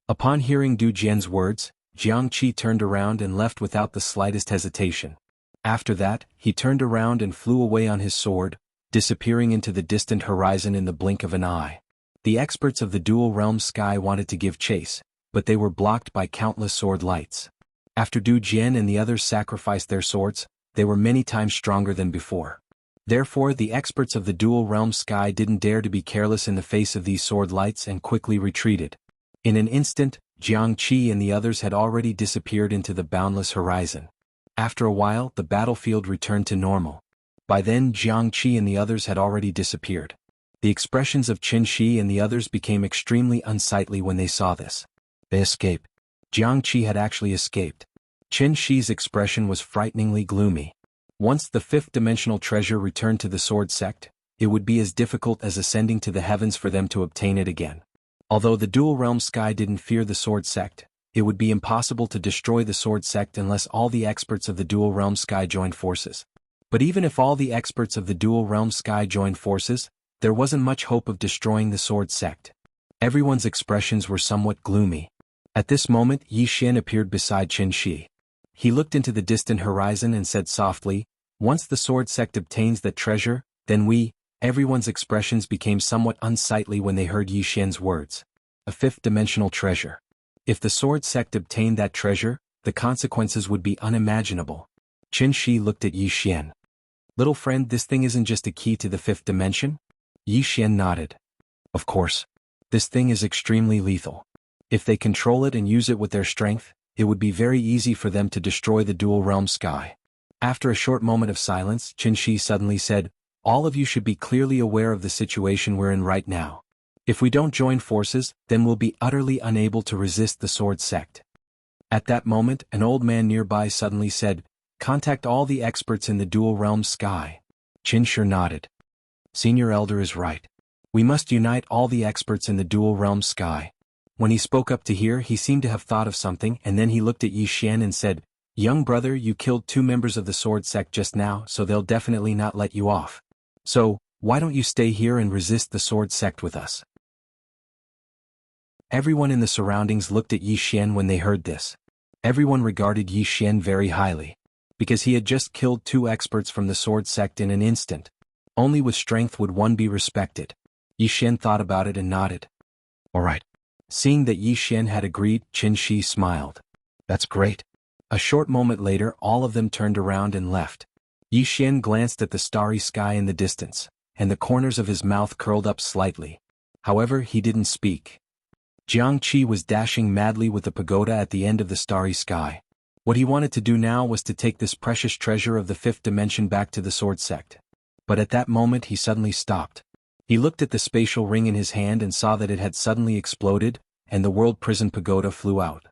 Upon hearing Du Jian's words, Jiang Qi turned around and left without the slightest hesitation. After that, he turned around and flew away on his sword, disappearing into the distant horizon in the blink of an eye. The experts of the dual realm sky wanted to give chase, but they were blocked by countless sword lights. After Du Jian and the others sacrificed their swords, they were many times stronger than before. Therefore, the experts of the dual realm sky didn't dare to be careless in the face of these sword lights and quickly retreated. In an instant, Jiang Qi and the others had already disappeared into the boundless horizon. After a while, the battlefield returned to normal. By then, Jiang Qi and the others had already disappeared. The expressions of Qin Shi and the others became extremely unsightly when they saw this. They escaped. Jiang Qi had actually escaped. Qin Shi's expression was frighteningly gloomy. Once the fifth-dimensional treasure returned to the Sword Sect, it would be as difficult as ascending to the heavens for them to obtain it again. Although the dual realm sky didn't fear the Sword Sect, it would be impossible to destroy the Sword Sect unless all the experts of the dual realm sky joined forces. But even if all the experts of the dual realm sky joined forces, there wasn't much hope of destroying the Sword Sect. Everyone's expressions were somewhat gloomy. At this moment, Yi Xian appeared beside Qin Shi. He looked into the distant horizon and said softly, "Once the Sword Sect obtains that treasure, then we..." Everyone's expressions became somewhat unsightly when they heard Yi Xian's words. A fifth-dimensional treasure. If the Sword Sect obtained that treasure, the consequences would be unimaginable. Qin Shi looked at Yi Xian. "Little friend, this thing isn't just a key to the fifth dimension?" Yi Xian nodded. "Of course. This thing is extremely lethal. If they control it and use it with their strength, it would be very easy for them to destroy the dual realm sky." After a short moment of silence, Qin Shi suddenly said, "All of you should be clearly aware of the situation we're in right now. If we don't join forces, then we'll be utterly unable to resist the Sword Sect." At that moment, an old man nearby suddenly said, "Contact all the experts in the dual realm sky." Qin Shi nodded. "Senior Elder is right. We must unite all the experts in the dual realm sky." When he spoke up to here, he seemed to have thought of something, and then he looked at Yi Xian and said, "Young brother, you killed 2 members of the Sword Sect just now, so they'll definitely not let you off. So, why don't you stay here and resist the Sword Sect with us?" Everyone in the surroundings looked at Yi Xian when they heard this. Everyone regarded Yi Xian very highly. Because he had just killed 2 experts from the Sword Sect in an instant. Only with strength would one be respected. Yi Xian thought about it and nodded. "All right." Seeing that Yi Xian had agreed, Qin Shi smiled. "That's great." A short moment later, all of them turned around and left. Yi Xian glanced at the starry sky in the distance, and the corners of his mouth curled up slightly. However, he didn't speak. Jiang Qi was dashing madly with the pagoda at the end of the starry sky. What he wanted to do now was to take this precious treasure of the fifth dimension back to the sword sect. But at that moment he suddenly stopped. He looked at the spatial ring in his hand and saw that it had suddenly exploded, and the world prison pagoda flew out.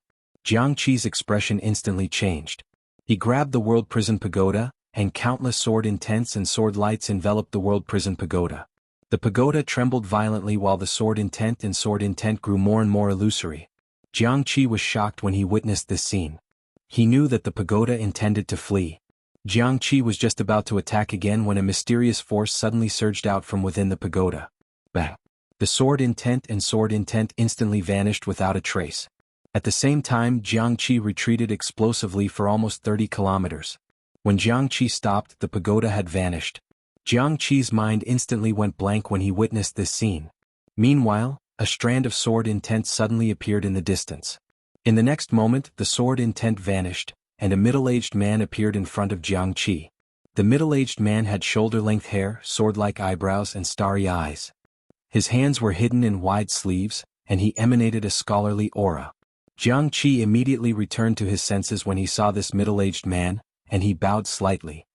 Jiang Qi's expression instantly changed. He grabbed the world prison pagoda, and countless sword intents and sword lights enveloped the world prison pagoda. The pagoda trembled violently while the sword intent grew more and more illusory. Jiang Qi was shocked when he witnessed this scene. He knew that the pagoda intended to flee. Jiang Qi was just about to attack again when a mysterious force suddenly surged out from within the pagoda. Bang! The sword intent instantly vanished without a trace. At the same time, Jiang Qi retreated explosively for almost 30 kilometers. When Jiang Qi stopped, the pagoda had vanished. Jiang Qi's mind instantly went blank when he witnessed this scene. Meanwhile, a strand of sword intent suddenly appeared in the distance. In the next moment, the sword intent vanished, and a middle-aged man appeared in front of Jiang Qi. The middle-aged man had shoulder-length hair, sword-like eyebrows and starry eyes. His hands were hidden in wide sleeves, and he emanated a scholarly aura. Jiang Qi immediately returned to his senses when he saw this middle-aged man, and he bowed slightly.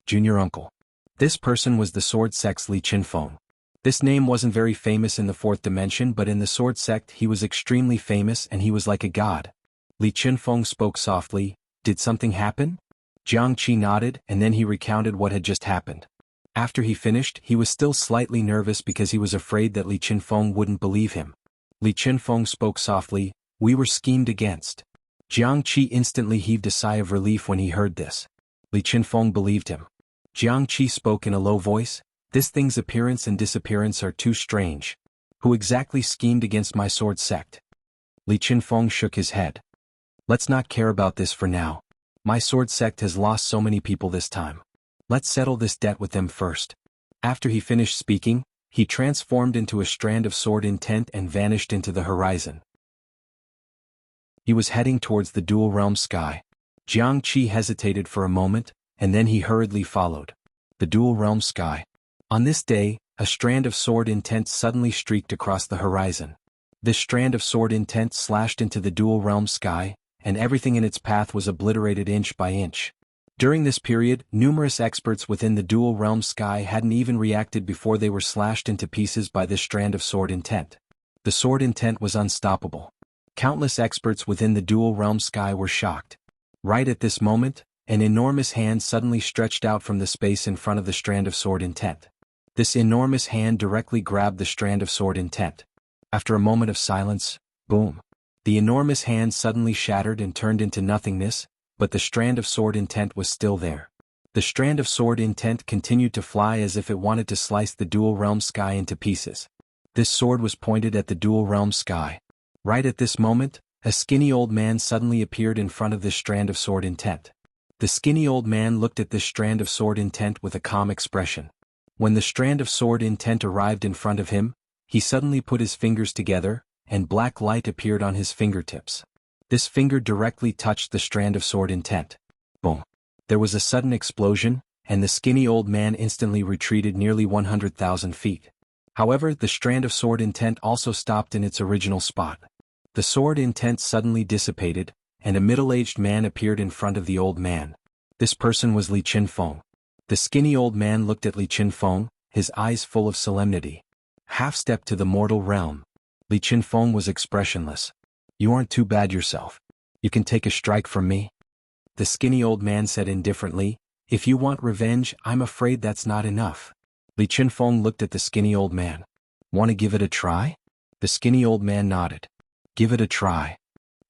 Junior uncle. This person was the sword sect's Li Qinfeng. This name wasn't very famous in the fourth dimension, but in the sword sect he was extremely famous and he was like a god. Li Qinfeng spoke softly. Did something happen? Jiang Qi nodded and then he recounted what had just happened. After he finished, he was still slightly nervous because he was afraid that Li Qinfeng wouldn't believe him. Li Qinfeng spoke softly. We were schemed against. Jiang Qi instantly heaved a sigh of relief when he heard this. Li Qinfeng believed him. Jiang Qi spoke in a low voice. This thing's appearance and disappearance are too strange. Who exactly schemed against my sword sect? Li Qinfeng shook his head. Let's not care about this for now. My sword sect has lost so many people this time. Let's settle this debt with them first. After he finished speaking, he transformed into a strand of sword intent and vanished into the horizon. He was heading towards the dual realm sky. Jiang Qi hesitated for a moment, and then he hurriedly followed. The dual realm sky. On this day, a strand of sword intent suddenly streaked across the horizon. This strand of sword intent slashed into the dual realm sky, and everything in its path was obliterated inch by inch. During this period, numerous experts within the dual realm sky hadn't even reacted before they were slashed into pieces by this strand of sword intent. The sword intent was unstoppable. Countless experts within the dual realm sky were shocked. Right at this moment, an enormous hand suddenly stretched out from the space in front of the strand of sword intent. This enormous hand directly grabbed the strand of sword intent. After a moment of silence, boom. The enormous hand suddenly shattered and turned into nothingness, but the strand of sword intent was still there. The strand of sword intent continued to fly as if it wanted to slice the dual realm sky into pieces. This sword was pointed at the dual realm sky. Right at this moment, a skinny old man suddenly appeared in front of this strand of sword intent. The skinny old man looked at this strand of sword intent with a calm expression. When the strand of sword intent arrived in front of him, he suddenly put his fingers together, and black light appeared on his fingertips. This finger directly touched the strand of sword intent. Boom! There was a sudden explosion, and the skinny old man instantly retreated nearly 100,000 feet. However, the strand of sword intent also stopped in its original spot. The sword intent suddenly dissipated, and a middle-aged man appeared in front of the old man. This person was Li Qinfeng. The skinny old man looked at Li Qinfeng, his eyes full of solemnity. Half-step to the mortal realm. Li Qinfeng was expressionless. You aren't too bad yourself. You can take a strike from me? The skinny old man said indifferently. If you want revenge, I'm afraid that's not enough. Li Qinfeng looked at the skinny old man. Want to give it a try? The skinny old man nodded. Give it a try.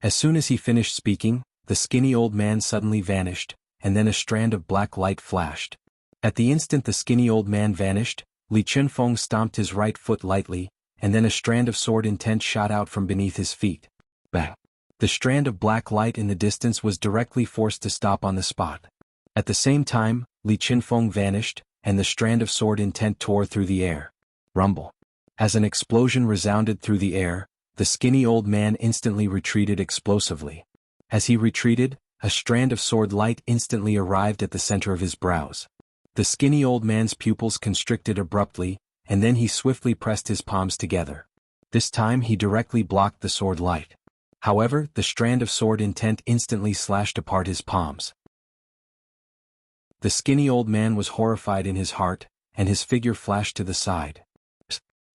As soon as he finished speaking, the skinny old man suddenly vanished, and then a strand of black light flashed. At the instant the skinny old man vanished, Li Qinfeng stomped his right foot lightly, and then a strand of sword intent shot out from beneath his feet. Bang! The strand of black light in the distance was directly forced to stop on the spot. At the same time, Li Qinfeng vanished, and the strand of sword intent tore through the air. Rumble. As an explosion resounded through the air, the skinny old man instantly retreated explosively. As he retreated, a strand of sword light instantly arrived at the center of his brows. The skinny old man's pupils constricted abruptly, and then he swiftly pressed his palms together. This time he directly blocked the sword light. However, the strand of sword intent instantly slashed apart his palms. The skinny old man was horrified in his heart, and his figure flashed to the side.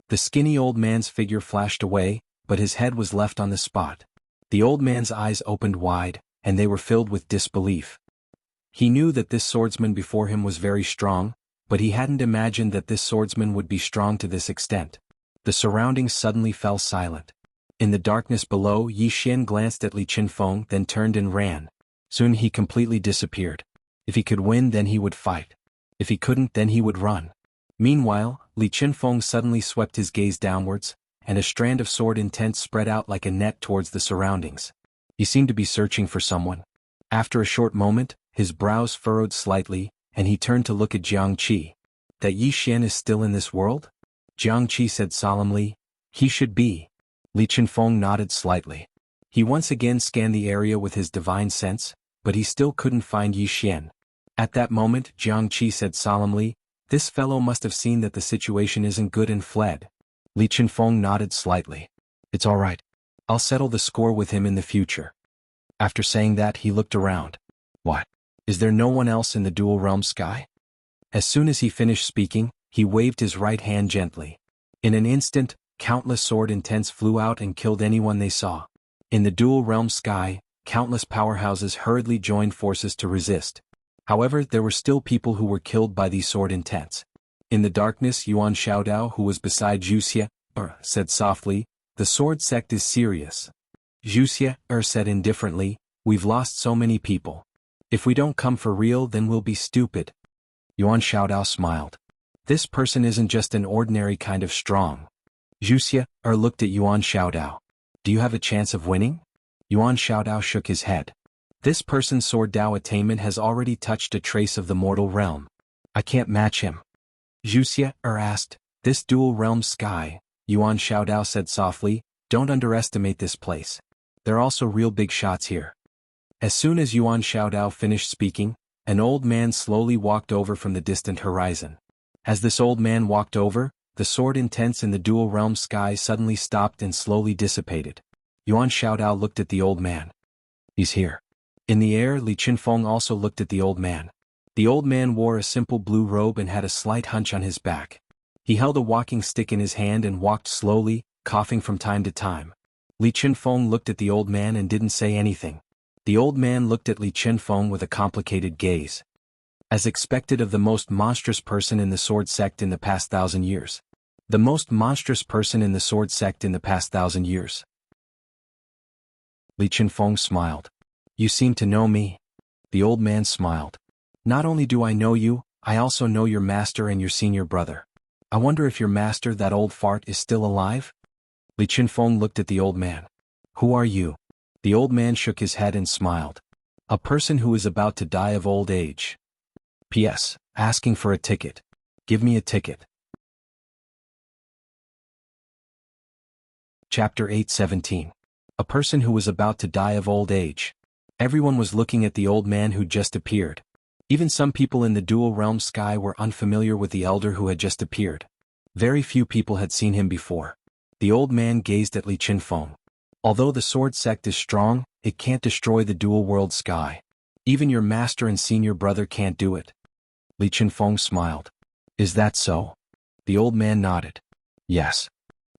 The skinny old man's figure flashed away, but his head was left on the spot. The old man's eyes opened wide, and they were filled with disbelief. He knew that this swordsman before him was very strong, but he hadn't imagined that this swordsman would be strong to this extent. The surroundings suddenly fell silent. In the darkness below, Yi Xian glanced at Li Qinfeng, then turned and ran. Soon he completely disappeared. If he could win, then he would fight. If he couldn't, then he would run. Meanwhile, Li Qinfeng suddenly swept his gaze downwards, and a strand of sword intent spread out like a net towards the surroundings. He seemed to be searching for someone. After a short moment, his brows furrowed slightly, and he turned to look at Jiang Qi. That Yi Xian is still in this world? Jiang Qi said solemnly. He should be. Li Qinfeng nodded slightly. He once again scanned the area with his divine sense, but he still couldn't find Yi Xian. At that moment, Jiang Qi said solemnly, "This fellow must have seen that the situation isn't good and fled." Li Qinfeng nodded slightly. "It's all right. I'll settle the score with him in the future." After saying that, he looked around. What? Is there no one else in the dual realm sky? As soon as he finished speaking, he waved his right hand gently. In an instant, countless sword intents flew out and killed anyone they saw. In the dual realm sky, countless powerhouses hurriedly joined forces to resist. However, there were still people who were killed by these sword intents. In the darkness, Yuan Xiaodao, who was beside Wuxia, said softly, "The sword sect is serious." Wuxia said indifferently, "We've lost so many people. If we don't come for real, then we'll be stupid." Yuan Xiaodao smiled. "This person isn't just an ordinary kind of strong." Wuxia looked at Yuan Xiaodao. "Do you have a chance of winning?" Yuan Xiaodao shook his head. "This person's sword Dao attainment has already touched a trace of the mortal realm. I can't match him." Wuxia asked, "This dual realm sky," Yuan Xiaodao said softly, "don't underestimate this place. There are also real big shots here." As soon as Yuan Xiaodao finished speaking, an old man slowly walked over from the distant horizon. As this old man walked over, the sword intents in the dual realm sky suddenly stopped and slowly dissipated. Yuan Xiaodao looked at the old man. "He's here." In the air, Li Qinfeng also looked at the old man. The old man wore a simple blue robe and had a slight hunch on his back. He held a walking stick in his hand and walked slowly, coughing from time to time. Li Qinfeng looked at the old man and didn't say anything. The old man looked at Li Qinfeng with a complicated gaze. As expected of the most monstrous person in the sword sect in the past 1,000 years. The most monstrous person in the sword sect in the past 1,000 years. Li Qinfeng smiled. "You seem to know me." The old man smiled. "Not only do I know you, I also know your master and your senior brother. I wonder if your master, that old fart, is still alive?" Li Qinfeng looked at the old man. "Who are you?" The old man shook his head and smiled. "A person who is about to die of old age. P.S. Asking for a ticket. Give me a ticket." Chapter 8:17. A person who was about to die of old age. Everyone was looking at the old man who just appeared. Even some people in the dual realm sky were unfamiliar with the elder who had just appeared. Very few people had seen him before. The old man gazed at Li Qinfeng. "Although the sword sect is strong, it can't destroy the dual world sky. Even your master and senior brother can't do it." Li Qinfeng smiled. "Is that so?" The old man nodded. "Yes."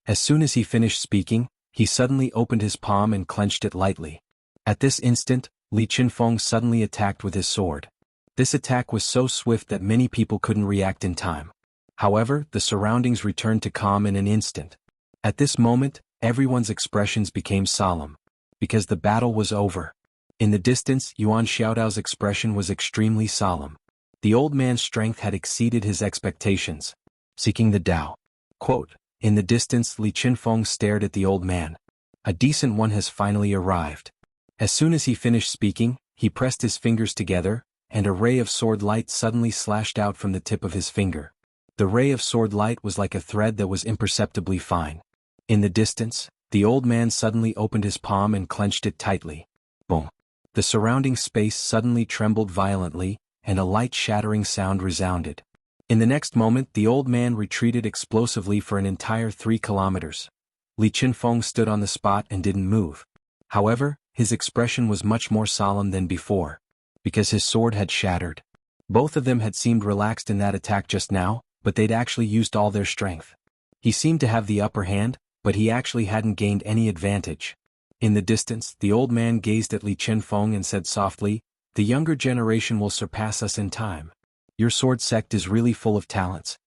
As soon as he finished speaking, he suddenly opened his palm and clenched it lightly. At this instant, Li Qinfeng suddenly attacked with his sword. This attack was so swift that many people couldn't react in time. However, the surroundings returned to calm in an instant. At this moment, everyone's expressions became solemn. Because the battle was over. In the distance, Yuan Xiaodao's expression was extremely solemn. The old man's strength had exceeded his expectations. Seeking the Tao. Quote, in the distance, Li Qinfeng stared at the old man. A decent one has finally arrived. As soon as he finished speaking, he pressed his fingers together, and a ray of sword light suddenly slashed out from the tip of his finger. The ray of sword light was like a thread that was imperceptibly fine. In the distance, the old man suddenly opened his palm and clenched it tightly. Boom. The surrounding space suddenly trembled violently, and a light shattering sound resounded. In the next moment, the old man retreated explosively for an entire 3 kilometers. Li Qinfeng stood on the spot and didn't move. However, his expression was much more solemn than before, because his sword had shattered. Both of them had seemed relaxed in that attack just now, but they'd actually used all their strength. He seemed to have the upper hand, but he actually hadn't gained any advantage. In the distance, the old man gazed at Li Qinfeng and said softly, "The younger generation will surpass us in time. Your sword sect is really full of talents."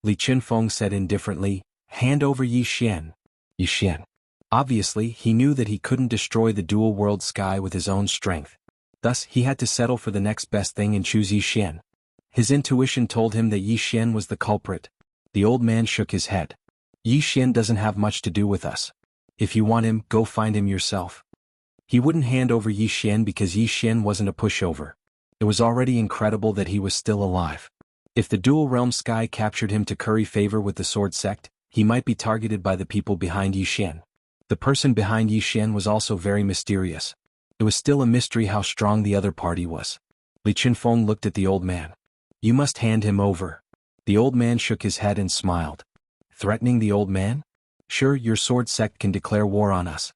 Li Qinfeng said indifferently, "Hand over Yi Xian." Yi Xian. Obviously, he knew that he couldn't destroy the dual world sky with his own strength. Thus, he had to settle for the next best thing and choose Yi Xian. His intuition told him that Yi Xian was the culprit. The old man shook his head. "Yi Xian doesn't have much to do with us. If you want him, go find him yourself." He wouldn't hand over Yi Xian because Yi Xian wasn't a pushover. It was already incredible that he was still alive. If the dual realm sky captured him to curry favor with the sword sect, he might be targeted by the people behind Yi Xian. The person behind Yi Xian was also very mysterious. It was still a mystery how strong the other party was. Li Qinfeng looked at the old man. "You must hand him over." The old man shook his head and smiled. Threatening the old man? "Sure, your sword sect can declare war on us."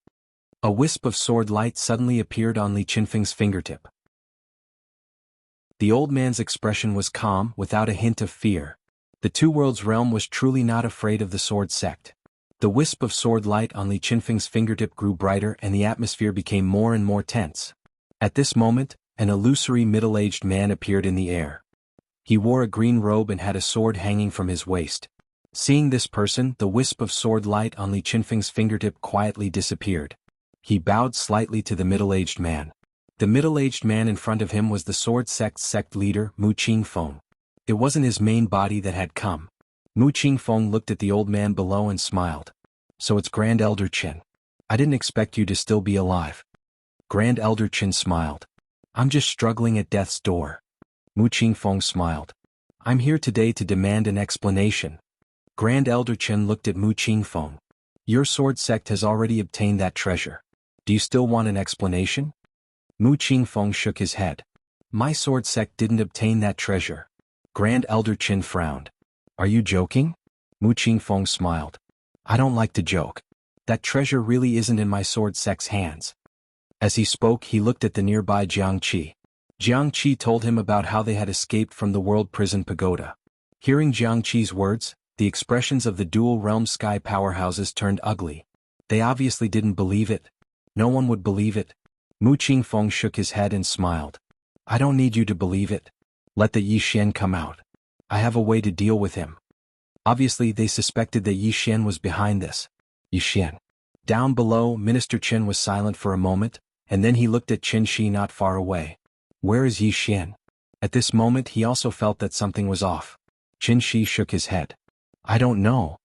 A wisp of sword light suddenly appeared on Li Qinfeng's fingertip. The old man's expression was calm, without a hint of fear. The Two Worlds realm was truly not afraid of the sword sect. The wisp of sword light on Li Qinfeng's fingertip grew brighter and the atmosphere became more and more tense. At this moment, an illusory middle-aged man appeared in the air. He wore a green robe and had a sword hanging from his waist. Seeing this person, the wisp of sword light on Li Qinfeng's fingertip quietly disappeared. He bowed slightly to the middle-aged man. The middle-aged man in front of him was the sword sect's sect leader, Mu Qingfeng. It wasn't his main body that had come. Mu Qingfeng looked at the old man below and smiled. "So it's Grand Elder Qin. I didn't expect you to still be alive." Grand Elder Qin smiled. "I'm just struggling at death's door." Mu Qingfeng smiled. "I'm here today to demand an explanation." Grand Elder Qin looked at Mu Qingfeng. "Your sword sect has already obtained that treasure. Do you still want an explanation?" Mu Qingfeng shook his head. "My sword sect didn't obtain that treasure." Grand Elder Qin frowned. "Are you joking?" Mu Qingfeng smiled. "I don't like to joke. That treasure really isn't in my sword sect's hands." As he spoke, he looked at the nearby Jiang Qi. Jiang Qi told him about how they had escaped from the world prison pagoda. Hearing Jiang Qi's words, the expressions of the dual realm sky powerhouses turned ugly. They obviously didn't believe it. No one would believe it. Mu Qingfeng shook his head and smiled. "I don't need you to believe it. Let the Yi Xian come out. I have a way to deal with him." Obviously, they suspected that Yi Xian was behind this. Yi Xian. Down below, Minister Qin was silent for a moment, and then he looked at Qin Shi not far away. "Where is Yi Xian?" At this moment he also felt that something was off. Qin Shi shook his head. "I don't know."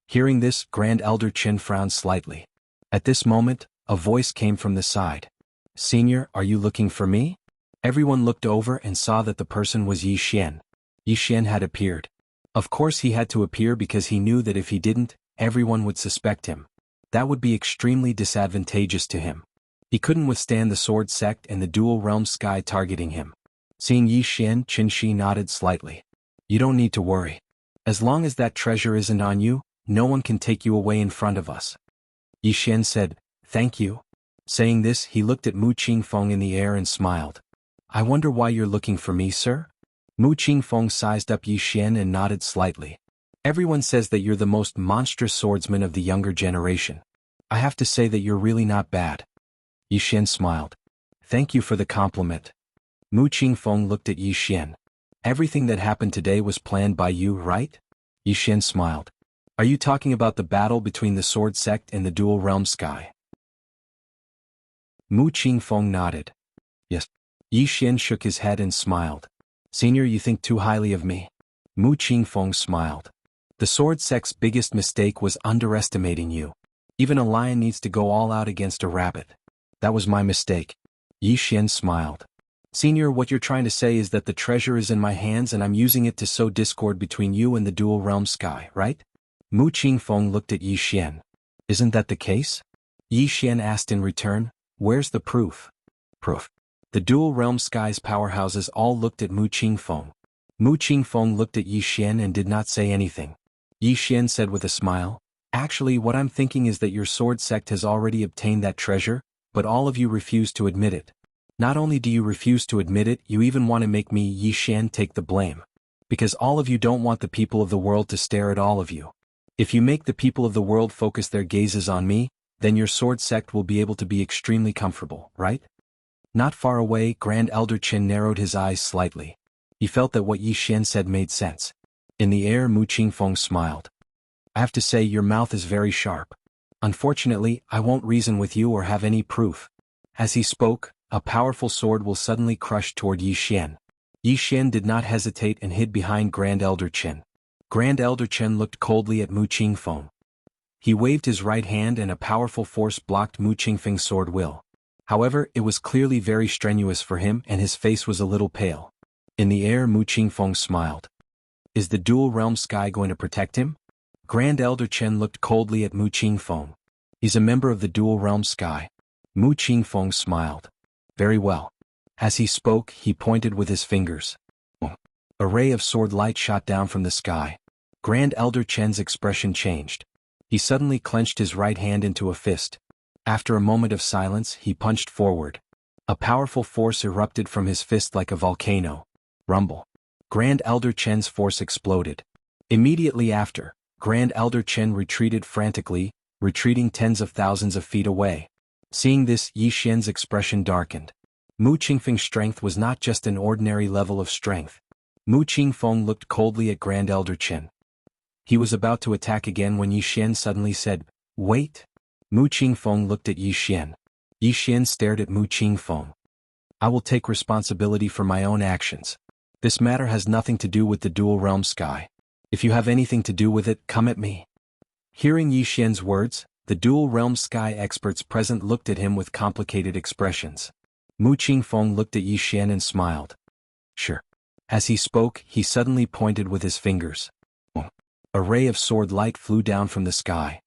Hearing this, Grand Elder Qin frowned slightly. At this moment, a voice came from the side. "Senior, are you looking for me?" Everyone looked over and saw that the person was Yi Xian. Yi Xian had appeared. Of course he had to appear because he knew that if he didn't, everyone would suspect him. That would be extremely disadvantageous to him. He couldn't withstand the sword sect and the dual realm sky targeting him. Seeing Yi Xian, Qin Shi nodded slightly. "You don't need to worry. As long as that treasure isn't on you, no one can take you away in front of us." Yi Xian said, "Thank you." Saying this, he looked at Mu Qingfeng in the air and smiled. "I wonder why you're looking for me, sir?" Mu Qingfeng sized up Yi Xian and nodded slightly. "Everyone says that you're the most monstrous swordsman of the younger generation. I have to say that you're really not bad." Yi Xian smiled. "Thank you for the compliment." Mu Qingfeng looked at Yi Xian. "Everything that happened today was planned by you, right?" Yi Xian smiled. "Are you talking about the battle between the sword sect and the dual realm sky?" Mu Qingfeng nodded. "Yes." Yi Xian shook his head and smiled. "Senior, you think too highly of me." Mu Qingfeng smiled. "The sword sect's biggest mistake was underestimating you. Even a lion needs to go all out against a rabbit. That was my mistake." Yi Xian smiled. "Senior, what you're trying to say is that the treasure is in my hands and I'm using it to sow discord between you and the dual realm sky, right?" Mu Qingfeng looked at Yi Xian. "Isn't that the case?" Yi Xian asked in return, "Where's the proof?" "Proof." The dual realm sky's powerhouses all looked at Mu Qingfeng. Mu Qingfeng looked at Yi Xian and did not say anything. Yi Xian said with a smile, Actually, what I'm thinking is that your sword sect has already obtained that treasure, but all of you refuse to admit it. Not only do you refuse to admit it, you even want to make me, Yi Xian, take the blame. Because all of you don't want the people of the world to stare at all of you. If you make the people of the world focus their gazes on me, then your sword sect will be able to be extremely comfortable, right? Not far away, Grand Elder Qin narrowed his eyes slightly. He felt that what Yi Xian said made sense. In the air, Mu Qingfeng smiled. I have to say, your mouth is very sharp. Unfortunately, I won't reason with you or have any proof. As he spoke, a powerful sword will suddenly crush toward Yi Xian. Yi Xian did not hesitate and hid behind Grand Elder Qin. Grand Elder Qin looked coldly at Mu Qingfeng. He waved his right hand and a powerful force blocked Mu Qingfeng's sword will. However, it was clearly very strenuous for him and his face was a little pale. In the air, Mu Qingfeng smiled. Is the dual realm sky going to protect him? Grand Elder Qin looked coldly at Mu Qingfeng. He's a member of the dual realm sky. Mu Qingfeng smiled. Very well. As he spoke, he pointed with his fingers. A ray of sword light shot down from the sky. Grand Elder Qin's expression changed. He suddenly clenched his right hand into a fist. After a moment of silence, he punched forward. A powerful force erupted from his fist like a volcano. Rumble. Grand Elder Qin's force exploded. Immediately after, Grand Elder Qin retreated frantically, retreating tens of thousands of feet away. Seeing this, Yi Xian's expression darkened. Mu Qingfeng's strength was not just an ordinary level of strength. Mu Qingfeng looked coldly at Grand Elder Qin. He was about to attack again when Yi Xian suddenly said, "Wait." Mu Qingfeng looked at Yi Xian. Yi Xian stared at Mu Qingfeng. I will take responsibility for my own actions. This matter has nothing to do with the dual realm sky. If you have anything to do with it, come at me. Hearing Yi Xian's words, the dual realm sky experts present looked at him with complicated expressions. Mu Qingfeng looked at Yi Xian and smiled. Sure. As he spoke, he suddenly pointed with his fingers. A ray of sword light flew down from the sky.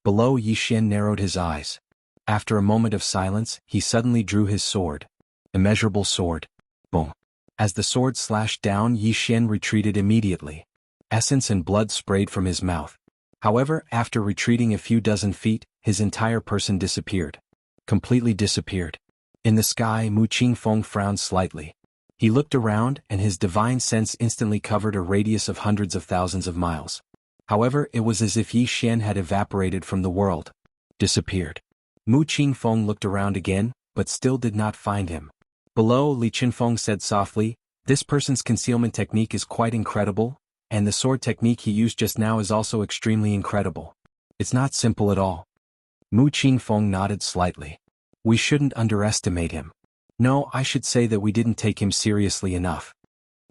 Below, Yi Xian narrowed his eyes. After a moment of silence, he suddenly drew his sword. Immeasurable sword. Boom. As the sword slashed down, Yi Xian retreated immediately. Essence and blood sprayed from his mouth. However, after retreating a few dozen feet, his entire person disappeared. Completely disappeared. In the sky, Mu Qingfeng frowned slightly. He looked around, and his divine sense instantly covered a radius of hundreds of thousands of miles. However, it was as if Yi Xian had evaporated from the world. Disappeared. Mu Qingfeng looked around again, but still did not find him. Below, Li Qinfeng said softly, "This person's concealment technique is quite incredible, and the sword technique he used just now is also extremely incredible. It's not simple at all." Mu Qingfeng nodded slightly. We shouldn't underestimate him. No, I should say that we didn't take him seriously enough.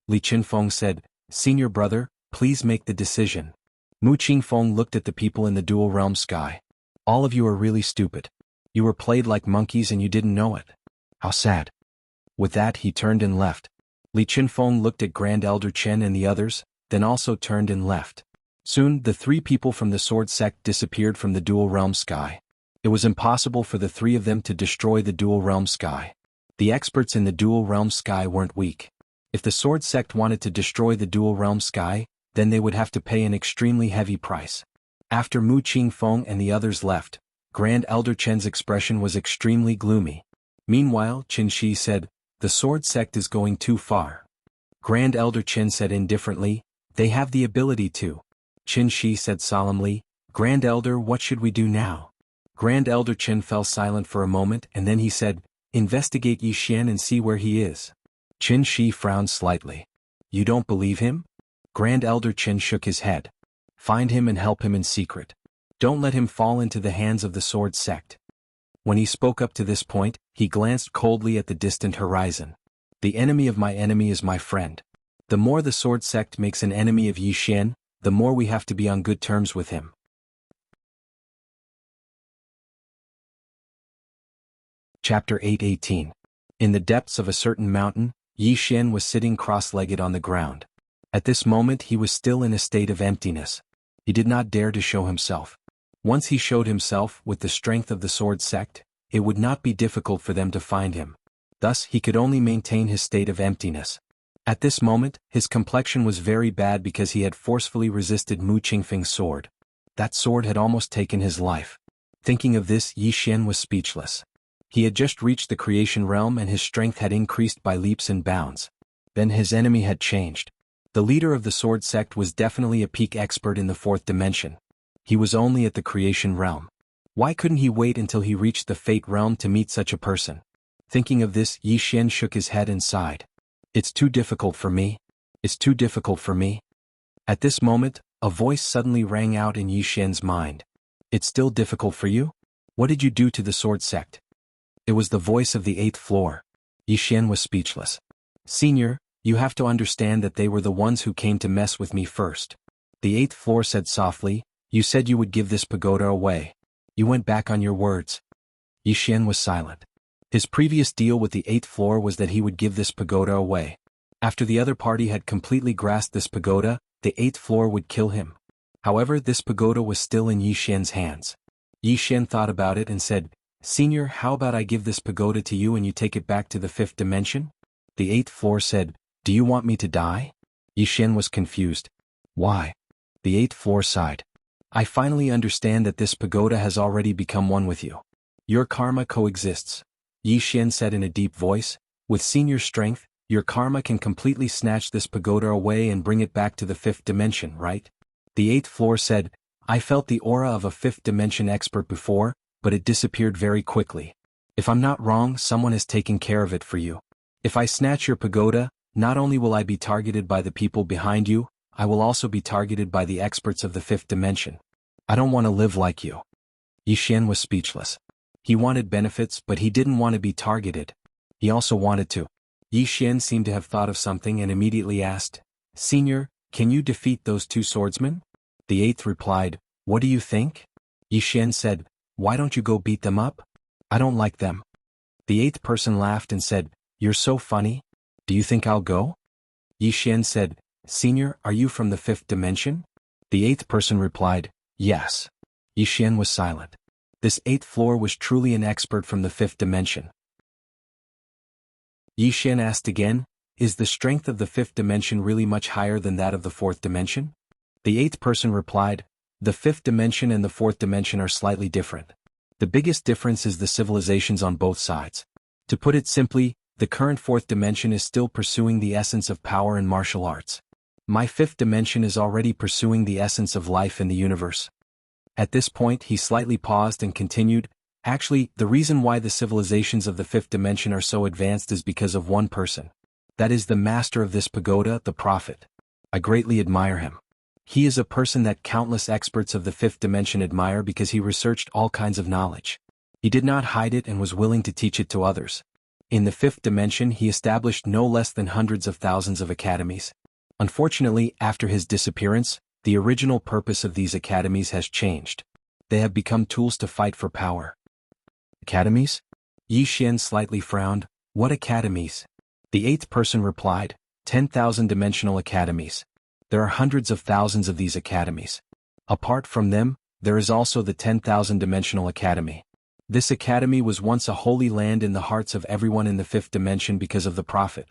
Li Qinfeng said, "Senior brother, please make the decision." Mu Qingfeng looked at the people in the dual realm sky. All of you are really stupid. You were played like monkeys and you didn't know it. How sad. With that, he turned and left. Li Qinfeng looked at Grand Elder Qin and the others, then also turned and left. Soon, the three people from the sword sect disappeared from the dual realm sky. It was impossible for the three of them to destroy the dual realm sky. The experts in the dual realm sky weren't weak. If the sword sect wanted to destroy the dual realm sky, then they would have to pay an extremely heavy price. After Mu Qingfeng and the others left, Grand Elder Qin's expression was extremely gloomy. Meanwhile, Qin Shi said, "The sword sect is going too far." Grand Elder Qin said indifferently, "They have the ability to." Qin Shi said solemnly, "Grand Elder, what should we do now?" Grand Elder Qin fell silent for a moment and then he said, "Investigate Yi Xian and see where he is." Qin Shi frowned slightly. "You don't believe him?" Grand Elder Qin shook his head. "Find him and help him in secret. Don't let him fall into the hands of the sword sect." When he spoke up to this point, he glanced coldly at the distant horizon. "The enemy of my enemy is my friend. The more the sword sect makes an enemy of Yi Xian, the more we have to be on good terms with him." Chapter 8:18. In the depths of a certain mountain, Yi Xian was sitting cross-legged on the ground. At this moment he was still in a state of emptiness. He did not dare to show himself. Once he showed himself with the strength of the sword sect, it would not be difficult for them to find him. Thus he could only maintain his state of emptiness. At this moment, his complexion was very bad because he had forcefully resisted Mu Qingfeng's sword. That sword had almost taken his life. Thinking of this, Yi Xian was speechless. He had just reached the creation realm and his strength had increased by leaps and bounds. Then his enemy had changed. The leader of the sword sect was definitely a peak expert in the fourth dimension. He was only at the creation realm. Why couldn't he wait until he reached the fate realm to meet such a person? Thinking of this, Yi Xian shook his head and sighed. It's too difficult for me. It's too difficult for me. At this moment, a voice suddenly rang out in Yi Xian's mind. It's still difficult for you? What did you do to the sword sect? It was the voice of the 8th floor. Yi Xian was speechless. Senior, you have to understand that they were the ones who came to mess with me first. The 8th floor said softly, you said you would give this pagoda away. You went back on your words. Yi Xian was silent. His previous deal with the 8th floor was that he would give this pagoda away. After the other party had completely grasped this pagoda, the 8th floor would kill him. However, this pagoda was still in Yi Xian's hands. Yi Xian thought about it and said, Senior, how about I give this pagoda to you and you take it back to the 5th dimension? The 8th floor said, do you want me to die? Yi Xian was confused. Why? The 8th floor sighed. I finally understand that this pagoda has already become one with you. Your karma coexists. Yi Xian said in a deep voice, with senior strength, your karma can completely snatch this pagoda away and bring it back to the 5th dimension, right? The 8th floor said, I felt the aura of a 5th dimension expert before, but it disappeared very quickly. If I'm not wrong, someone has taken care of it for you. If I snatch your pagoda, not only will I be targeted by the people behind you, I will also be targeted by the experts of the 5th dimension. I don't want to live like you. Yi Xian was speechless. He wanted benefits, but he didn't want to be targeted. He also wanted to. Yi Xian seemed to have thought of something and immediately asked, Senior, can you defeat those 2 swordsmen? The 8th replied, what do you think? Yi Xian said, why don't you go beat them up? I don't like them. The 8th person laughed and said, you're so funny. Do you think I'll go? Yi Xian said, Senior, are you from the 5th dimension? The 8th person replied, yes. Yi Xian was silent. This 8th floor was truly an expert from the 5th dimension. Yi Xian asked again, is the strength of the 5th dimension really much higher than that of the 4th dimension? The 8th person replied, the 5th dimension and the 4th dimension are slightly different. The biggest difference is the civilizations on both sides. To put it simply, the current 4th dimension is still pursuing the essence of power and martial arts. My 5th dimension is already pursuing the essence of life in the universe. At this point he slightly paused and continued, actually, the reason why the civilizations of the 5th dimension are so advanced is because of one person. That is the master of this pagoda, the prophet. I greatly admire him. He is a person that countless experts of the 5th dimension admire because he researched all kinds of knowledge. He did not hide it and was willing to teach it to others. In the 5th dimension he established no less than hundreds of thousands of academies. Unfortunately, after his disappearance, the original purpose of these academies has changed. They have become tools to fight for power. Academies? Yi Xian slightly frowned. What academies? The 8th person replied, 10,000 dimensional academies. There are hundreds of thousands of these academies. Apart from them, there is also the 10,000 dimensional academy. This academy was once a holy land in the hearts of everyone in the 5th dimension because of the prophet.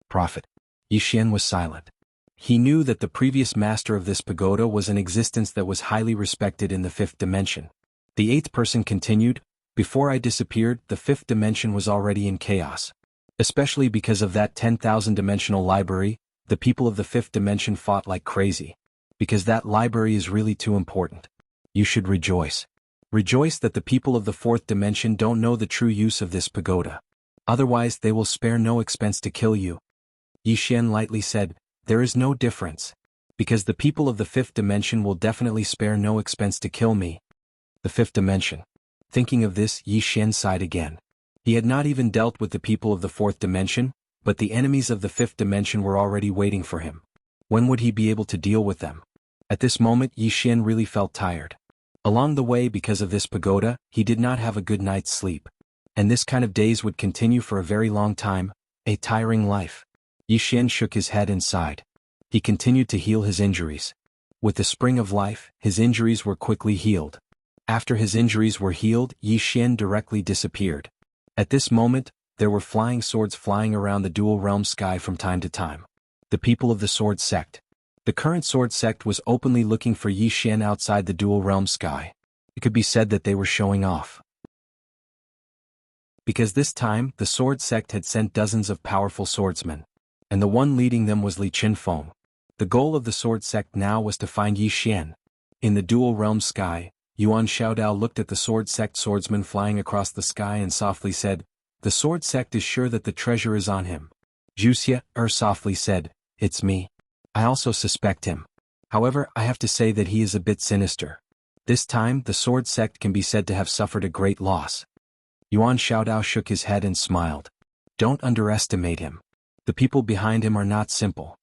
Prophet. Yi Xian was silent. He knew that the previous master of this pagoda was an existence that was highly respected in the 5th dimension. The 8th person continued, before I disappeared, the 5th dimension was already in chaos. Especially because of that 10,000 dimensional library, the people of the 5th dimension fought like crazy. Because that library is really too important. You should rejoice. Rejoice that the people of the 4th dimension don't know the true use of this pagoda. Otherwise they will spare no expense to kill you. Yi Xian lightly said, there is no difference. Because the people of the 5th dimension will definitely spare no expense to kill me. The 5th dimension. Thinking of this, Yi Xian sighed again. He had not even dealt with the people of the 4th dimension, but the enemies of the 5th dimension were already waiting for him. When would he be able to deal with them? At this moment Yi Xian really felt tired. Along the way, because of this pagoda, he did not have a good night's sleep. And this kind of days would continue for a very long time, a tiring life. Yi Xian shook his head and sighed. He continued to heal his injuries. With the spring of life, his injuries were quickly healed. After his injuries were healed, Yi Xian directly disappeared. At this moment, there were flying swords flying around the dual realm sky from time to time. The people of the sword sect. The current sword sect was openly looking for Yi Xian outside the dual realm sky. It could be said that they were showing off. Because this time, the sword sect had sent dozens of powerful swordsmen, and the one leading them was Li Qinfeng. The goal of the sword sect now was to find Yi Xian. In the dual realm sky, Yuan Xiaodao looked at the sword sect swordsman flying across the sky and softly said, "The sword sect is sure that the treasure is on him." Wuxia softly said, "It's me. I also suspect him. However, I have to say that he is a bit sinister. This time, the sword sect can be said to have suffered a great loss." Yuan Xiaodao shook his head and smiled. "Don't underestimate him. The people behind him are not simple."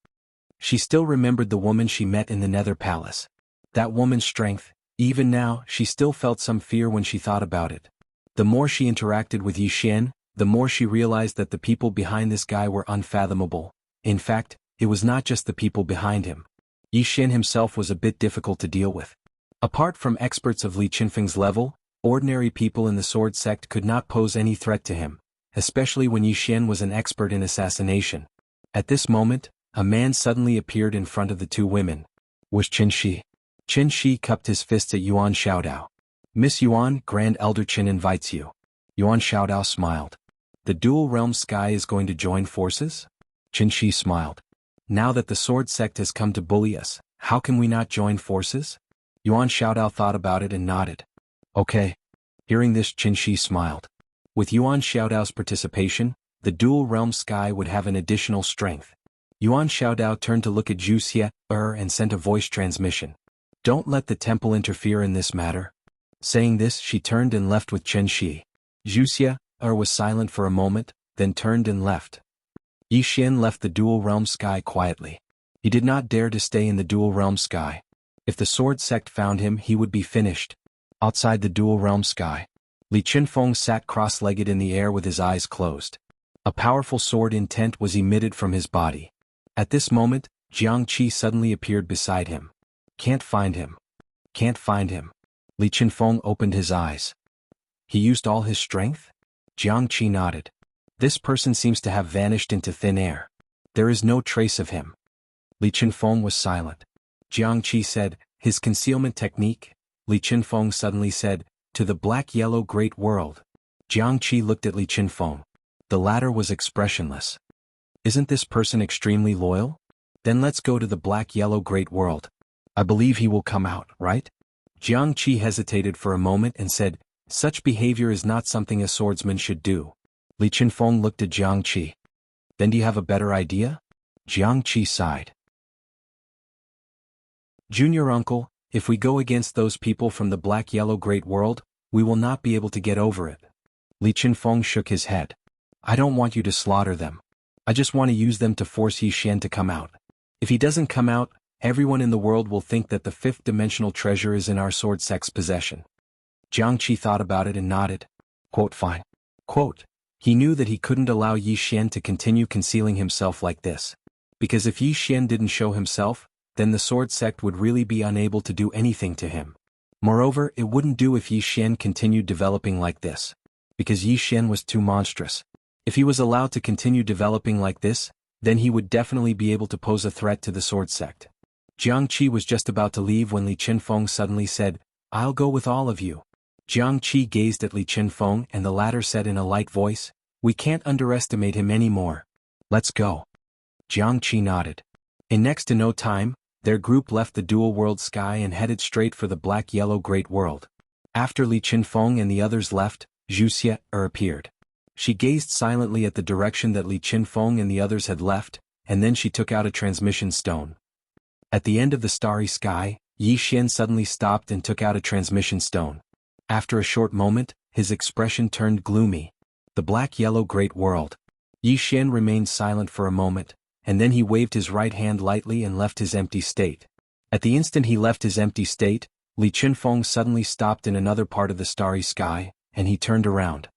She still remembered the woman she met in the Nether Palace. That woman's strength, even now, she still felt some fear when she thought about it. The more she interacted with Yi Xian, the more she realized that the people behind this guy were unfathomable. In fact, it was not just the people behind him. Yi Xian himself was a bit difficult to deal with. Apart from experts of Li Qinfeng's level, ordinary people in the sword sect could not pose any threat to him, especially when Yi Xian was an expert in assassination. At this moment, a man suddenly appeared in front of the two women. Was Qin Shi. Qin Shi cupped his fists at Yuan Xiaodao. "Miss Yuan, Grand Elder Qin invites you." Yuan Xiaodao smiled. "The dual realm sky is going to join forces?" Qin Shi smiled. "Now that the sword sect has come to bully us, how can we not join forces?" Yuan Xiaodao thought about it and nodded. "Okay." Hearing this, Qin Shi smiled. With Yuan Xiaodao's participation, the dual realm sky would have an additional strength. Yuan Xiaodao turned to look at Wuxia and sent a voice transmission. "Don't let the temple interfere in this matter." Saying this, she turned and left with Qin Shi. Wuxia was silent for a moment, then turned and left. Yi Xian left the dual realm sky quietly. He did not dare to stay in the dual realm sky. If the sword sect found him, he would be finished. Outside the dual realm sky, Li Qinfeng sat cross-legged in the air with his eyes closed. A powerful sword intent was emitted from his body. At this moment, Jiang Qi suddenly appeared beside him. "Can't find him. Can't find him." Li Qinfeng opened his eyes. "He used all his strength?" Jiang Qi nodded. "This person seems to have vanished into thin air. There is no trace of him." Li Qinfeng was silent. Jiang Qi said, "His concealment technique?" Li Qinfeng suddenly said, "To the black-yellow great world." Jiang Qi looked at Li Qinfeng. The latter was expressionless. "Isn't this person extremely loyal? Then let's go to the black-yellow great world. I believe he will come out, right?" Jiang Qi hesitated for a moment and said, "Such behavior is not something a swordsman should do." Li Qinfeng looked at Jiang Qi. "Then do you have a better idea?" Jiang Qi sighed. "Junior uncle, if we go against those people from the black-yellow great world, we will not be able to get over it." Li Qinfeng shook his head. "I don't want you to slaughter them. I just want to use them to force Yi Xian to come out. If he doesn't come out, everyone in the world will think that the fifth-dimensional treasure is in our sword sect's possession." Jiang Qi thought about it and nodded. "Fine." He knew that he couldn't allow Yi Xian to continue concealing himself like this. Because if Yi Xian didn't show himself, then the sword sect would really be unable to do anything to him. Moreover, it wouldn't do if Yi Xian continued developing like this. Because Yi Xian was too monstrous. If he was allowed to continue developing like this, then he would definitely be able to pose a threat to the sword sect. Jiang Qi was just about to leave when Li Qinfeng suddenly said, "I'll go with all of you." Jiang Qi gazed at Li Qinfeng and the latter said in a light voice, "We can't underestimate him anymore. Let's go." Jiang Qi nodded. In next to no time, their group left the dual world sky and headed straight for the black-yellow great world. After Li Qinfeng and the others left, Wuxia appeared. She gazed silently at the direction that Li Qinfeng and the others had left, and then she took out a transmission stone. At the end of the starry sky, Yi Xian suddenly stopped and took out a transmission stone. After a short moment, his expression turned gloomy. The black-yellow great world. Yi Xian remained silent for a moment, and then he waved his right hand lightly and left his empty state. At the instant he left his empty state, Li Qinfeng suddenly stopped in another part of the starry sky, and he turned around.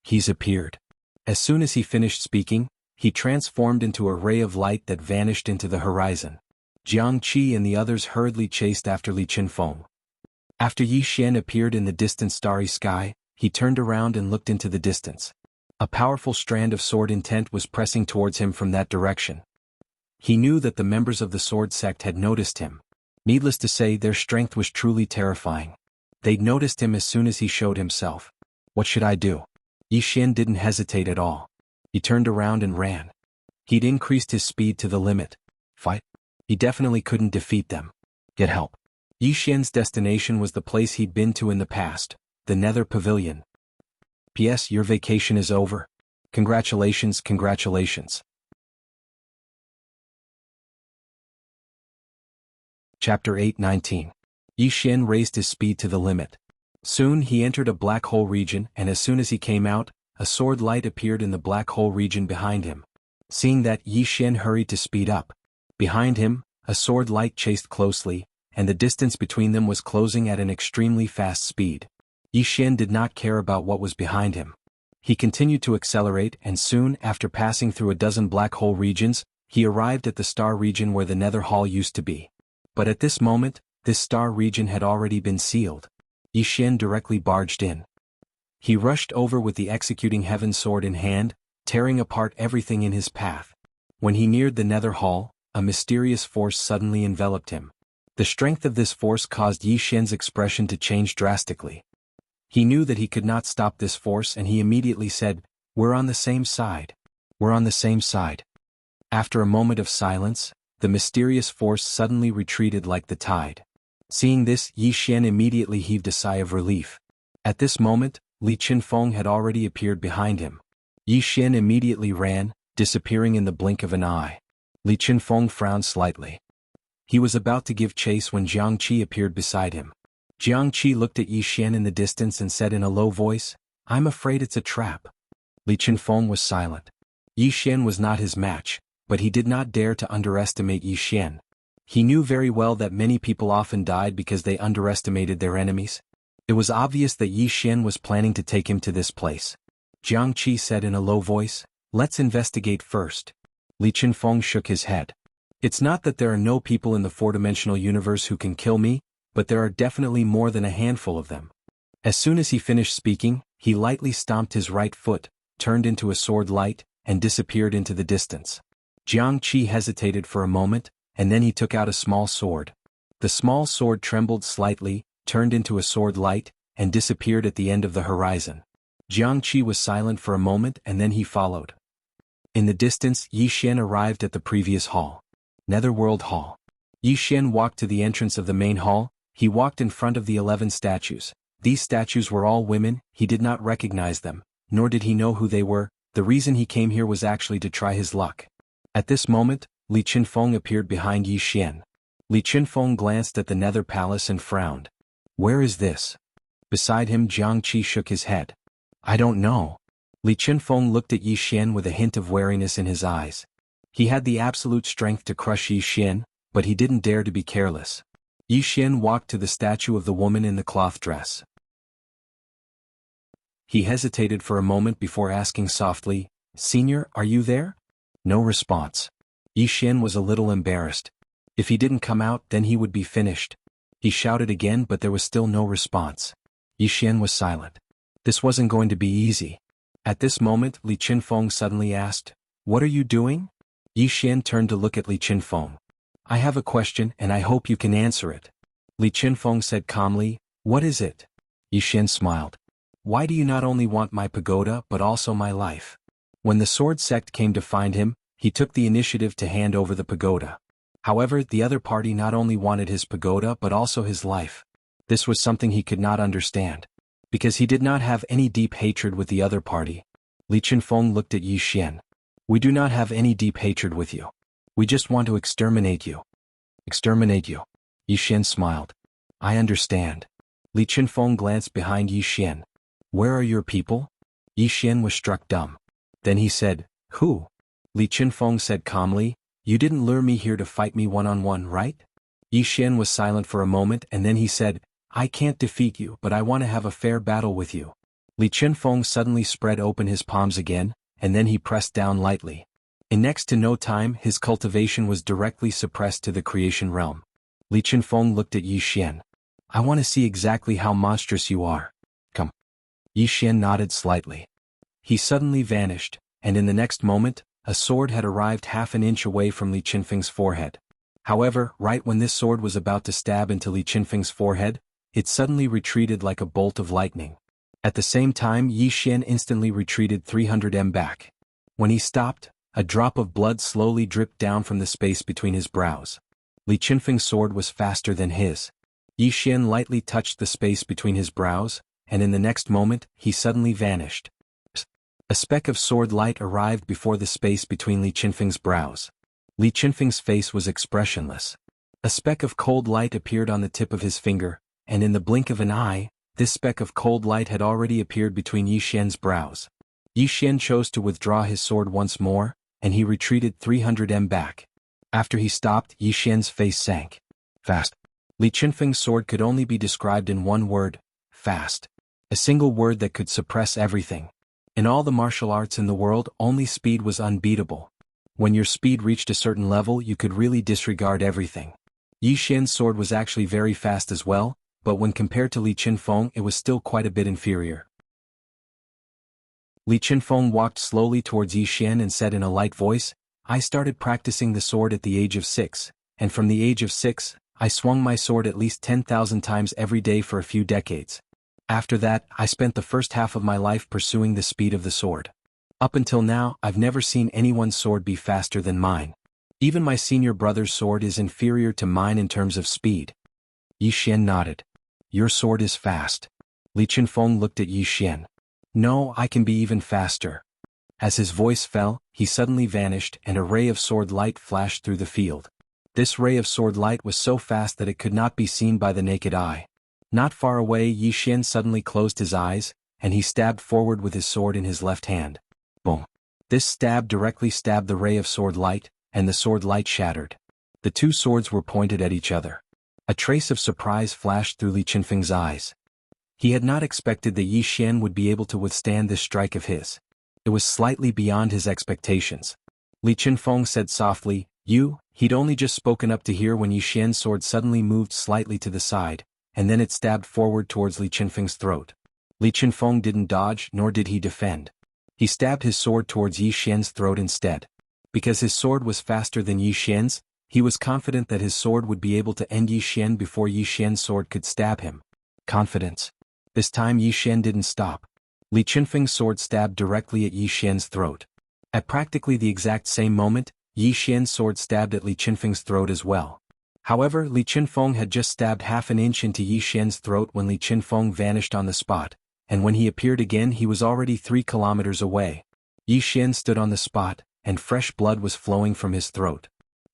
He's appeared. As soon as he finished speaking, he transformed into a ray of light that vanished into the horizon. Jiang Qi and the others hurriedly chased after Li Qinfeng. After Yi Xian appeared in the distant starry sky, he turned around and looked into the distance. A powerful strand of sword intent was pressing towards him from that direction. He knew that the members of the sword sect had noticed him. Needless to say, their strength was truly terrifying. They'd noticed him as soon as he showed himself. What should I do? Yi Xian didn't hesitate at all. He turned around and ran. He'd increased his speed to the limit. Fight? He definitely couldn't defeat them. Get help. Yi Xian's destination was the place he'd been to in the past, the Nether Pavilion. P.S. Your vacation is over. Congratulations, congratulations. Chapter 8:19. Yi Xian raised his speed to the limit. Soon he entered a black hole region, and as soon as he came out, a sword light appeared in the black hole region behind him. Seeing that, Yi Xian hurried to speed up. Behind him, a sword light chased closely, and the distance between them was closing at an extremely fast speed. Yi Xian did not care about what was behind him. He continued to accelerate, and soon, after passing through a dozen black hole regions, he arrived at the star region where the Nether Hall used to be. But at this moment, this star region had already been sealed. Yi Xian directly barged in. He rushed over with the executing heaven sword in hand, tearing apart everything in his path. When he neared the Nether Hall, a mysterious force suddenly enveloped him. The strength of this force caused Yi Xian's expression to change drastically. He knew that he could not stop this force, and he immediately said, "We're on the same side. We're on the same side." After a moment of silence, the mysterious force suddenly retreated like the tide. Seeing this, Yi Xian immediately heaved a sigh of relief. At this moment, Li Qinfeng had already appeared behind him. Yi Xian immediately ran, disappearing in the blink of an eye. Li Qinfeng frowned slightly. He was about to give chase when Jiang Qi appeared beside him. Jiang Qi looked at Yi Xian in the distance and said in a low voice, "I'm afraid it's a trap." Li Qinfeng was silent. Yi Xian was not his match, but he did not dare to underestimate Yi Xian. He knew very well that many people often died because they underestimated their enemies. It was obvious that Yi Xian was planning to take him to this place. Jiang Qi said in a low voice, "Let's investigate first." Li Qinfeng shook his head. "It's not that there are no people in the four-dimensional universe who can kill me, but there are definitely more than a handful of them." As soon as he finished speaking, he lightly stomped his right foot, turned into a sword light, and disappeared into the distance. Jiang Qi hesitated for a moment, and then he took out a small sword. The small sword trembled slightly, turned into a sword light, and disappeared at the end of the horizon. Jiang Qi was silent for a moment, and then he followed. In the distance, Yi Xian arrived at the previous hall. Netherworld Hall. Yi Xian walked to the entrance of the main hall. He walked in front of the 11 statues. These statues were all women. He did not recognize them, nor did he know who they were. The reason he came here was actually to try his luck. At this moment, Li Qinfeng appeared behind Yi Xian. Li Qinfeng glanced at the Nether Palace and frowned. "Where is this?" Beside him, Jiang Qi shook his head. "I don't know." Li Qinfeng looked at Yi Xian with a hint of wariness in his eyes. He had the absolute strength to crush Yi Xian, but he didn't dare to be careless. Yi Xian walked to the statue of the woman in the cloth dress. He hesitated for a moment before asking softly, "Senior, are you there?" No response. Yi Xian was a little embarrassed. If he didn't come out, then he would be finished. He shouted again, but there was still no response. Yi Xian was silent. This wasn't going to be easy. At this moment, Li Qinfeng suddenly asked, "What are you doing?" Yi Xian turned to look at Li Qinfeng. "I have a question, and I hope you can answer it." Li Qinfeng said calmly, "What is it?" Yi Xian smiled. "Why do you not only want my pagoda but also my life?" When the sword sect came to find him, he took the initiative to hand over the pagoda. However, the other party not only wanted his pagoda but also his life. This was something he could not understand. Because he did not have any deep hatred with the other party. Li Qinfeng looked at Yi Xian. "We do not have any deep hatred with you. We just want to exterminate you." "Exterminate you?" Yi Xian smiled. "I understand." Li Qinfeng glanced behind Yi Xian. "Where are your people?" Yi Xian was struck dumb. Then he said, "Who?" Li Qinfeng said calmly, "You didn't lure me here to fight me one-on-one, right?" Yi Xian was silent for a moment, and then he said, "I can't defeat you, but I want to have a fair battle with you." Li Qinfeng suddenly spread open his palms again, and then he pressed down lightly. In next to no time, his cultivation was directly suppressed to the creation realm. Li Qinfeng looked at Yi Xian. "I want to see exactly how monstrous you are. Come." Yi Xian nodded slightly. he suddenly vanished, and in the next moment, a sword had arrived half an inch away from Li Qinfeng's forehead. However, right when this sword was about to stab into Li Qinfeng's forehead, it suddenly retreated like a bolt of lightning. At the same time, Yi Xian instantly retreated 300 m back. When he stopped, a drop of blood slowly dripped down from the space between his brows. Li Qinfeng's sword was faster than his. Yi Xian lightly touched the space between his brows, and in the next moment, he suddenly vanished. A speck of sword light arrived before the space between Li Qinfeng's brows. Li Qinfeng's face was expressionless. A speck of cold light appeared on the tip of his finger, and in the blink of an eye, this speck of cold light had already appeared between Yi Xian's brows. Yi Xian chose to withdraw his sword once more, and he retreated 300 m back. After he stopped, Yi Xian's face sank. Fast. Li Qinfeng's sword could only be described in one word: fast. A single word that could suppress everything. In all the martial arts in the world, only speed was unbeatable. When your speed reached a certain level, you could really disregard everything. Yi Xian's sword was actually very fast as well, but when compared to Li Qinfeng, it was still quite a bit inferior. Li Qinfeng walked slowly towards Yi Xian and said in a light voice, "I started practicing the sword at the age of 6, and from the age of 6, I swung my sword at least 10,000 times every day for a few decades. After that, I spent the first half of my life pursuing the speed of the sword. Up until now, I've never seen anyone's sword be faster than mine. Even my senior brother's sword is inferior to mine in terms of speed." Yi Xian nodded. "Your sword is fast." Li Qinfeng looked at Yi Xian. "No, I can be even faster." As his voice fell, he suddenly vanished and a ray of sword light flashed through the field. This ray of sword light was so fast that it could not be seen by the naked eye. Not far away, Yi Xian suddenly closed his eyes, and he stabbed forward with his sword in his left hand. Boom! This stab directly stabbed the ray of sword light, and the sword light shattered. The two swords were pointed at each other. A trace of surprise flashed through Li Qinfeng's eyes. He had not expected that Yi Xian would be able to withstand this strike of his. It was slightly beyond his expectations. Li Qinfeng said softly, He'd only just spoken up to hear when Yi Xian's sword suddenly moved slightly to the side, and then it stabbed forward towards Li Qinfeng's throat. Li Qinfeng didn't dodge, nor did he defend. He stabbed his sword towards Yi Xian's throat instead. Because his sword was faster than Yi Xian's, he was confident that his sword would be able to end Yi Xian before Yi Xian's sword could stab him. Confidence. This time Yi Xian didn't stop. Li Qinfeng's sword stabbed directly at Yi Xian's throat. At practically the exact same moment, Yi Xian's sword stabbed at Li Qinfeng's throat as well. However, Li Qinfeng had just stabbed half an inch into Yi Xian's throat when Li Qinfeng vanished on the spot, and when he appeared again he was already 3 kilometers away. Yi Xian stood on the spot, and fresh blood was flowing from his throat.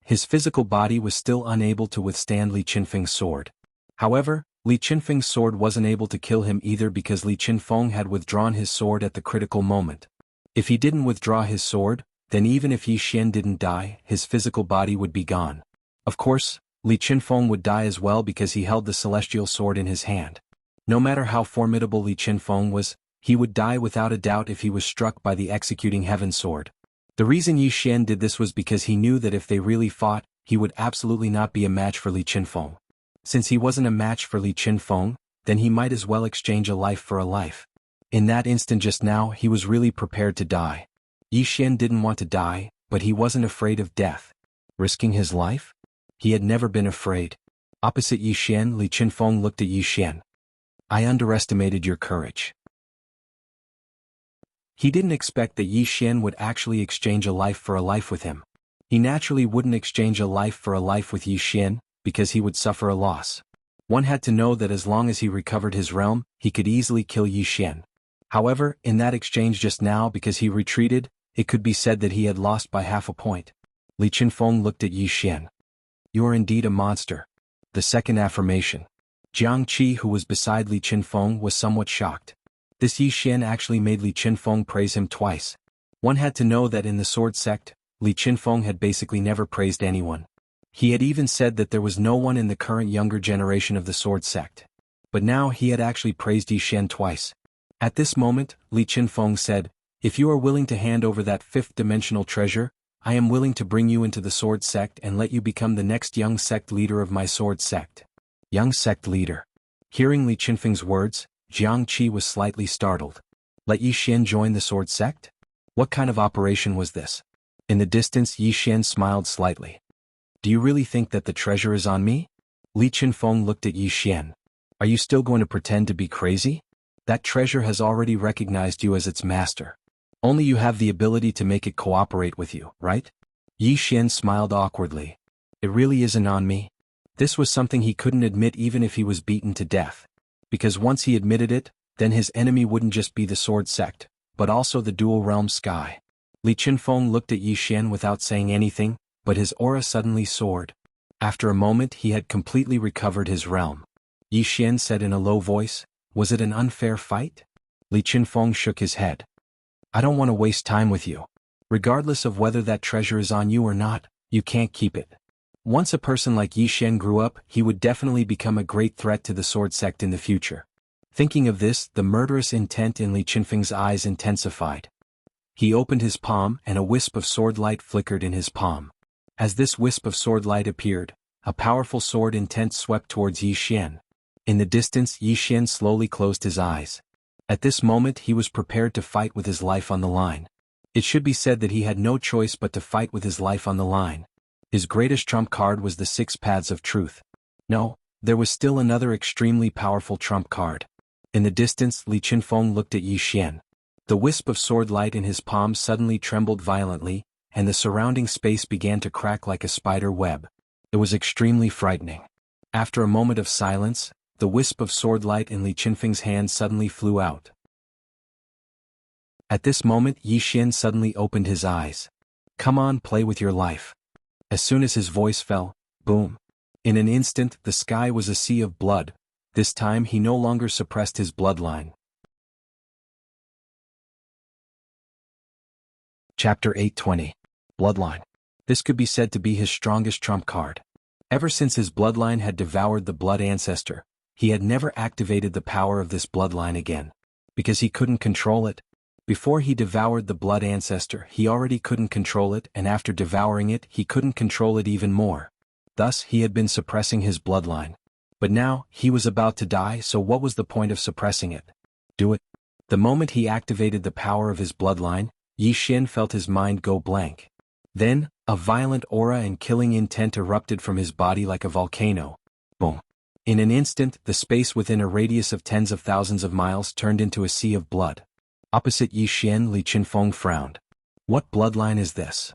His physical body was still unable to withstand Li Qinfeng's sword. However, Li Qinfeng's sword wasn't able to kill him either because Li Qinfeng had withdrawn his sword at the critical moment. If he didn't withdraw his sword, then even if Yi Xian didn't die, his physical body would be gone. Of course, Li Qinfeng would die as well because he held the celestial sword in his hand. No matter how formidable Li Qinfeng was, he would die without a doubt if he was struck by the executing heaven sword. The reason Yi Xian did this was because he knew that if they really fought, he would absolutely not be a match for Li Qinfeng. Since he wasn't a match for Li Qinfeng, then he might as well exchange a life for a life. In that instant just now, he was really prepared to die. Yi Xian didn't want to die, but he wasn't afraid of death. Risking his life? He had never been afraid. Opposite Yi Xian, Li Qinfeng looked at Yi Xian. "I underestimated your courage." He didn't expect that Yi Xian would actually exchange a life for a life with him. He naturally wouldn't exchange a life for a life with Yi Xian, because he would suffer a loss. One had to know that as long as he recovered his realm, he could easily kill Yi Xian. However, in that exchange just now, because he retreated, it could be said that he had lost by half a point. Li Qinfeng looked at Yi Xian. "You are indeed a monster." The second affirmation. Jiang Qi, who was beside Li Qinfeng, was somewhat shocked. This Yi Xian actually made Li Qinfeng praise him twice. One had to know that in the sword sect, Li Qinfeng had basically never praised anyone. He had even said that there was no one in the current younger generation of the sword sect. But now he had actually praised Yi Xian twice. At this moment, Li Qinfeng said, "If you are willing to hand over that fifth-dimensional treasure, I am willing to bring you into the sword sect and let you become the next young sect leader of my sword sect." Young sect leader. Hearing Li Qinfeng's words, Jiang Qi was slightly startled. Let Yi Xian join the sword sect? What kind of operation was this? In the distance Yi Xian smiled slightly. Do you really think that the treasure is on me? Li Qinfeng looked at Yi Xian. Are you still going to pretend to be crazy? That treasure has already recognized you as its master. Only you have the ability to make it cooperate with you, right? Yi Xian smiled awkwardly. It really isn't on me. This was something he couldn't admit even if he was beaten to death. Because once he admitted it, then his enemy wouldn't just be the sword sect, but also the dual realm sky. Li Qinfeng looked at Yi Xian without saying anything, but his aura suddenly soared. After a moment he had completely recovered his realm. Yi Xian said in a low voice, was it an unfair fight? Li Qinfeng shook his head. I don't want to waste time with you. Regardless of whether that treasure is on you or not, you can't keep it. Once a person like Yi Xian grew up, he would definitely become a great threat to the sword sect in the future. Thinking of this, the murderous intent in Li Qinfeng's eyes intensified. He opened his palm and a wisp of sword light flickered in his palm. As this wisp of sword light appeared, a powerful sword intent swept towards Yi Xian. In the distance Yi Xian slowly closed his eyes. At this moment he was prepared to fight with his life on the line. It should be said that he had no choice but to fight with his life on the line. His greatest trump card was the 6 paths of truth. No, there was still another extremely powerful trump card. In the distance Li Qinfeng looked at Yi Xian. The wisp of sword light in his palm suddenly trembled violently, and the surrounding space began to crack like a spider web. It was extremely frightening. After a moment of silence, the wisp of sword light in Li Qinfeng's hand suddenly flew out. At this moment Yi Xian suddenly opened his eyes. Come on, play with your life. As soon as his voice fell, boom. In an instant the sky was a sea of blood. This time he no longer suppressed his bloodline. Chapter 820. Bloodline. This could be said to be his strongest trump card. Ever since his bloodline had devoured the blood ancestor, he had never activated the power of this bloodline again. Because he couldn't control it. Before he devoured the blood ancestor, he already couldn't control it, and after devouring it, he couldn't control it even more. Thus, he had been suppressing his bloodline. But now, he was about to die, so what was the point of suppressing it? Do it. The moment he activated the power of his bloodline, Yi Xian felt his mind go blank. Then, a violent aura and killing intent erupted from his body like a volcano. Boom. In an instant, the space within a radius of tens of thousands of miles turned into a sea of blood. Opposite Yi Xian, Li Qinfeng frowned. What bloodline is this?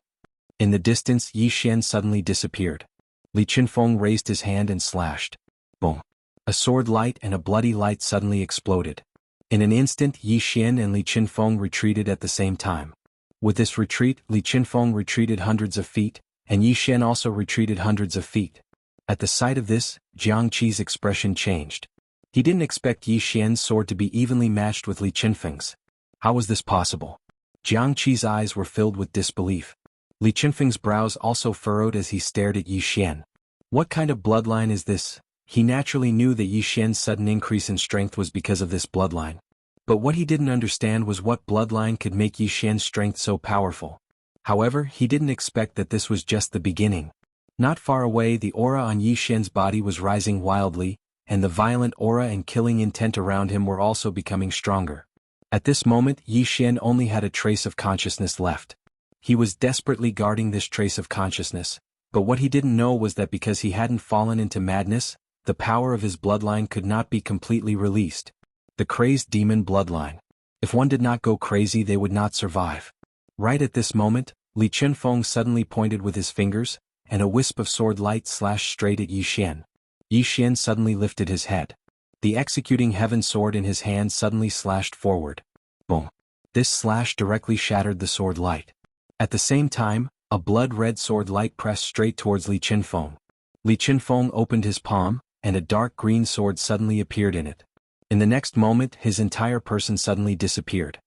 In the distance Yi Xian suddenly disappeared. Li Qinfeng raised his hand and slashed. Boom. A sword light and a bloody light suddenly exploded. In an instant Yi Xian and Li Qinfeng retreated at the same time. With this retreat Li Qinfeng retreated hundreds of feet, and Yi Xian also retreated hundreds of feet. At the sight of this, Jiang Qi's expression changed. He didn't expect Yi Xian's sword to be evenly matched with Li Qinfeng's. How was this possible? Jiang Qi's eyes were filled with disbelief. Li Qinfeng's brows also furrowed as he stared at Yi Xian. What kind of bloodline is this? He naturally knew that Yi Xian's sudden increase in strength was because of this bloodline. But what he didn't understand was what bloodline could make Yi Xian's strength so powerful. However, he didn't expect that this was just the beginning. Not far away the aura on Yi Xian's body was rising wildly, and the violent aura and killing intent around him were also becoming stronger. At this moment Yi Xian only had a trace of consciousness left. He was desperately guarding this trace of consciousness, but what he didn't know was that because he hadn't fallen into madness, the power of his bloodline could not be completely released. The crazed demon bloodline. If one did not go crazy they would not survive. Right at this moment, Li Qinfeng suddenly pointed with his fingers, and a wisp of sword light slashed straight at Yi Xian. Yi Xian suddenly lifted his head. The executing heaven sword in his hand suddenly slashed forward. Boom. This slash directly shattered the sword light. At the same time, a blood-red sword light pressed straight towards Li Qinfeng. Li Qinfeng opened his palm, and a dark green sword suddenly appeared in it. In the next moment his entire person suddenly disappeared.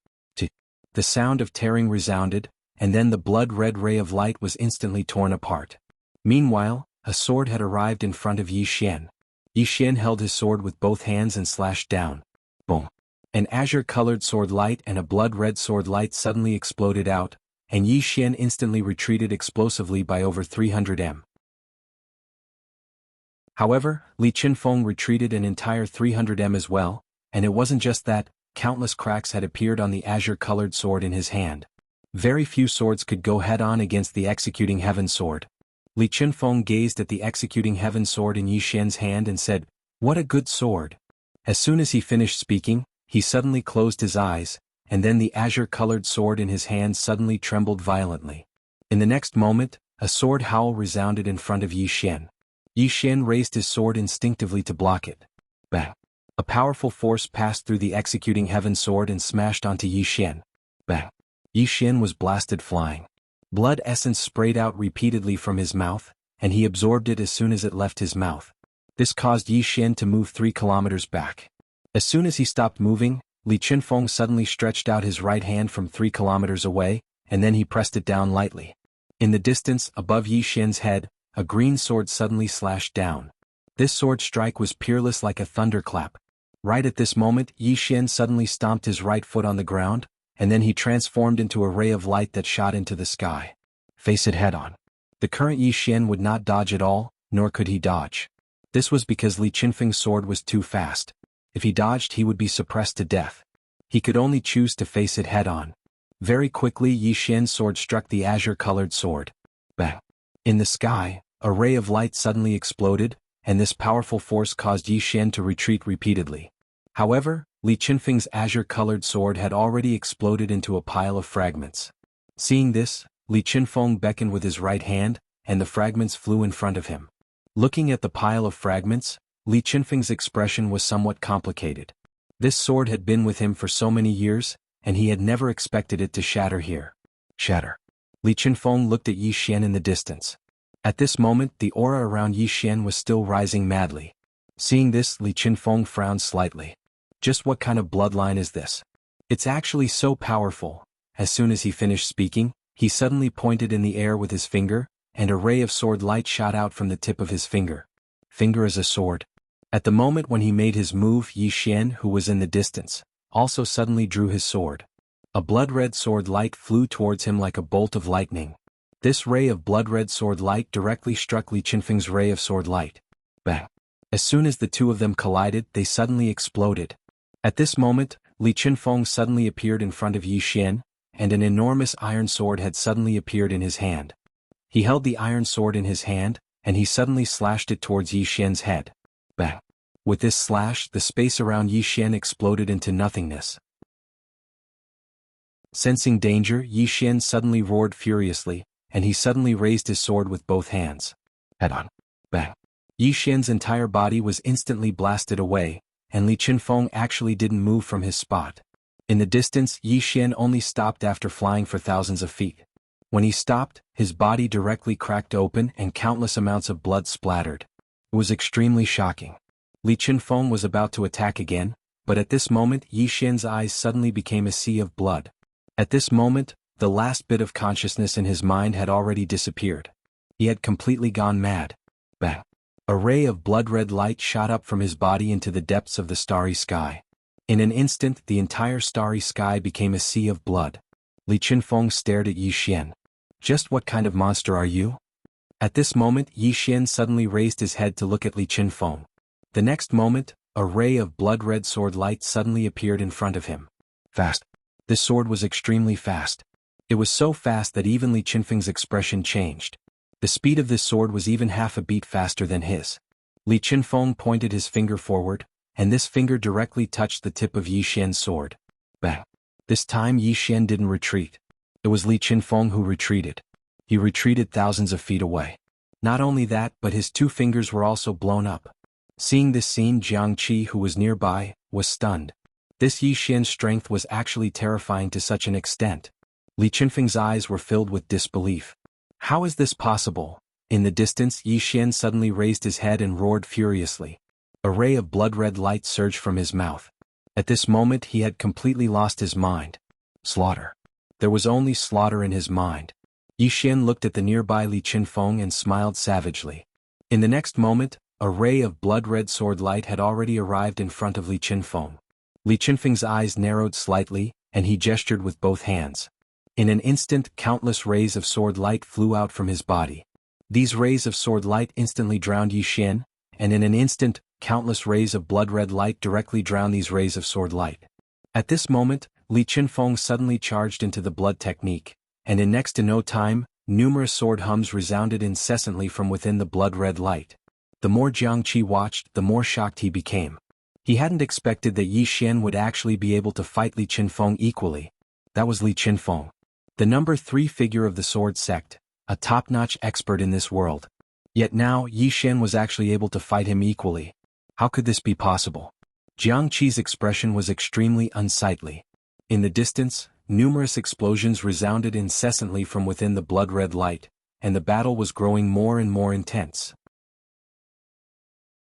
The sound of tearing resounded, and then the blood-red ray of light was instantly torn apart. Meanwhile, a sword had arrived in front of Yi Xian. Yi Xian held his sword with both hands and slashed down. Boom. An azure-colored sword light and a blood-red sword light suddenly exploded out, and Yi Xian instantly retreated explosively by over 300 m. However, Li Qinfeng retreated an entire 300 m as well, and it wasn't just that, countless cracks had appeared on the azure-colored sword in his hand. Very few swords could go head-on against the Executing Heaven sword. Li Qinfeng gazed at the Executing Heaven sword in Yi Xian's hand and said, "What a good sword." As soon as he finished speaking, he suddenly closed his eyes, and then the azure-colored sword in his hand suddenly trembled violently. In the next moment, a sword howl resounded in front of Yi Xian. Yi Xian raised his sword instinctively to block it. Bang! A powerful force passed through the Executing Heaven sword and smashed onto Yi Xian. Bang! Yi Xian was blasted flying. Blood essence sprayed out repeatedly from his mouth, and he absorbed it as soon as it left his mouth. This caused Yi Xian to move 3 kilometers back. As soon as he stopped moving, Li Qinfeng suddenly stretched out his right hand from 3 kilometers away, and then he pressed it down lightly. In the distance, above Yi Xian's head, a green sword suddenly slashed down. This sword strike was peerless like a thunderclap. Right at this moment, Yi Xian suddenly stomped his right foot on the ground, and then he transformed into a ray of light that shot into the sky. Face it head-on. The current Yi Xian would not dodge at all, nor could he dodge. This was because Li Qinfeng's sword was too fast. If he dodged, he would be suppressed to death. He could only choose to face it head-on. Very quickly, Yi Xian's sword struck the azure-colored sword. Bang! In the sky, a ray of light suddenly exploded, and this powerful force caused Yi Xian to retreat repeatedly. However, Li Qinfeng's azure-colored sword had already exploded into a pile of fragments. Seeing this, Li Qinfeng beckoned with his right hand, and the fragments flew in front of him. Looking at the pile of fragments, Li Qinfeng's expression was somewhat complicated. This sword had been with him for so many years, and he had never expected it to shatter here. Shatter. Li Qinfeng looked at Yi Xian in the distance. At this moment, the aura around Yi Xian was still rising madly. Seeing this, Li Qinfeng frowned slightly. Just what kind of bloodline is this? It's actually so powerful. As soon as he finished speaking, he suddenly pointed in the air with his finger, and a ray of sword light shot out from the tip of his finger. Finger as a sword. At the moment when he made his move, Yi Xian, who was in the distance, also suddenly drew his sword. A blood-red sword light flew towards him like a bolt of lightning. This ray of blood-red sword light directly struck Li Qinfeng's ray of sword light. Bang! As soon as the two of them collided, they suddenly exploded. At this moment, Li Qinfeng suddenly appeared in front of Yi Xian, and an enormous iron sword had suddenly appeared in his hand. He held the iron sword in his hand, and he suddenly slashed it towards Yi Xian's head. Bang! With this slash, the space around Yi Xian exploded into nothingness. Sensing danger, Yi Xian suddenly roared furiously, and he suddenly raised his sword with both hands. Head-on. Bang! Yi Xian's entire body was instantly blasted away, and Li Qinfeng actually didn't move from his spot. In the distance, Yi Xian only stopped after flying for thousands of feet. When he stopped, his body directly cracked open and countless amounts of blood splattered. It was extremely shocking. Li Qinfeng was about to attack again, but at this moment Yi Xian's eyes suddenly became a sea of blood. At this moment, the last bit of consciousness in his mind had already disappeared. He had completely gone mad. Bang! A ray of blood-red light shot up from his body into the depths of the starry sky. In an instant, the entire starry sky became a sea of blood. Li Qinfeng stared at Yi Xian. Just what kind of monster are you? At this moment, Yi Xian suddenly raised his head to look at Li Qinfeng. The next moment, a ray of blood-red sword light suddenly appeared in front of him. Fast. This sword was extremely fast. It was so fast that even Li Qinfeng's expression changed. The speed of this sword was even half a beat faster than his. Li Qinfeng pointed his finger forward, and this finger directly touched the tip of Yi Xian's sword. Bang! This time Yi Xian didn't retreat. It was Li Qinfeng who retreated. He retreated thousands of feet away. Not only that, but his 2 fingers were also blown up. Seeing this scene, Jiang Qi, who was nearby, was stunned. This Yi Xian's strength was actually terrifying to such an extent. Li Qinfeng's eyes were filled with disbelief. How is this possible? In the distance, Yi Xian suddenly raised his head and roared furiously. A ray of blood-red light surged from his mouth. At this moment he had completely lost his mind. Slaughter. There was only slaughter in his mind. Yi Xian looked at the nearby Li Qinfeng and smiled savagely. In the next moment, a ray of blood-red sword light had already arrived in front of Li Qinfeng. Li Qinfeng's eyes narrowed slightly, and he gestured with both hands. In an instant, countless rays of sword light flew out from his body. These rays of sword light instantly drowned Yi Xian, and in an instant, countless rays of blood-red light directly drowned these rays of sword light. At this moment, Li Qinfeng suddenly charged into the blood technique, and in next to no time, numerous sword hums resounded incessantly from within the blood-red light. The more Jiang Qi watched, the more shocked he became. He hadn't expected that Yi Xian would actually be able to fight Li Qinfeng equally. That was Li Qinfeng, the number 3 figure of the sword sect, a top-notch expert in this world. Yet now, Yi Xian was actually able to fight him equally. How could this be possible? Jiang Qi's expression was extremely unsightly. In the distance, numerous explosions resounded incessantly from within the blood-red light, and the battle was growing more and more intense.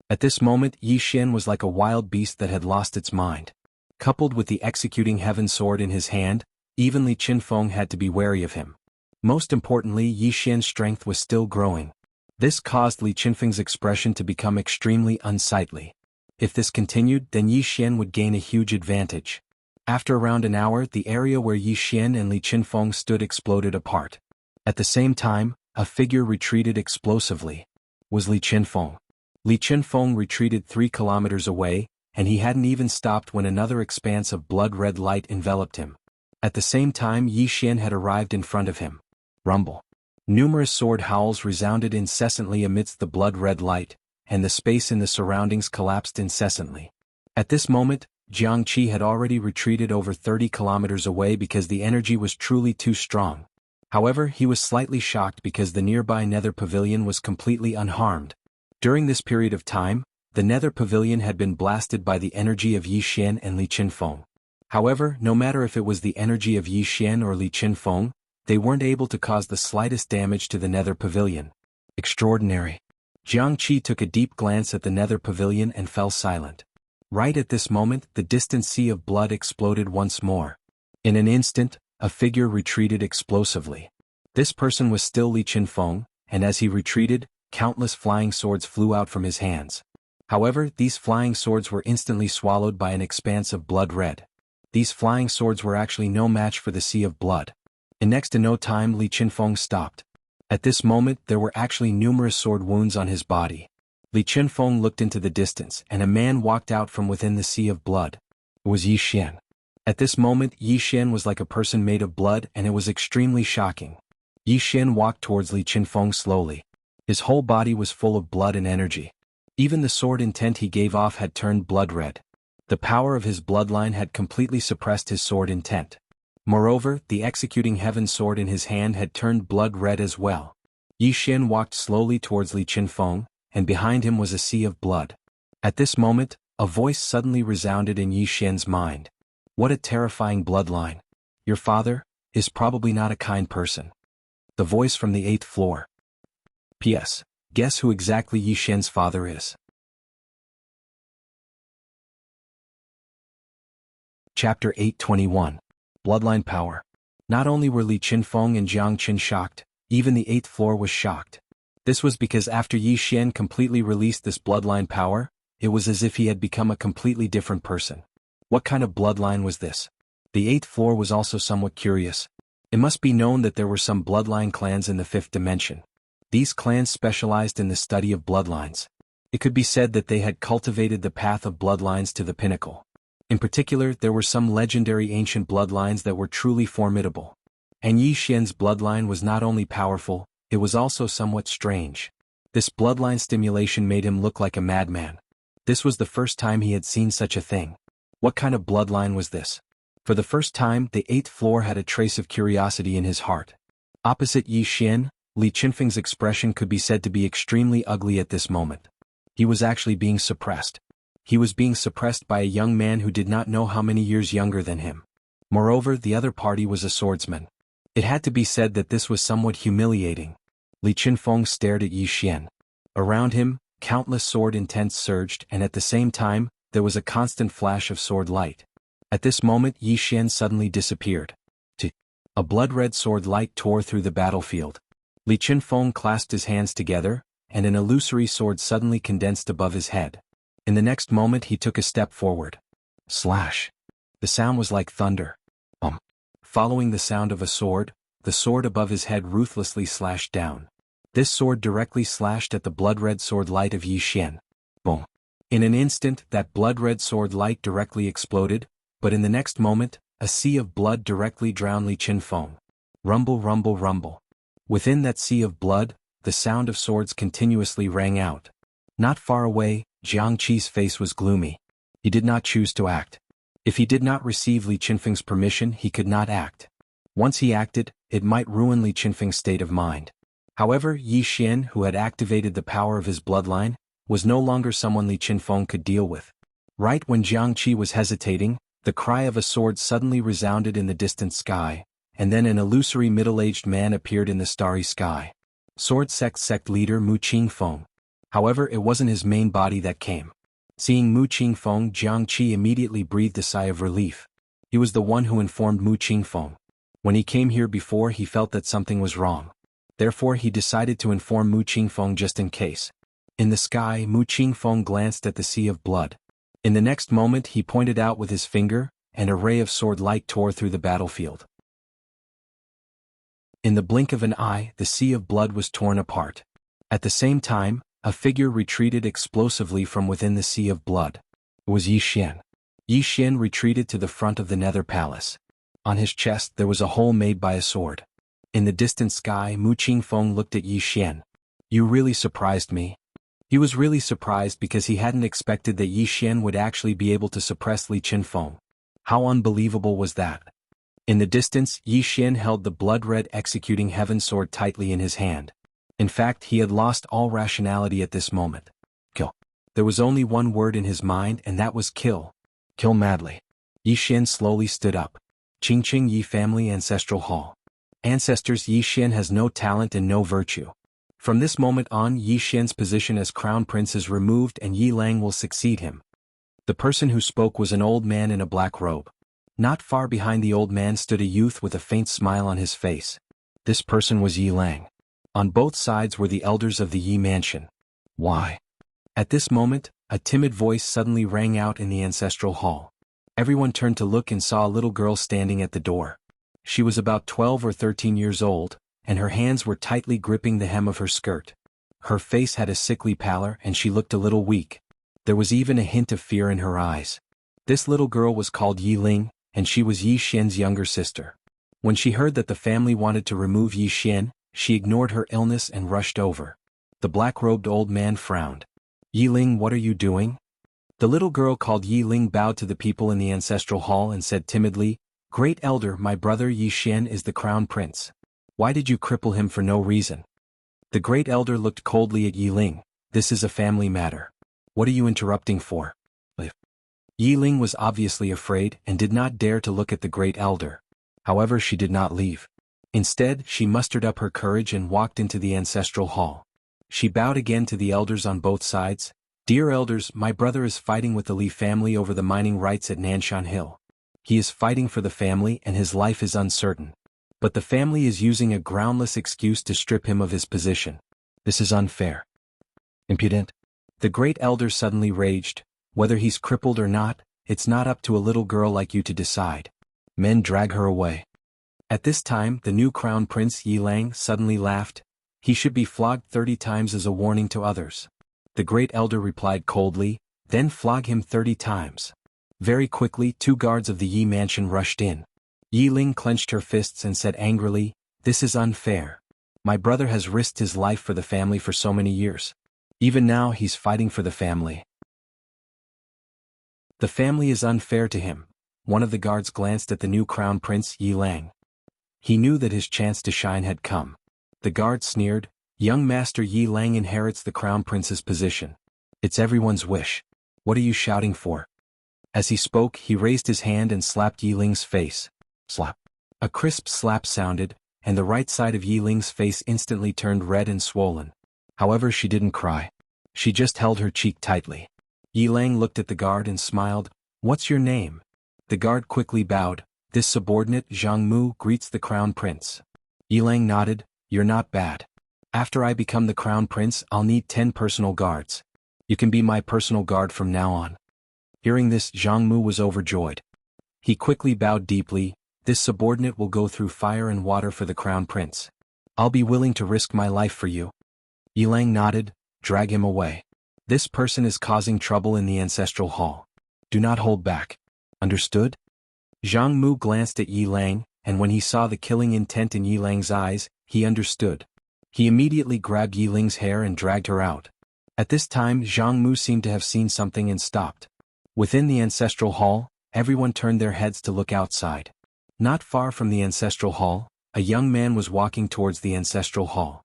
At this moment, Yi Xian was like a wild beast that had lost its mind. Coupled with the executing heaven sword in his hand, even Li Qinfeng had to be wary of him. Most importantly, Yi Xian's strength was still growing. This caused Li Qinfeng's expression to become extremely unsightly. If this continued, then Yi Xian would gain a huge advantage. After around an hour, the area where Yi Xian and Li Qinfeng stood exploded apart. At the same time, a figure retreated explosively. Was Li Qinfeng. Li Qinfeng retreated 3 kilometers away, and he hadn't even stopped when another expanse of blood-red light enveloped him. At the same time, Yi Xian had arrived in front of him. Rumble. Numerous sword howls resounded incessantly amidst the blood-red light, and the space in the surroundings collapsed incessantly. At this moment, Jiang Qi had already retreated over 30 kilometers away because the energy was truly too strong. However, he was slightly shocked because the nearby Nether Pavilion was completely unharmed. During this period of time, the Nether Pavilion had been blasted by the energy of Yi Xian and Li Qinfeng. However, no matter if it was the energy of Yi Xian or Li Qinfeng, they weren't able to cause the slightest damage to the Nether Pavilion. Extraordinary. Jiang Qi took a deep glance at the Nether Pavilion and fell silent. Right at this moment, the distant sea of blood exploded once more. In an instant, a figure retreated explosively. This person was still Li Qinfeng, and as he retreated, countless flying swords flew out from his hands. However, these flying swords were instantly swallowed by an expanse of blood red. These flying swords were actually no match for the sea of blood. In next to no time, Li Qinfeng stopped. At this moment, there were actually numerous sword wounds on his body. Li Qinfeng looked into the distance, and a man walked out from within the sea of blood. It was Yi Xian. At this moment, Yi Xian was like a person made of blood, and it was extremely shocking. Yi Xian walked towards Li Qinfeng slowly. His whole body was full of blood and energy. Even the sword intent he gave off had turned blood red. The power of his bloodline had completely suppressed his sword intent. Moreover, the executing heaven sword in his hand had turned blood red as well. Yi Xian walked slowly towards Li Qinfeng, and behind him was a sea of blood. At this moment, a voice suddenly resounded in Yi Xian's mind. What a terrifying bloodline. Your father is probably not a kind person. The voice from the 8th floor. P.S. Guess who exactly Yi Xian's father is? Chapter 821. Bloodline Power. Not only were Li Qinfeng and Jiang Qin shocked, even the 8th floor was shocked. This was because after Yi Xian completely released this bloodline power, it was as if he had become a completely different person. What kind of bloodline was this? The 8th floor was also somewhat curious. It must be known that there were some bloodline clans in the 5th dimension. These clans specialized in the study of bloodlines. It could be said that they had cultivated the path of bloodlines to the pinnacle. In particular, there were some legendary ancient bloodlines that were truly formidable. And Yi Xian's bloodline was not only powerful, it was also somewhat strange. This bloodline stimulation made him look like a madman. This was the first time he had seen such a thing. What kind of bloodline was this? For the first time, the 8th floor had a trace of curiosity in his heart. Opposite Yi Xian, Li Qinfeng's expression could be said to be extremely ugly at this moment. He was actually being suppressed. He was being suppressed by a young man who did not know how many years younger than him. Moreover, the other party was a swordsman. It had to be said that this was somewhat humiliating. Li Qinfeng stared at Yi Xian. Around him, countless sword intents surged, and at the same time, there was a constant flash of sword light. At this moment, Yi Xian suddenly disappeared. A blood-red sword light tore through the battlefield. Li Qinfeng clasped his hands together, and an illusory sword suddenly condensed above his head. In the next moment he took a step forward. Slash. The sound was like thunder. Following the sound of a sword, the sword above his head ruthlessly slashed down. This sword directly slashed at the blood-red sword light of Yi Xian. Boom. In an instant, that blood-red sword light directly exploded, but in the next moment, a sea of blood directly drowned Li Qinfeng. Rumble, rumble, rumble. Within that sea of blood, the sound of swords continuously rang out. Not far away, Jiang Qi's face was gloomy. He did not choose to act. If he did not receive Li Qinfeng's permission, he could not act. Once he acted, it might ruin Li Qinfeng's state of mind. However, Yi Xian, who had activated the power of his bloodline, was no longer someone Li Qinfeng could deal with. Right when Jiang Qi was hesitating, the cry of a sword suddenly resounded in the distant sky, and then an illusory middle-aged man appeared in the starry sky. Sword sect leader Mu Qingfeng. However, it wasn't his main body that came. Seeing Mu Qingfeng, Jiang Qi immediately breathed a sigh of relief. He was the one who informed Mu Qingfeng. When he came here before, he felt that something was wrong. Therefore, he decided to inform Mu Qingfeng just in case. In the sky, Mu Qingfeng glanced at the sea of blood. In the next moment, he pointed out with his finger, and a ray of sword light tore through the battlefield. In the blink of an eye, the sea of blood was torn apart. At the same time, a figure retreated explosively from within the sea of blood. It was Yi Xian. Yi Xian retreated to the front of the Nether Palace. On his chest there was a hole made by a sword. In the distant sky, Mu Qingfeng looked at Yi Xian. "You really surprised me." He was really surprised because he hadn't expected that Yi Xian would actually be able to suppress Li Qinfeng. How unbelievable was that? In the distance, Yi Xian held the blood-red executing heaven sword tightly in his hand. In fact, he had lost all rationality at this moment. Kill. There was only one word in his mind, and that was kill. Kill madly. Yi Xian slowly stood up. Qingqing Yi Family Ancestral Hall. Ancestors, Yi Xian has no talent and no virtue. From this moment on, Yi Xian's position as crown prince is removed and Yi Lang will succeed him. The person who spoke was an old man in a black robe. Not far behind the old man stood a youth with a faint smile on his face. This person was Yi Lang. On both sides were the elders of the Yi mansion. Why? At this moment, a timid voice suddenly rang out in the ancestral hall. Everyone turned to look and saw a little girl standing at the door. She was about 12 or 13 years old, and her hands were tightly gripping the hem of her skirt. Her face had a sickly pallor and she looked a little weak. There was even a hint of fear in her eyes. This little girl was called Yi Ling, and she was Yi Xian's younger sister. When she heard that the family wanted to remove Yi Xian, she ignored her illness and rushed over. The black-robed old man frowned. "Yi Ling, what are you doing?" The little girl called Yi Ling bowed to the people in the ancestral hall and said timidly, "Great elder, my brother Yi Xian is the crown prince. Why did you cripple him for no reason?" The great elder looked coldly at Yi Ling. "This is a family matter. What are you interrupting for?" Yi Ling was obviously afraid and did not dare to look at the great elder. However, she did not leave. Instead, she mustered up her courage and walked into the ancestral hall. She bowed again to the elders on both sides. "Dear elders, my brother is fighting with the Li family over the mining rights at Nanshan Hill. He is fighting for the family and his life is uncertain. But the family is using a groundless excuse to strip him of his position. This is unfair. Impudent." The great elder suddenly raged. "Whether he's crippled or not, it's not up to a little girl like you to decide. Men, drag her away." At this time, the new crown prince Yi Lang suddenly laughed. "He should be flogged 30 times as a warning to others." The great elder replied coldly, "Then flog him 30 times. Very quickly, 2 guards of the Yi mansion rushed in. Yi Ling clenched her fists and said angrily, "This is unfair. My brother has risked his life for the family for so many years. Even now he's fighting for the family. The family is unfair to him." One of the guards glanced at the new crown prince Yi Lang. He knew that his chance to shine had come. The guard sneered, "Young master Yi Lang inherits the crown prince's position. It's everyone's wish. What are you shouting for?" As he spoke, he raised his hand and slapped Yi Ling's face. Slap. A crisp slap sounded, and the right side of Yi Ling's face instantly turned red and swollen. However, she didn't cry. She just held her cheek tightly. Yi Lang looked at the guard and smiled. "What's your name?" The guard quickly bowed. "This subordinate, Zhang Mu, greets the crown prince." Yi Lang nodded. "You're not bad. After I become the crown prince, I'll need 10 personal guards. You can be my personal guard from now on." Hearing this, Zhang Mu was overjoyed. He quickly bowed deeply. "This subordinate will go through fire and water for the crown prince. I'll be willing to risk my life for you." Yi Lang nodded. "Drag him away. This person is causing trouble in the ancestral hall. Do not hold back. Understood?" Zhang Mu glanced at Yi Lang, and when he saw the killing intent in Yi Lang's eyes, he understood. He immediately grabbed Yi Ling's hair and dragged her out. At this time Zhang Mu seemed to have seen something and stopped. Within the ancestral hall, everyone turned their heads to look outside. Not far from the ancestral hall, a young man was walking towards the ancestral hall.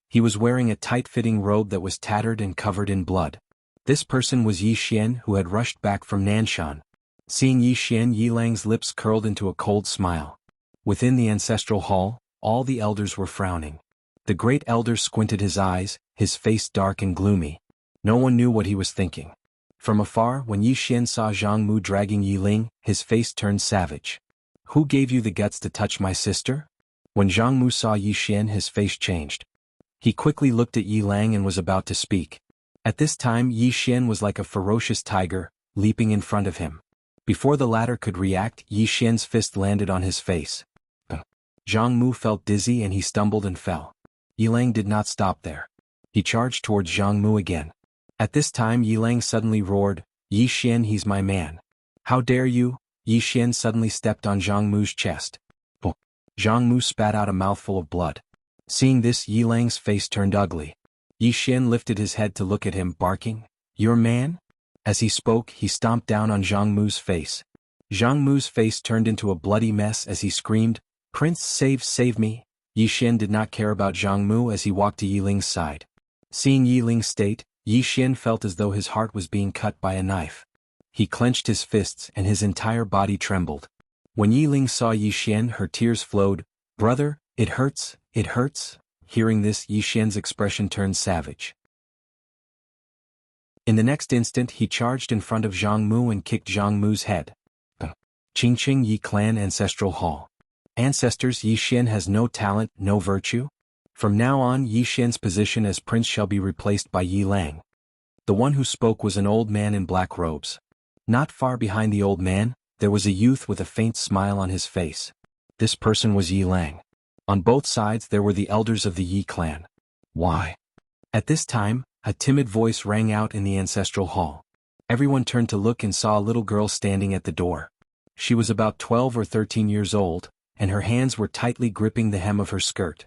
He was wearing a tight-fitting robe that was tattered and covered in blood. This person was Yi Xian, who had rushed back from Nanshan. Seeing Yi Xian, Yi Lang's lips curled into a cold smile. Within the ancestral hall, all the elders were frowning. The great elder squinted his eyes, his face dark and gloomy. No one knew what he was thinking. From afar, when Yi Xian saw Zhang Mu dragging Yi Ling, his face turned savage. "Who gave you the guts to touch my sister?" When Zhang Mu saw Yi Xian, his face changed. He quickly looked at Yi Lang and was about to speak. At this time Yi Xian was like a ferocious tiger, leaping in front of him. Before the latter could react, Yi Xian's fist landed on his face. Zhang Mu felt dizzy and he stumbled and fell. Yi Lang did not stop there. He charged towards Zhang Mu again. At this time Yi Lang suddenly roared, "Yi Xian, he's my man. How dare you?" Yi Xian suddenly stepped on Zhang Mu's chest. Zhang Mu spat out a mouthful of blood. Seeing this, Yi Lang's face turned ugly. Yi Xian lifted his head to look at him, barking, "Your man?" As he spoke, he stomped down on Zhang Mu's face. Zhang Mu's face turned into a bloody mess as he screamed, "Prince, save me!" Yi Xian did not care about Zhang Mu as he walked to Yi Ling's side. Seeing Yi Ling's state, Yi Xian felt as though his heart was being cut by a knife. He clenched his fists and his entire body trembled. When Yi Ling saw Yi Xian, her tears flowed. "Brother, it hurts, it hurts." Hearing this, Yi Xian's expression turned savage. In the next instant he charged in front of Zhang Mu and kicked Zhang Mu's head. Qingqing Yi Clan Ancestral Hall. Ancestors, Yi Xian has no talent, no virtue? From now on Yi Xian's position as prince shall be replaced by Yi Lang. The one who spoke was an old man in black robes. Not far behind the old man, there was a youth with a faint smile on his face. This person was Yi Lang. On both sides there were the elders of the Yi clan. "Why?" At this time, a timid voice rang out in the ancestral hall. Everyone turned to look and saw a little girl standing at the door. She was about 12 or 13 years old, and her hands were tightly gripping the hem of her skirt.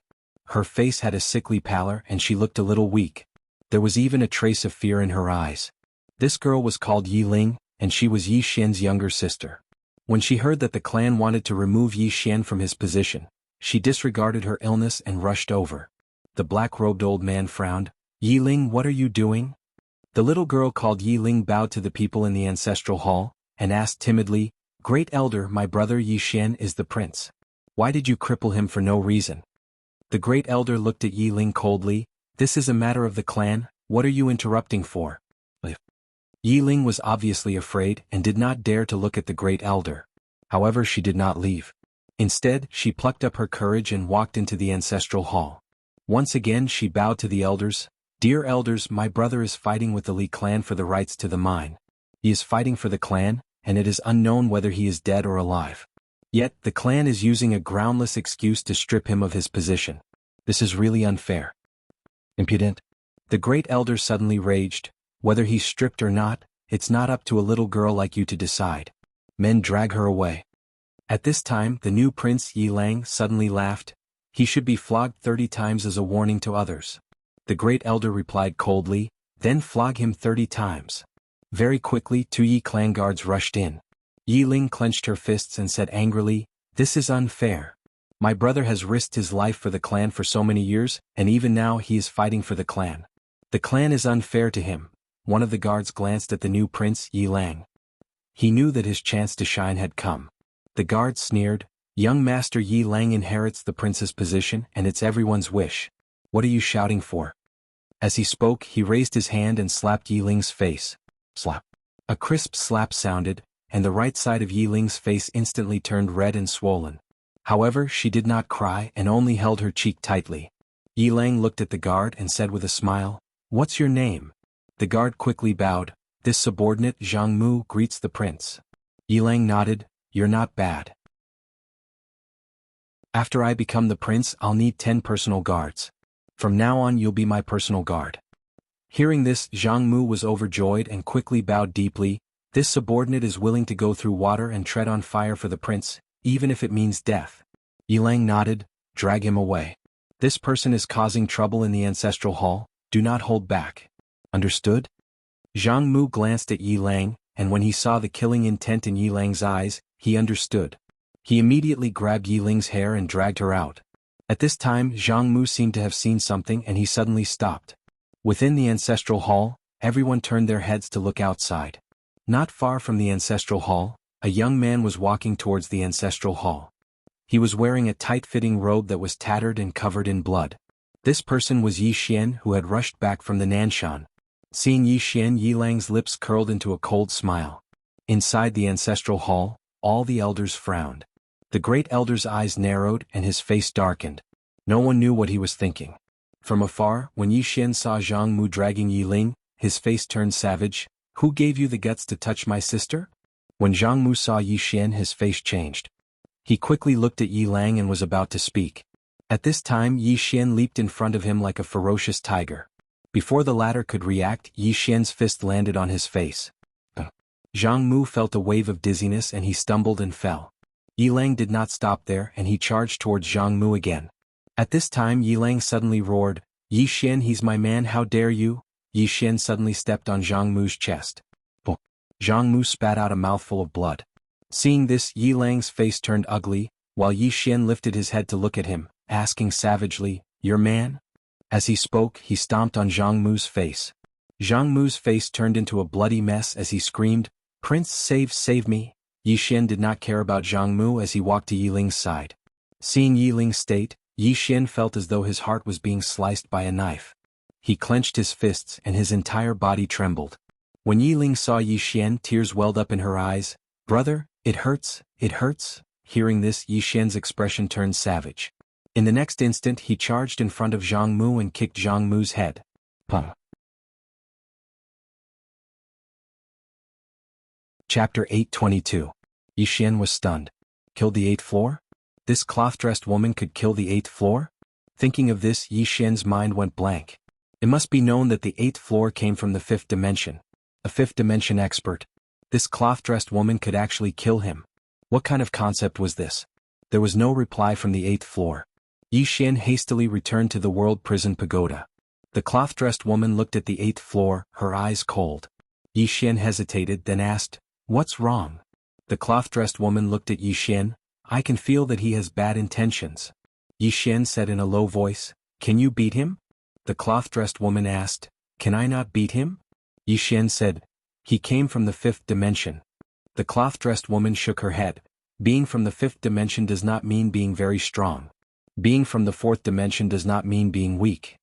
Her face had a sickly pallor and she looked a little weak. There was even a trace of fear in her eyes. This girl was called Yi Ling, and she was Yi Xian's younger sister. When she heard that the clan wanted to remove Yi Xian from his position, she disregarded her illness and rushed over. The black-robed old man frowned. "Yi Ling, what are you doing?" The little girl called Yi Ling bowed to the people in the ancestral hall, and asked timidly, "Great elder, my brother Yi Xian is the prince. Why did you cripple him for no reason?" The great elder looked at Yi Ling coldly. "This is a matter of the clan, what are you interrupting for?" Yi Ling was obviously afraid and did not dare to look at the great elder. However, she did not leave. Instead, she plucked up her courage and walked into the ancestral hall. Once again she bowed to the elders. "Dear elders, my brother is fighting with the Li clan for the rights to the mine. He is fighting for the clan, and it is unknown whether he is dead or alive. Yet, the clan is using a groundless excuse to strip him of his position. This is really unfair. Impudent." The great elder suddenly raged. "Whether he's stripped or not, it's not up to a little girl like you to decide. Men, drag her away." At this time, the new prince Yi Lang suddenly laughed. "He should be flogged 30 times as a warning to others." The great elder replied coldly, "Then flog him 30 times. Very quickly 2 Yi clan guards rushed in. Yi Ling clenched her fists and said angrily, "This is unfair. My brother has risked his life for the clan for so many years, and even now he is fighting for the clan. The clan is unfair to him." One of the guards glanced at the new prince Yi Lang. He knew that his chance to shine had come. The guard sneered, "Young master Yi Lang inherits the prince's position and it's everyone's wish. What are you shouting for?" As he spoke, he raised his hand and slapped Yi Ling's face. Slap. A crisp slap sounded, and the right side of Yi Ling's face instantly turned red and swollen. However, she did not cry and only held her cheek tightly. Yi Lang looked at the guard and said with a smile, "What's your name?" The guard quickly bowed. "This subordinate Zhang Mu greets the prince." Yi Lang nodded. "You're not bad. After I become the prince, I'll need 10 personal guards. From now on you'll be my personal guard." Hearing this, Zhang Mu was overjoyed and quickly bowed deeply. This subordinate is willing to go through water and tread on fire for the prince, even if it means death. Yilang nodded. Drag him away. This person is causing trouble in the ancestral hall, do not hold back. Understood? Zhang Mu glanced at Yilang, and when he saw the killing intent in Yilang's eyes, he understood. He immediately grabbed Yiling's hair and dragged her out. At this time Zhang Mu seemed to have seen something and he suddenly stopped. Within the ancestral hall, everyone turned their heads to look outside. Not far from the ancestral hall, a young man was walking towards the ancestral hall. He was wearing a tight-fitting robe that was tattered and covered in blood. This person was Yi Xian, who had rushed back from the Nanshan. Seeing Yi Xian, Yilang's lips curled into a cold smile. Inside the ancestral hall, all the elders frowned. The great elder's eyes narrowed and his face darkened. No one knew what he was thinking. From afar, when Yi Xian saw Zhang Mu dragging Yiling, his face turned savage. Who gave you the guts to touch my sister? When Zhang Mu saw Yi Xian, his face changed. He quickly looked at Yilang and was about to speak. At this time Yi Xian leaped in front of him like a ferocious tiger. Before the latter could react, Yi Xian's fist landed on his face. Zhang Mu felt a wave of dizziness and he stumbled and fell. Yilang did not stop there and he charged towards Zhang Mu again. At this time Yilang suddenly roared, Yi Xian, he's my man, how dare you? Yi Xian suddenly stepped on Zhang Mu's chest. Zhang Mu spat out a mouthful of blood. Seeing this, Yilang's face turned ugly, while Yi Xian lifted his head to look at him, asking savagely, your man? As he spoke, he stomped on Zhang Mu's face. Zhang Mu's face turned into a bloody mess as he screamed, Prince, save me. Yi Xian did not care about Zhang Mu as he walked to Yiling's side. Seeing Yiling's state, Yi Xian felt as though his heart was being sliced by a knife. He clenched his fists and his entire body trembled. When Yiling saw Yi Xian, tears welled up in her eyes. Brother, it hurts, it hurts. Hearing this, Yi Xian's expression turned savage. In the next instant he charged in front of Zhang Mu and kicked Zhang Mu's head. Chapter 822. Yi Xian was stunned. Killed the 8th floor? This cloth-dressed woman could kill the 8th floor? Thinking of this, Yi Xian's mind went blank. It must be known that the 8th floor came from the 5th dimension. A 5th dimension expert. This cloth-dressed woman could actually kill him. What kind of concept was this? There was no reply from the 8th floor. Yi Xian hastily returned to the World Prison Pagoda. The cloth-dressed woman looked at the 8th floor, her eyes cold. Yi Xian hesitated, then asked, What's wrong? The cloth-dressed woman looked at Yi Xian. I can feel that he has bad intentions. Yi Xian said in a low voice, Can you beat him? The cloth-dressed woman asked, Can I not beat him? Yi Xian said, He came from the 5th dimension. The cloth-dressed woman shook her head. Being from the 5th dimension does not mean being very strong. Being from the 4th dimension does not mean being weak.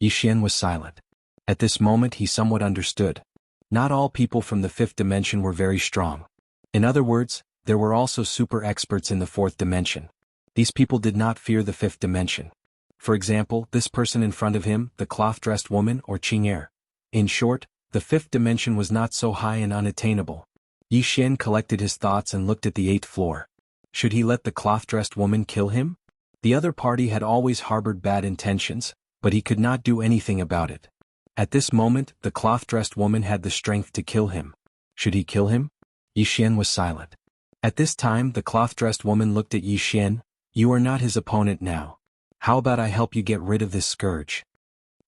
Yi Xian was silent. At this moment he somewhat understood. Not all people from the 5th dimension were very strong. In other words, there were also super experts in the 4th dimension. These people did not fear the 5th dimension. For example, this person in front of him, the cloth-dressed woman or Qing'er. In short, the 5th dimension was not so high and unattainable. Yi Xian collected his thoughts and looked at the 8th floor. Should he let the cloth-dressed woman kill him? The other party had always harbored bad intentions, but he could not do anything about it. At this moment, the cloth-dressed woman had the strength to kill him. Should he kill him? Yi Xian was silent. At this time, the cloth-dressed woman looked at Yi Xian. You are not his opponent now. How about I help you get rid of this scourge?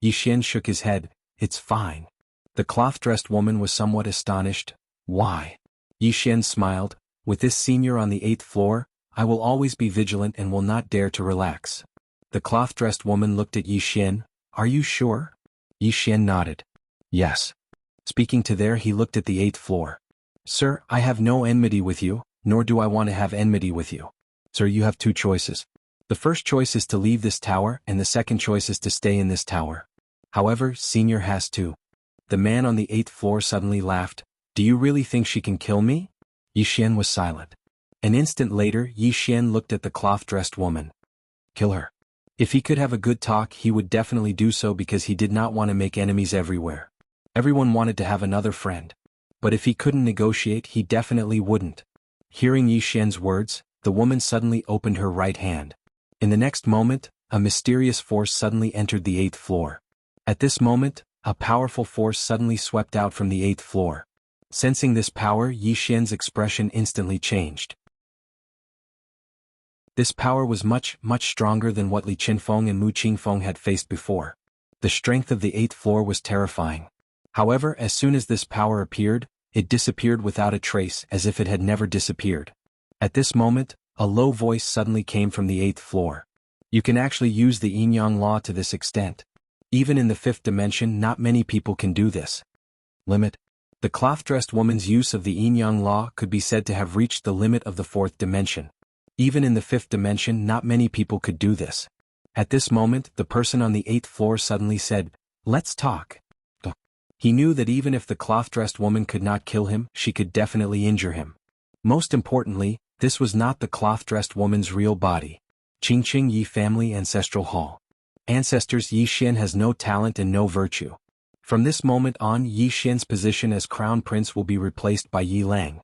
Yi Xian shook his head. It's fine. The cloth-dressed woman was somewhat astonished. Why? Yi Xian smiled. With this senior on the 8th floor, I will always be vigilant and will not dare to relax. The cloth-dressed woman looked at Yi Xian. Are you sure? Yi Xian nodded. Yes. Speaking to there, he looked at the 8th floor. Sir, I have no enmity with you, nor do I want to have enmity with you. Sir, you have two choices. The first choice is to leave this tower and the second choice is to stay in this tower. However, senior has to. The man on the 8th floor suddenly laughed. Do you really think she can kill me? Yi Xian was silent. An instant later, Yi Xian looked at the cloth-dressed woman. Kill her. If he could have a good talk, he would definitely do so because he did not want to make enemies everywhere. Everyone wanted to have another friend. But if he couldn't negotiate, he definitely wouldn't. Hearing Yi Xian's words, the woman suddenly opened her right hand. In the next moment, a mysterious force suddenly entered the 8th floor. At this moment, a powerful force suddenly swept out from the 8th floor. Sensing this power, Yi Xian's expression instantly changed. This power was much stronger than what Li Qinfeng and Mu Qingfeng had faced before. The strength of the 8th floor was terrifying. However, as soon as this power appeared, it disappeared without a trace, as if it had never disappeared. At this moment, a low voice suddenly came from the 8th floor. You can actually use the yin-yang law to this extent. Even in the 5th dimension, not many people can do this. Limit. The cloth-dressed woman's use of the yin-yang law could be said to have reached the limit of the 4th dimension. Even in the 5th dimension, not many people could do this. At this moment, the person on the 8th floor suddenly said, "Let's talk." He knew that even if the cloth-dressed woman could not kill him, she could definitely injure him. Most importantly, this was not the cloth-dressed woman's real body. Qingqing Yi Family Ancestral Hall. Ancestors. Yi Xian has no talent and no virtue. From this moment on, Yi Xian's position as crown prince will be replaced by Yi Lang.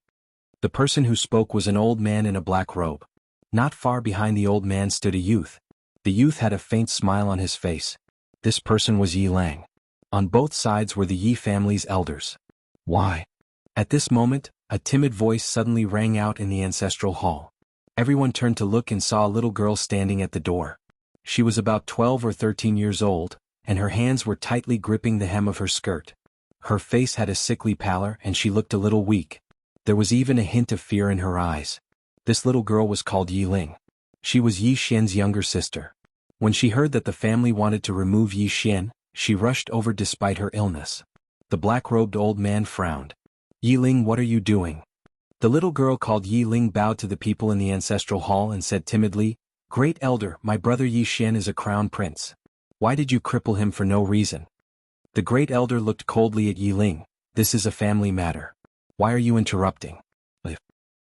The person who spoke was an old man in a black robe. Not far behind the old man stood a youth. The youth had a faint smile on his face. This person was Yi Lang. On both sides were the Yi family's elders. Why? At this moment, a timid voice suddenly rang out in the ancestral hall. Everyone turned to look and saw a little girl standing at the door. She was about 12 or 13 years old, and her hands were tightly gripping the hem of her skirt. Her face had a sickly pallor and she looked a little weak. There was even a hint of fear in her eyes. This little girl was called Yi Ling. She was Yi Xian's younger sister. When she heard that the family wanted to remove Yi Xian, she rushed over despite her illness. The black-robed old man frowned. "Yi Ling, what are you doing?" The little girl called Yi Ling bowed to the people in the ancestral hall and said timidly, "Great elder, my brother Yi Xian is a crown prince. Why did you cripple him for no reason?" The great elder looked coldly at Yi Ling. "This is a family matter. Why are you interrupting?"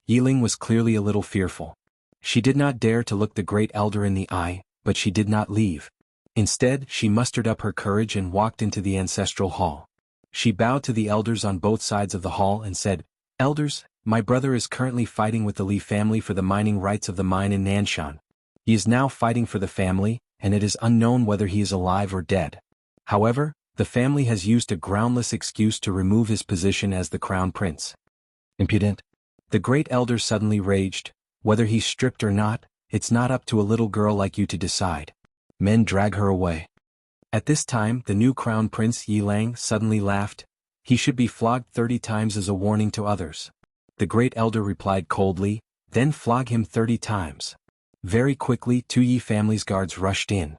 Yi Ling was clearly a little fearful. She did not dare to look the great elder in the eye, but she did not leave. Instead, she mustered up her courage and walked into the ancestral hall. She bowed to the elders on both sides of the hall and said, "Elders, my brother is currently fighting with the Li family for the mining rights of the mine in Nanshan. He is now fighting for the family, and it is unknown whether he is alive or dead. However, the family has used a groundless excuse to remove his position as the crown prince." Impudent. The great elder suddenly raged. "Whether he's stripped or not, it's not up to a little girl like you to decide. Men, drag her away." At this time, the new crown prince Yi Lang suddenly laughed. "He should be flogged 30 times as a warning to others." The great elder replied coldly, "Then flog him 30 times. Very quickly, 2 Yi family's guards rushed in.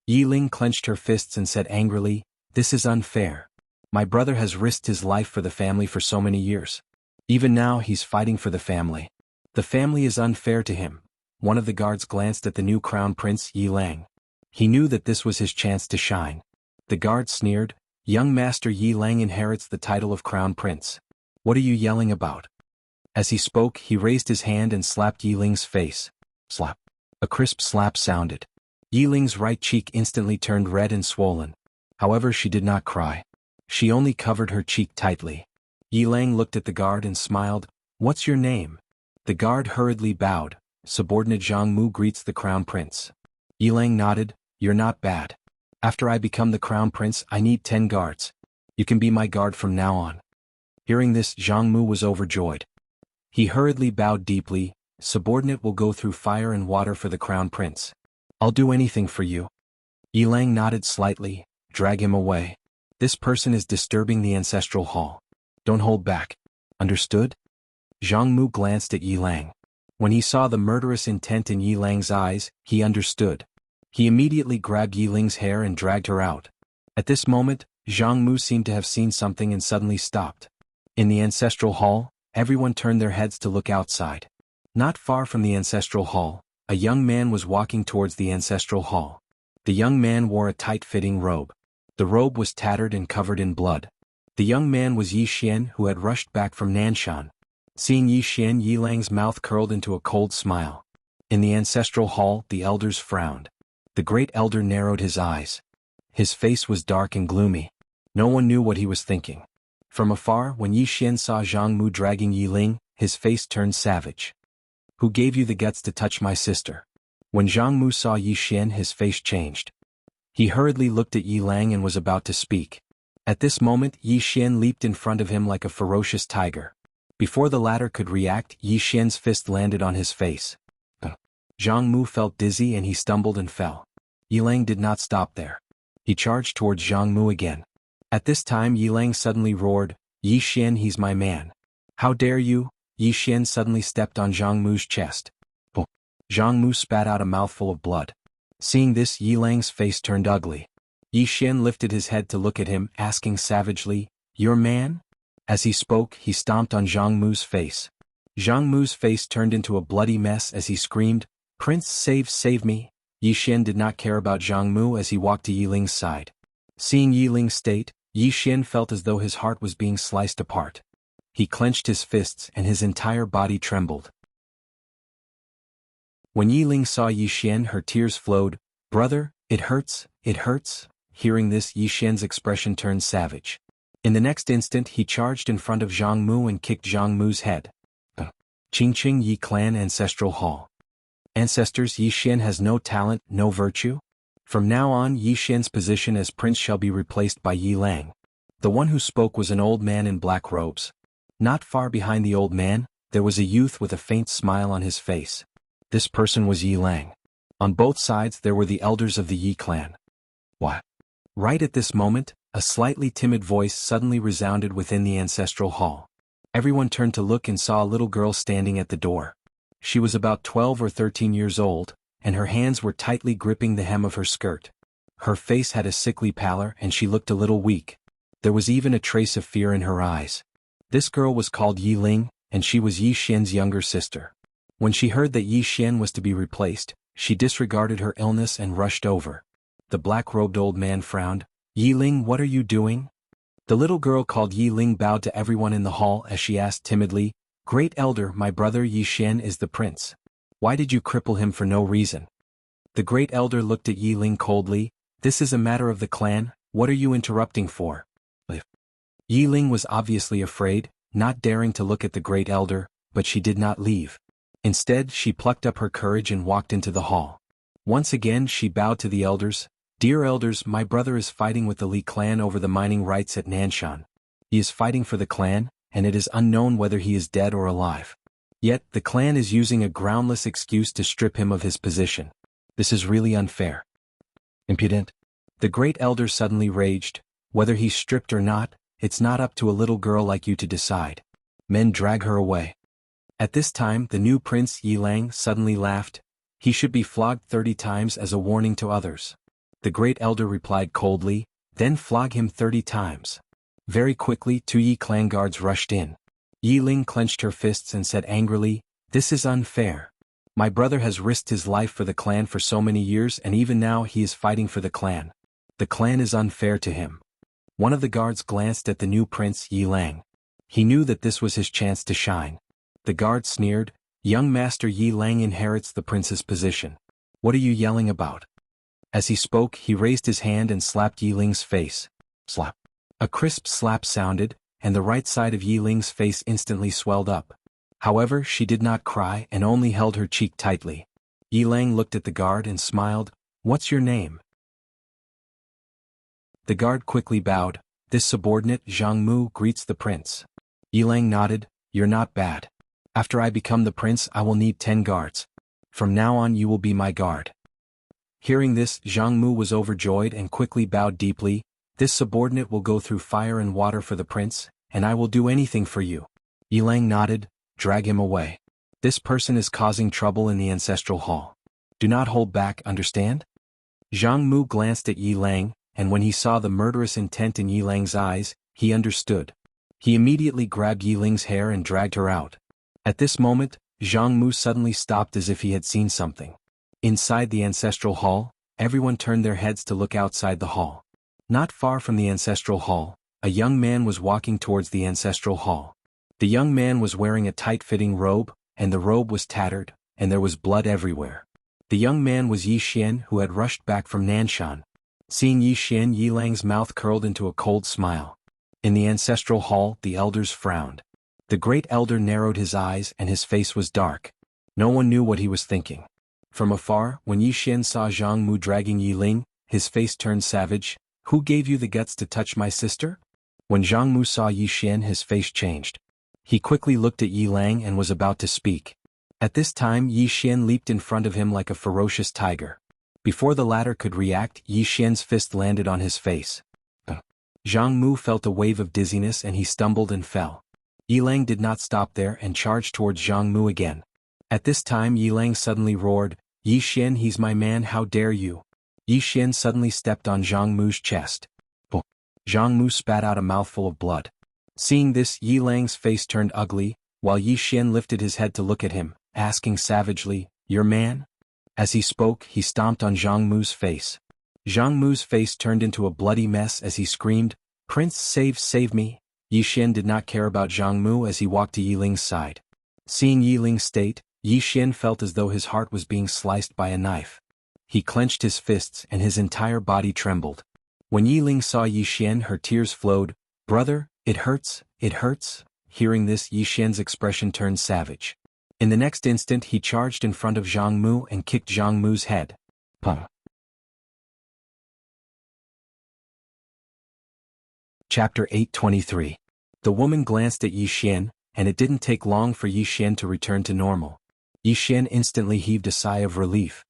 Yi Ling clenched her fists and said angrily, "This is unfair. My brother has risked his life for the family for so many years. Even now he's fighting for the family. The family is unfair to him." One of the guards glanced at the new crown prince Yi Lang. He knew that this was his chance to shine. The guard sneered, "Young master Yi Lang inherits the title of crown prince. What are you yelling about?" As he spoke, he raised his hand and slapped Yi Ling's face. Slap. A crisp slap sounded. Yi Ling's right cheek instantly turned red and swollen. However, she did not cry. She only covered her cheek tightly. Yi Lang looked at the guard and smiled. "What's your name?" The guard hurriedly bowed. "Subordinate Zhang Mu greets the crown prince." Yi Lang nodded. "You're not bad. After I become the crown prince, I need 10 guards. You can be my guard from now on." Hearing this, Zhang Mu was overjoyed. He hurriedly bowed deeply. "Subordinate will go through fire and water for the crown prince. I'll do anything for you." Yi Lang nodded slightly. "Drag him away. This person is disturbing the ancestral hall. Don't hold back. Understood?" Zhang Mu glanced at Yi Lang. When he saw the murderous intent in Yi Lang's eyes, he understood. He immediately grabbed Yi Ling's hair and dragged her out. At this moment, Zhang Mu seemed to have seen something and suddenly stopped. In the ancestral hall, everyone turned their heads to look outside. Not far from the ancestral hall, a young man was walking towards the ancestral hall. The young man wore a tight-fitting robe. The robe was tattered and covered in blood. The young man was Yi Xian, who had rushed back from Nanshan. Seeing Yi Xian, Yi Lang's mouth curled into a cold smile. In the ancestral hall, the elders frowned. The great elder narrowed his eyes. His face was dark and gloomy. No one knew what he was thinking. From afar, when Yi Xian saw Zhang Mu dragging Yi Ling, his face turned savage. "Who gave you the guts to touch my sister?" When Zhang Mu saw Yi Xian, his face changed. He hurriedly looked at Yi Lang and was about to speak. At this moment Yi Xian leaped in front of him like a ferocious tiger. Before the latter could react, Yi Xian's fist landed on his face. Zhang Mu felt dizzy and he stumbled and fell. Yilang did not stop there. He charged towards Zhang Mu again. At this time Yilang suddenly roared, "Yi Xian, he's my man. How dare you?" Yi Xian suddenly stepped on Zhang Mu's chest. Zhang Mu spat out a mouthful of blood. Seeing this, Yilang's face turned ugly. Yi Xian lifted his head to look at him, asking savagely, "Your man?" As he spoke, he stomped on Zhang Mu's face. Zhang Mu's face turned into a bloody mess as he screamed, "Prince, save me!" Yi Xian did not care about Zhang Mu as he walked to Yiling's side. Seeing Yiling's state, Yi Xian felt as though his heart was being sliced apart. He clenched his fists and his entire body trembled. When Yiling saw Yi Xian, her tears flowed. "Brother, it hurts, it hurts." Hearing this, Yi Xian's expression turned savage. In the next instant he charged in front of Zhang Mu and kicked Zhang Mu's head. Qingqing Yi Clan Ancestral Hall. Ancestors, Yi Xian has no talent, no virtue? From now on Yi Xian's position as prince shall be replaced by Yi Lang. The one who spoke was an old man in black robes. Not far behind the old man, there was a youth with a faint smile on his face. This person was Yi Lang. On both sides there were the elders of the Yi clan. What? Right at this moment, a slightly timid voice suddenly resounded within the ancestral hall. Everyone turned to look and saw a little girl standing at the door. She was about 12 or 13 years old, and her hands were tightly gripping the hem of her skirt. Her face had a sickly pallor and she looked a little weak. There was even a trace of fear in her eyes. This girl was called Yi Ling, and she was Yi Xian's younger sister. When she heard that Yi Xian was to be replaced, she disregarded her illness and rushed over. The black-robed old man frowned. "Yi Ling, what are you doing?" The little girl called Yi Ling bowed to everyone in the hall as she asked timidly, "Great elder, my brother Yi Xian is the prince. Why did you cripple him for no reason?" The great elder looked at Yi Ling coldly. "This is a matter of the clan, what are you interrupting for?" Yi Ling was obviously afraid, not daring to look at the great elder, but she did not leave. Instead, she plucked up her courage and walked into the hall. Once again she bowed to the elders. "Dear elders, my brother is fighting with the Li clan over the mining rights at Nanshan. He is fighting for the clan, and it is unknown whether he is dead or alive. Yet, the clan is using a groundless excuse to strip him of his position. This is really unfair. Impudent." The great elder suddenly raged. "Whether he's stripped or not, it's not up to a little girl like you to decide. Men, drag her away." At this time the new prince Yi Lang suddenly laughed. "He should be flogged 30 times as a warning to others." The great elder replied coldly, "Then flog him 30 times. Very quickly 2 Yi clan guards rushed in. Yi Ling clenched her fists and said angrily, "This is unfair. My brother has risked his life for the clan for so many years and even now he is fighting for the clan. The clan is unfair to him." One of the guards glanced at the new prince Yi Lang. He knew that this was his chance to shine. The guard sneered, "Young master Yi Lang inherits the prince's position. What are you yelling about?" As he spoke he raised his hand and slapped Yi Ling's face. Slap. A crisp slap sounded, and the right side of Yi Ling's face instantly swelled up. However, she did not cry and only held her cheek tightly. Yi Lang looked at the guard and smiled. "What's your name?" The guard quickly bowed. "This subordinate Zhang Mu greets the prince." Yi Lang nodded. "You're not bad. After I become the prince I will need 10 guards. From now on you will be my guard." Hearing this, Zhang Mu was overjoyed and quickly bowed deeply. "This subordinate will go through fire and water for the prince, and I will do anything for you." Yi Lang nodded. "Drag him away. This person is causing trouble in the ancestral hall. Do not hold back, understand?" Zhang Mu glanced at Yi Lang, and when he saw the murderous intent in Yi Lang's eyes, he understood. He immediately grabbed Yi Ling's hair and dragged her out. At this moment, Zhang Mu suddenly stopped as if he had seen something. Inside the ancestral hall, everyone turned their heads to look outside the hall. Not far from the ancestral hall, a young man was walking towards the ancestral hall. The young man was wearing a tight-fitting robe, and the robe was tattered, and there was blood everywhere. The young man was Yi Xian, who had rushed back from Nanshan. Seeing Yi Xian, Yi Lang's mouth curled into a cold smile. In the ancestral hall, the elders frowned. The great elder narrowed his eyes and his face was dark. No one knew what he was thinking. From afar, when Yi Xian saw Zhang Mu dragging Yi Ling, his face turned savage. Who gave you the guts to touch my sister? When Zhang Mu saw Yi Xian, his face changed. He quickly looked at Yi Lang and was about to speak. At this time Yi Xian leaped in front of him like a ferocious tiger. Before the latter could react, Yi Xian's fist landed on his face. Zhang Mu felt a wave of dizziness and he stumbled and fell. Yi Lang did not stop there and charged towards Zhang Mu again. At this time Yi Lang suddenly roared, "Yi Xian, he's my man, how dare you!" Yi Xian suddenly stepped on Zhang Mu's chest. Zhang Mu spat out a mouthful of blood. Seeing this, Yi Lang's face turned ugly, while Yi Xian lifted his head to look at him, asking savagely, "Your man?" As he spoke, he stomped on Zhang Mu's face. Zhang Mu's face turned into a bloody mess as he screamed, "Prince, save me!" Yi Xian did not care about Zhang Mu as he walked to Yi Ling's side. Seeing Yi Ling's state, Yi Xian felt as though his heart was being sliced by a knife. He clenched his fists and his entire body trembled. When Yi Ling saw Yi Xian, her tears flowed. "Brother, it hurts, it hurts." Hearing this, Yi Xian's expression turned savage. In the next instant he charged in front of Zhang Mu and kicked Zhang Mu's head. Chapter 823. The woman glanced at Yi Xian, and it didn't take long for Yi Xian to return to normal. Yi Xian instantly heaved a sigh of relief.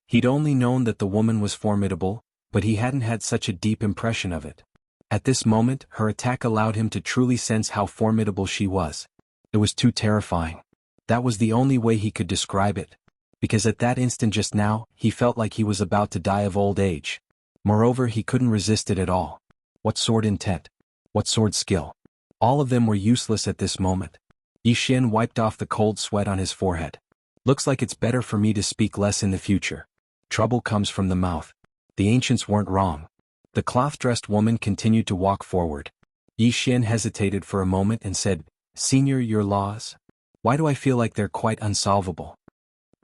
He'd only known that the woman was formidable, but he hadn't had such a deep impression of it. At this moment, her attack allowed him to truly sense how formidable she was. It was too terrifying. That was the only way he could describe it. Because at that instant just now, he felt like he was about to die of old age. Moreover, he couldn't resist it at all. What sword intent? What sword skill? All of them were useless at this moment. Yi Xian wiped off the cold sweat on his forehead. Looks like it's better for me to speak less in the future. Trouble comes from the mouth. The ancients weren't wrong. The cloth-dressed woman continued to walk forward. Yi Xian hesitated for a moment and said, "Senior, your laws? Why do I feel like they're quite unsolvable?"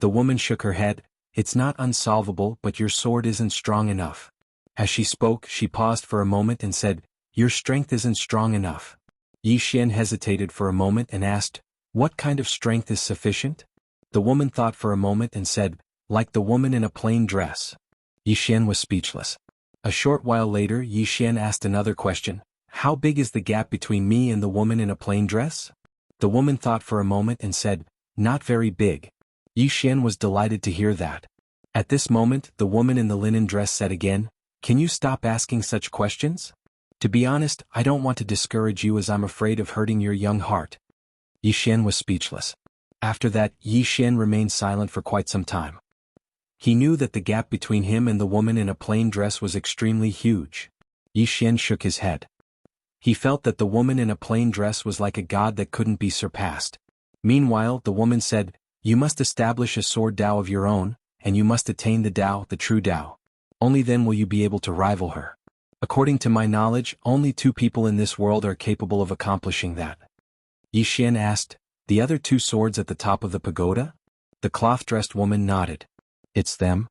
The woman shook her head. "It's not unsolvable, but your sword isn't strong enough." As she spoke, she paused for a moment and said, "Your strength isn't strong enough." Yi Xian hesitated for a moment and asked, "What kind of strength is sufficient?" The woman thought for a moment and said, "Like the woman in a plain dress." Yi Xian was speechless. A short while later Yi Xian asked another question, "How big is the gap between me and the woman in a plain dress?" The woman thought for a moment and said, "Not very big." Yi Xian was delighted to hear that. At this moment the woman in the linen dress said again, "Can you stop asking such questions? To be honest, I don't want to discourage you as I'm afraid of hurting your young heart." Yi Xian was speechless. After that, Yi Xian remained silent for quite some time. He knew that the gap between him and the woman in a plain dress was extremely huge. Yi Xian shook his head. He felt that the woman in a plain dress was like a god that couldn't be surpassed. Meanwhile, the woman said, "You must establish a sword Tao of your own, and you must attain the Tao, the true Tao. Only then will you be able to rival her. According to my knowledge, only 2 people in this world are capable of accomplishing that." Yi Xian asked, "The other 2 swords at the top of the pagoda?" The cloth-dressed woman nodded. "It's them?"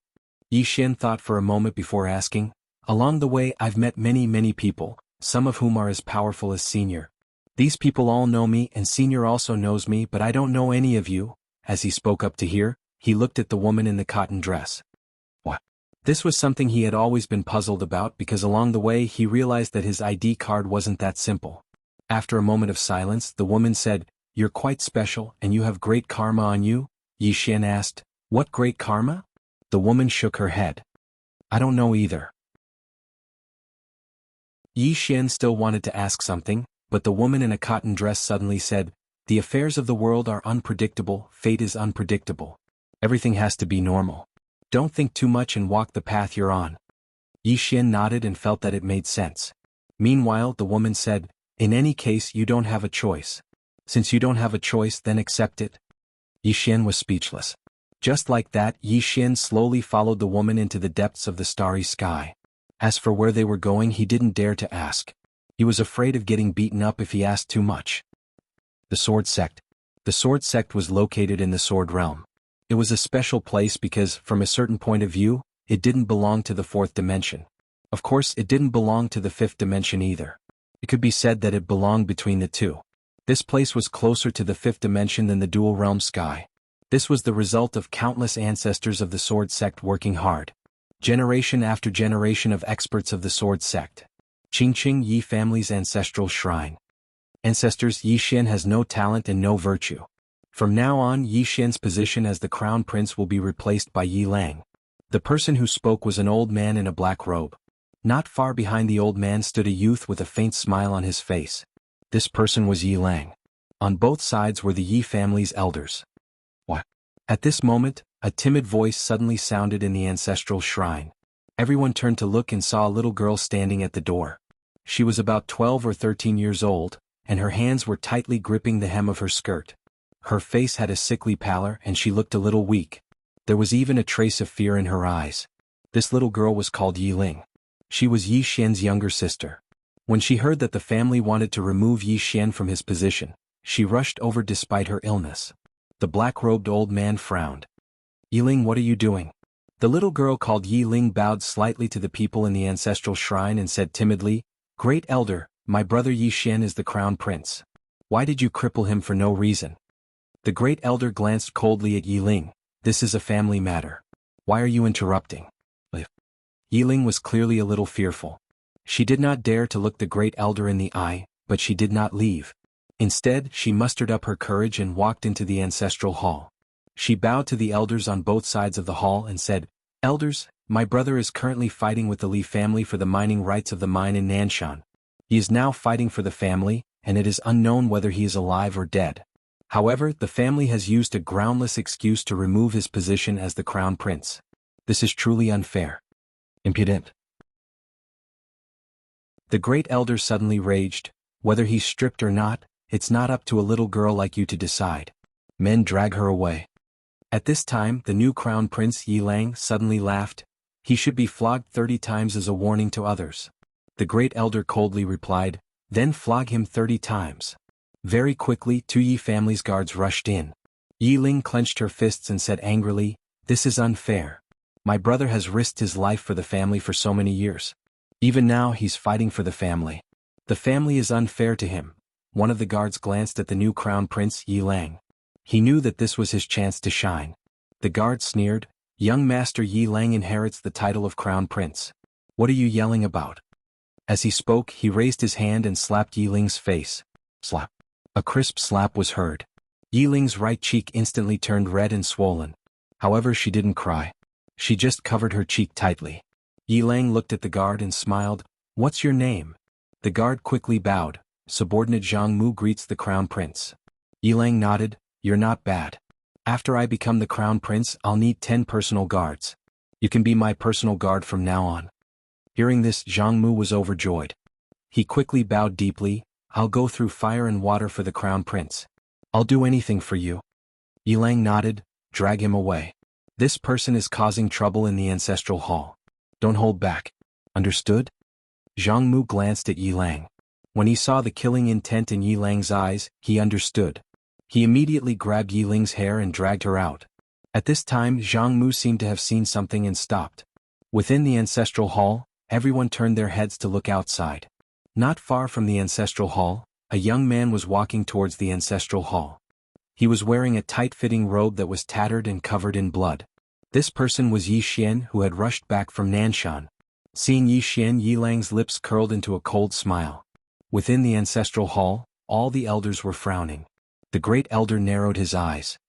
Yi Xian thought for a moment before asking, "Along the way I've met many people, some of whom are as powerful as Senior. These people all know me and Senior also knows me, but I don't know any of you." As he spoke up to hear, he looked at the woman in the cotton dress. What? This was something he had always been puzzled about because along the way he realized that his ID card wasn't that simple. After a moment of silence, the woman said, "You're quite special and you have great karma on you?" Yi Xian asked, "What great karma?" The woman shook her head. "I don't know either." Yi Xian still wanted to ask something, but the woman in a cotton dress suddenly said, "The affairs of the world are unpredictable, fate is unpredictable. Everything has to be normal. Don't think too much and walk the path you're on." Yi Xian nodded and felt that it made sense. Meanwhile, the woman said, "In any case you don't have a choice. Since you don't have a choice, then accept it." Yi Xian was speechless. Just like that, Yi Xian slowly followed the woman into the depths of the starry sky. As for where they were going, he didn't dare to ask. He was afraid of getting beaten up if he asked too much. The Sword Sect. The Sword Sect was located in the Sword Realm. It was a special place because, from a certain point of view, it didn't belong to the 4th dimension. Of course, it didn't belong to the 5th dimension either. It could be said that it belonged between the two. This place was closer to the 5th dimension than the dual realm sky. This was the result of countless ancestors of the Sword Sect working hard. Generation after generation of experts of the sword sect. Qingqing Yi family's ancestral shrine. Ancestors, Yi Xian has no talent and no virtue. From now on, Yi Xian's position as the crown prince will be replaced by Yi Lang. The person who spoke was an old man in a black robe. Not far behind the old man stood a youth with a faint smile on his face. This person was Yi Lang. On both sides were the Yi family's elders. What? At this moment, a timid voice suddenly sounded in the ancestral shrine. Everyone turned to look and saw a little girl standing at the door. She was about 12 or 13 years old, and her hands were tightly gripping the hem of her skirt. Her face had a sickly pallor and she looked a little weak. There was even a trace of fear in her eyes. This little girl was called Yi Ling. She was Yi Xian's younger sister. When she heard that the family wanted to remove Yi Xian from his position, she rushed over despite her illness. The black-robed old man frowned. Yi Ling, what are you doing? The little girl called Yi Ling bowed slightly to the people in the ancestral shrine and said timidly, "Great elder, my brother Yi Xian is the crown prince. Why did you cripple him for no reason?" The great elder glanced coldly at Yi Ling. "This is a family matter. Why are you interrupting?" Yi Ling was clearly a little fearful. She did not dare to look the great elder in the eye, but she did not leave. Instead, she mustered up her courage and walked into the ancestral hall. She bowed to the elders on both sides of the hall and said, "Elders, my brother is currently fighting with the Li family for the mining rights of the mine in Nanshan. He is now fighting for the family, and it is unknown whether he is alive or dead. However, the family has used a groundless excuse to remove his position as the crown prince. This is truly unfair. Impudent." The great elder suddenly raged, "Whether he's stripped or not, it's not up to a little girl like you to decide. Men, drag her away." At this time, the new crown prince Yi Lang suddenly laughed. "He should be flogged 30 times as a warning to others." The great elder coldly replied, "Then flog him 30 times. Very quickly, 2 Yi family's guards rushed in. Yi Ling clenched her fists and said angrily, "This is unfair. My brother has risked his life for the family for so many years. Even now he's fighting for the family. The family is unfair to him." One of the guards glanced at the new crown prince Yi Lang. He knew that this was his chance to shine. The guard sneered, "Young master Yi Lang inherits the title of crown prince. What are you yelling about?" As he spoke, he raised his hand and slapped Yi Ling's face. Slap. A crisp slap was heard. Yi Ling's right cheek instantly turned red and swollen. However, she didn't cry. She just covered her cheek tightly. Yi Lang looked at the guard and smiled, "What's your name?" The guard quickly bowed. "Subordinate Zhang Mu greets the crown prince." Yi Lang nodded, "You're not bad. After I become the crown prince, I'll need 10 personal guards. You can be my personal guard from now on." Hearing this, Zhang Mu was overjoyed. He quickly bowed deeply, "I'll go through fire and water for the crown prince. I'll do anything for you." Yi Lang nodded, "Drag him away. This person is causing trouble in the ancestral hall. Don't hold back. Understood?" Zhang Mu glanced at Yi Lang. When he saw the killing intent in Yi Lang's eyes, he understood. He immediately grabbed Yi Ling's hair and dragged her out. At this time, Zhang Mu seemed to have seen something and stopped. Within the ancestral hall, everyone turned their heads to look outside. Not far from the ancestral hall, a young man was walking towards the ancestral hall. He was wearing a tight-fitting robe that was tattered and covered in blood. This person was Yi Xian, who had rushed back from Nanshan. Seeing Yi Xian, Yi Lang's lips curled into a cold smile. Within the ancestral hall, all the elders were frowning. The great elder narrowed his eyes.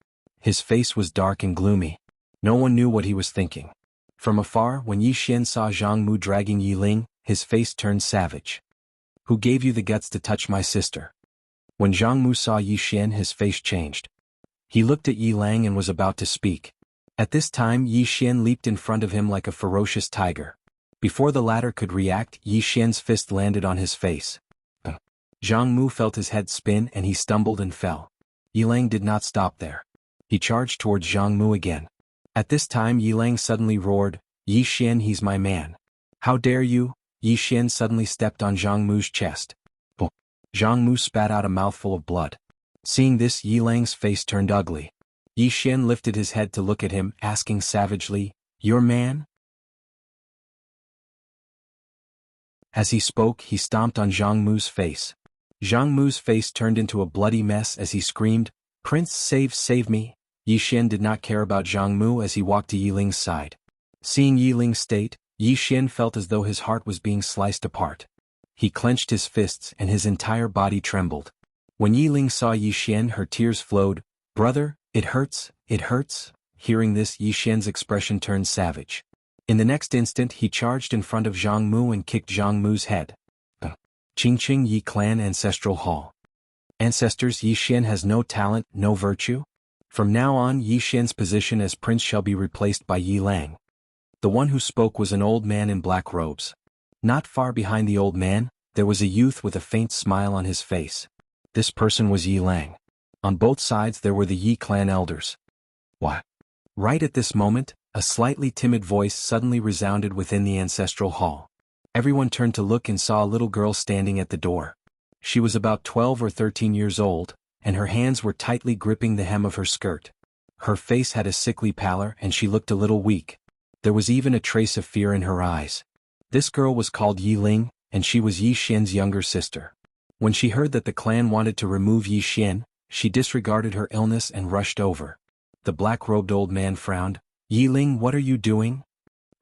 His face was dark and gloomy. No one knew what he was thinking. From afar, when Yi Xian saw Zhang Mu dragging Yi Ling, his face turned savage. "Who gave you the guts to touch my sister?" When Zhang Mu saw Yi Xian, his face changed. He looked at Yi Lang and was about to speak. At this time, Yi Xian leaped in front of him like a ferocious tiger. Before the latter could react, Yi Xian's fist landed on his face. Zhang Mu felt his head spin and he stumbled and fell. Yi Lang did not stop there. He charged towards Zhang Mu again. At this time, Yi Lang suddenly roared, "Yi Xian, he's my man. How dare you?" Yi Xian suddenly stepped on Zhang Mu's chest. Zhang Mu spat out a mouthful of blood. Seeing this, Yi Lang's face turned ugly. Yi Xian lifted his head to look at him, asking savagely, "Your man?" As he spoke, he stomped on Zhang Mu's face. Zhang Mu's face turned into a bloody mess as he screamed, "Prince, save me!" Yi Xian did not care about Zhang Mu as he walked to Yi Ling's side. Seeing Yi Ling's state, Yi Xian felt as though his heart was being sliced apart. He clenched his fists and his entire body trembled. When Yi Ling saw Yi Xian, her tears flowed. "Brother, it hurts, it hurts." Hearing this, Yi Xian's expression turned savage. In the next instant he charged in front of Zhang Mu and kicked Zhang Mu's head. Qingqing Yi Clan Ancestral Hall. Ancestors, Yi Xian has no talent, no virtue? From now on Yi Xian's position as prince shall be replaced by Yi Lang. The one who spoke was an old man in black robes. Not far behind the old man, there was a youth with a faint smile on his face. This person was Yi Lang. On both sides there were the Yi clan elders. What? Right at this moment, a slightly timid voice suddenly resounded within the ancestral hall. Everyone turned to look and saw a little girl standing at the door. She was about 12 or 13 years old, and her hands were tightly gripping the hem of her skirt. Her face had a sickly pallor and she looked a little weak. There was even a trace of fear in her eyes. This girl was called Yi Ling, and she was Yi Xian's younger sister. When she heard that the clan wanted to remove Yi Xian, she disregarded her illness and rushed over. The black-robed old man frowned. "Yi Ling, what are you doing?"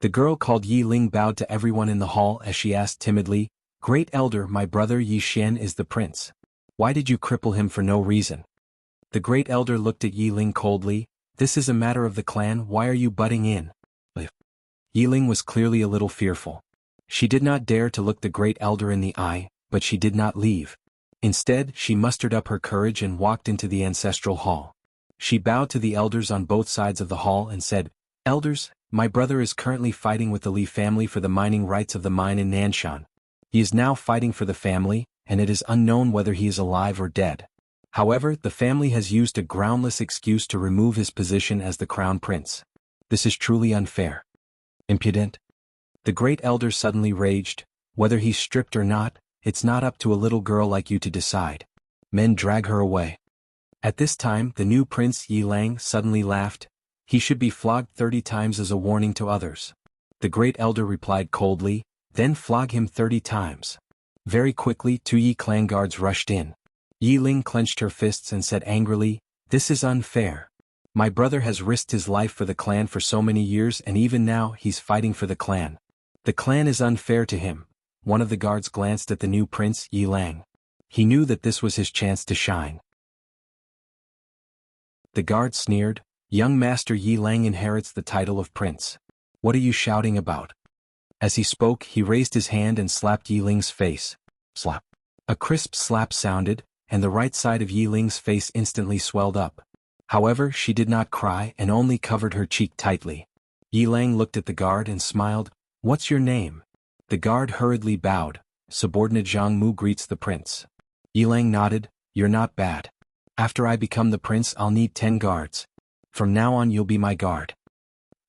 The girl called Yi Ling bowed to everyone in the hall as she asked timidly, "Great elder, my brother Yi Xian is the prince. Why did you cripple him for no reason?" The great elder looked at Yi Ling coldly. "This is a matter of the clan, why are you butting in?" Yi Ling was clearly a little fearful. She did not dare to look the great elder in the eye, but she did not leave. Instead, she mustered up her courage and walked into the ancestral hall. She bowed to the elders on both sides of the hall and said, "Elders, my brother is currently fighting with the Li family for the mining rights of the mine in Nanshan. He is now fighting for the family, and it is unknown whether he is alive or dead. However, the family has used a groundless excuse to remove his position as the crown prince. This is truly unfair. Impudent." The great elder suddenly raged. "Whether he's stripped or not, it's not up to a little girl like you to decide. Men, drag her away." At this time the new prince Yi Lang suddenly laughed. "He should be flogged 30 times as a warning to others." The great elder replied coldly, "Then flog him 30 times. Very quickly 2 Yi clan guards rushed in. Yi Ling clenched her fists and said angrily, "This is unfair. My brother has risked his life for the clan for so many years and even now he's fighting for the clan. The clan is unfair to him." One of the guards glanced at the new prince Yi Lang. He knew that this was his chance to shine. The guard sneered, "Young master Yi Lang inherits the title of prince. What are you shouting about?" As he spoke he raised his hand and slapped Yi Ling's face. Slap. A crisp slap sounded, and the right side of Yi Ling's face instantly swelled up. However, she did not cry and only covered her cheek tightly. Yi Lang looked at the guard and smiled. "What's your name?" The guard hurriedly bowed. "Subordinate Zhang Mu greets the prince." Yi Lang nodded. "You're not bad. After I become the prince I'll need 10 guards. From now on you'll be my guard."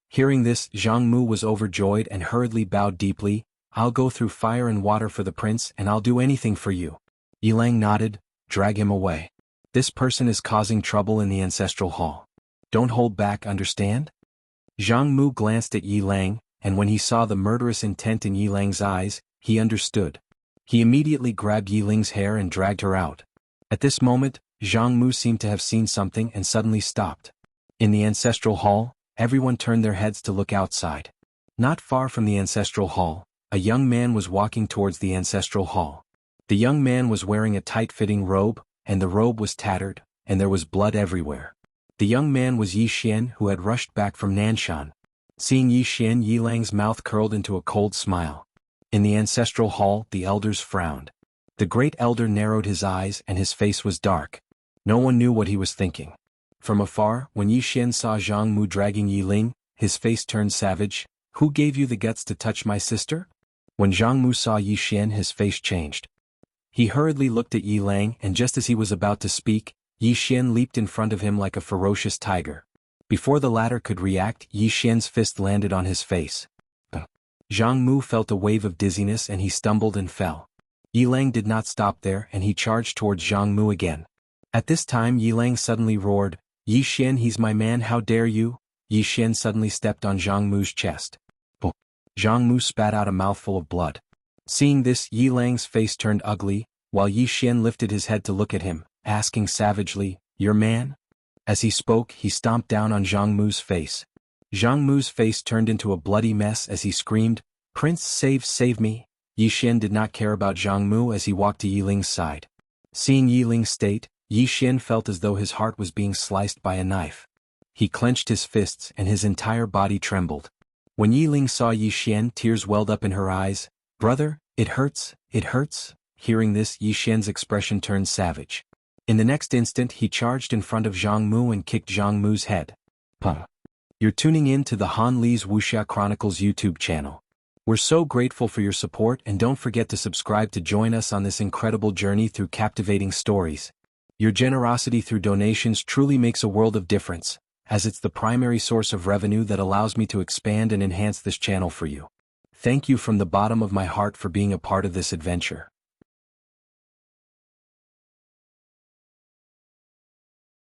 Hearing this, Zhang Mu was overjoyed and hurriedly bowed deeply. "I'll go through fire and water for the prince and I'll do anything for you." Yi Lang nodded. "Drag him away. This person is causing trouble in the ancestral hall. Don't hold back, understand?" Zhang Mu glanced at Yi Lang, and when he saw the murderous intent in Yi Lang's eyes, he understood. He immediately grabbed Yi Ling's hair and dragged her out. At this moment, Zhang Mu seemed to have seen something and suddenly stopped. In the ancestral hall, everyone turned their heads to look outside. Not far from the ancestral hall, a young man was walking towards the ancestral hall. The young man was wearing a tight-fitting robe, and the robe was tattered, and there was blood everywhere. The young man was Yi Xian, who had rushed back from Nanshan. Seeing Yi Xian, Yi Lang's mouth curled into a cold smile. In the ancestral hall, the elders frowned. The great elder narrowed his eyes and his face was dark. No one knew what he was thinking. From afar, when Yi Xian saw Zhang Mu dragging Yi Ling, his face turned savage. "Who gave you the guts to touch my sister?" When Zhang Mu saw Yi Xian, his face changed. He hurriedly looked at Yi Lang, and just as he was about to speak, Yi Xian leaped in front of him like a ferocious tiger. Before the latter could react, Yi Xian's fist landed on his face. Zhang Mu felt a wave of dizziness and he stumbled and fell. Yi Lang did not stop there and he charged towards Zhang Mu again. At this time Yi Lang suddenly roared, "Yi Xian, he's my man, how dare you?" Yi Xian suddenly stepped on Zhang Mu's chest. Zhang Mu spat out a mouthful of blood. Seeing this, Yi Lang's face turned ugly, while Yi Xian lifted his head to look at him, asking savagely, "Your man?" As he spoke, he stomped down on Zhang Mu's face. Zhang Mu's face turned into a bloody mess as he screamed, "Prince, save me!" Yi Xian did not care about Zhang Mu as he walked to Yi Ling's side. Seeing Yi Ling's state, Yi Xian felt as though his heart was being sliced by a knife. He clenched his fists and his entire body trembled. When Yi Ling saw Yi Xian, tears welled up in her eyes. "Brother, it hurts, it hurts." Hearing this, Yi Xian's expression turned savage. In the next instant he charged in front of Zhang Mu and kicked Zhang Mu's head. Puh. You're tuning in to the Han Li's Wuxia Chronicles YouTube channel. We're so grateful for your support, and don't forget to subscribe to join us on this incredible journey through captivating stories. Your generosity through donations truly makes a world of difference, as it's the primary source of revenue that allows me to expand and enhance this channel for you. Thank you from the bottom of my heart for being a part of this adventure.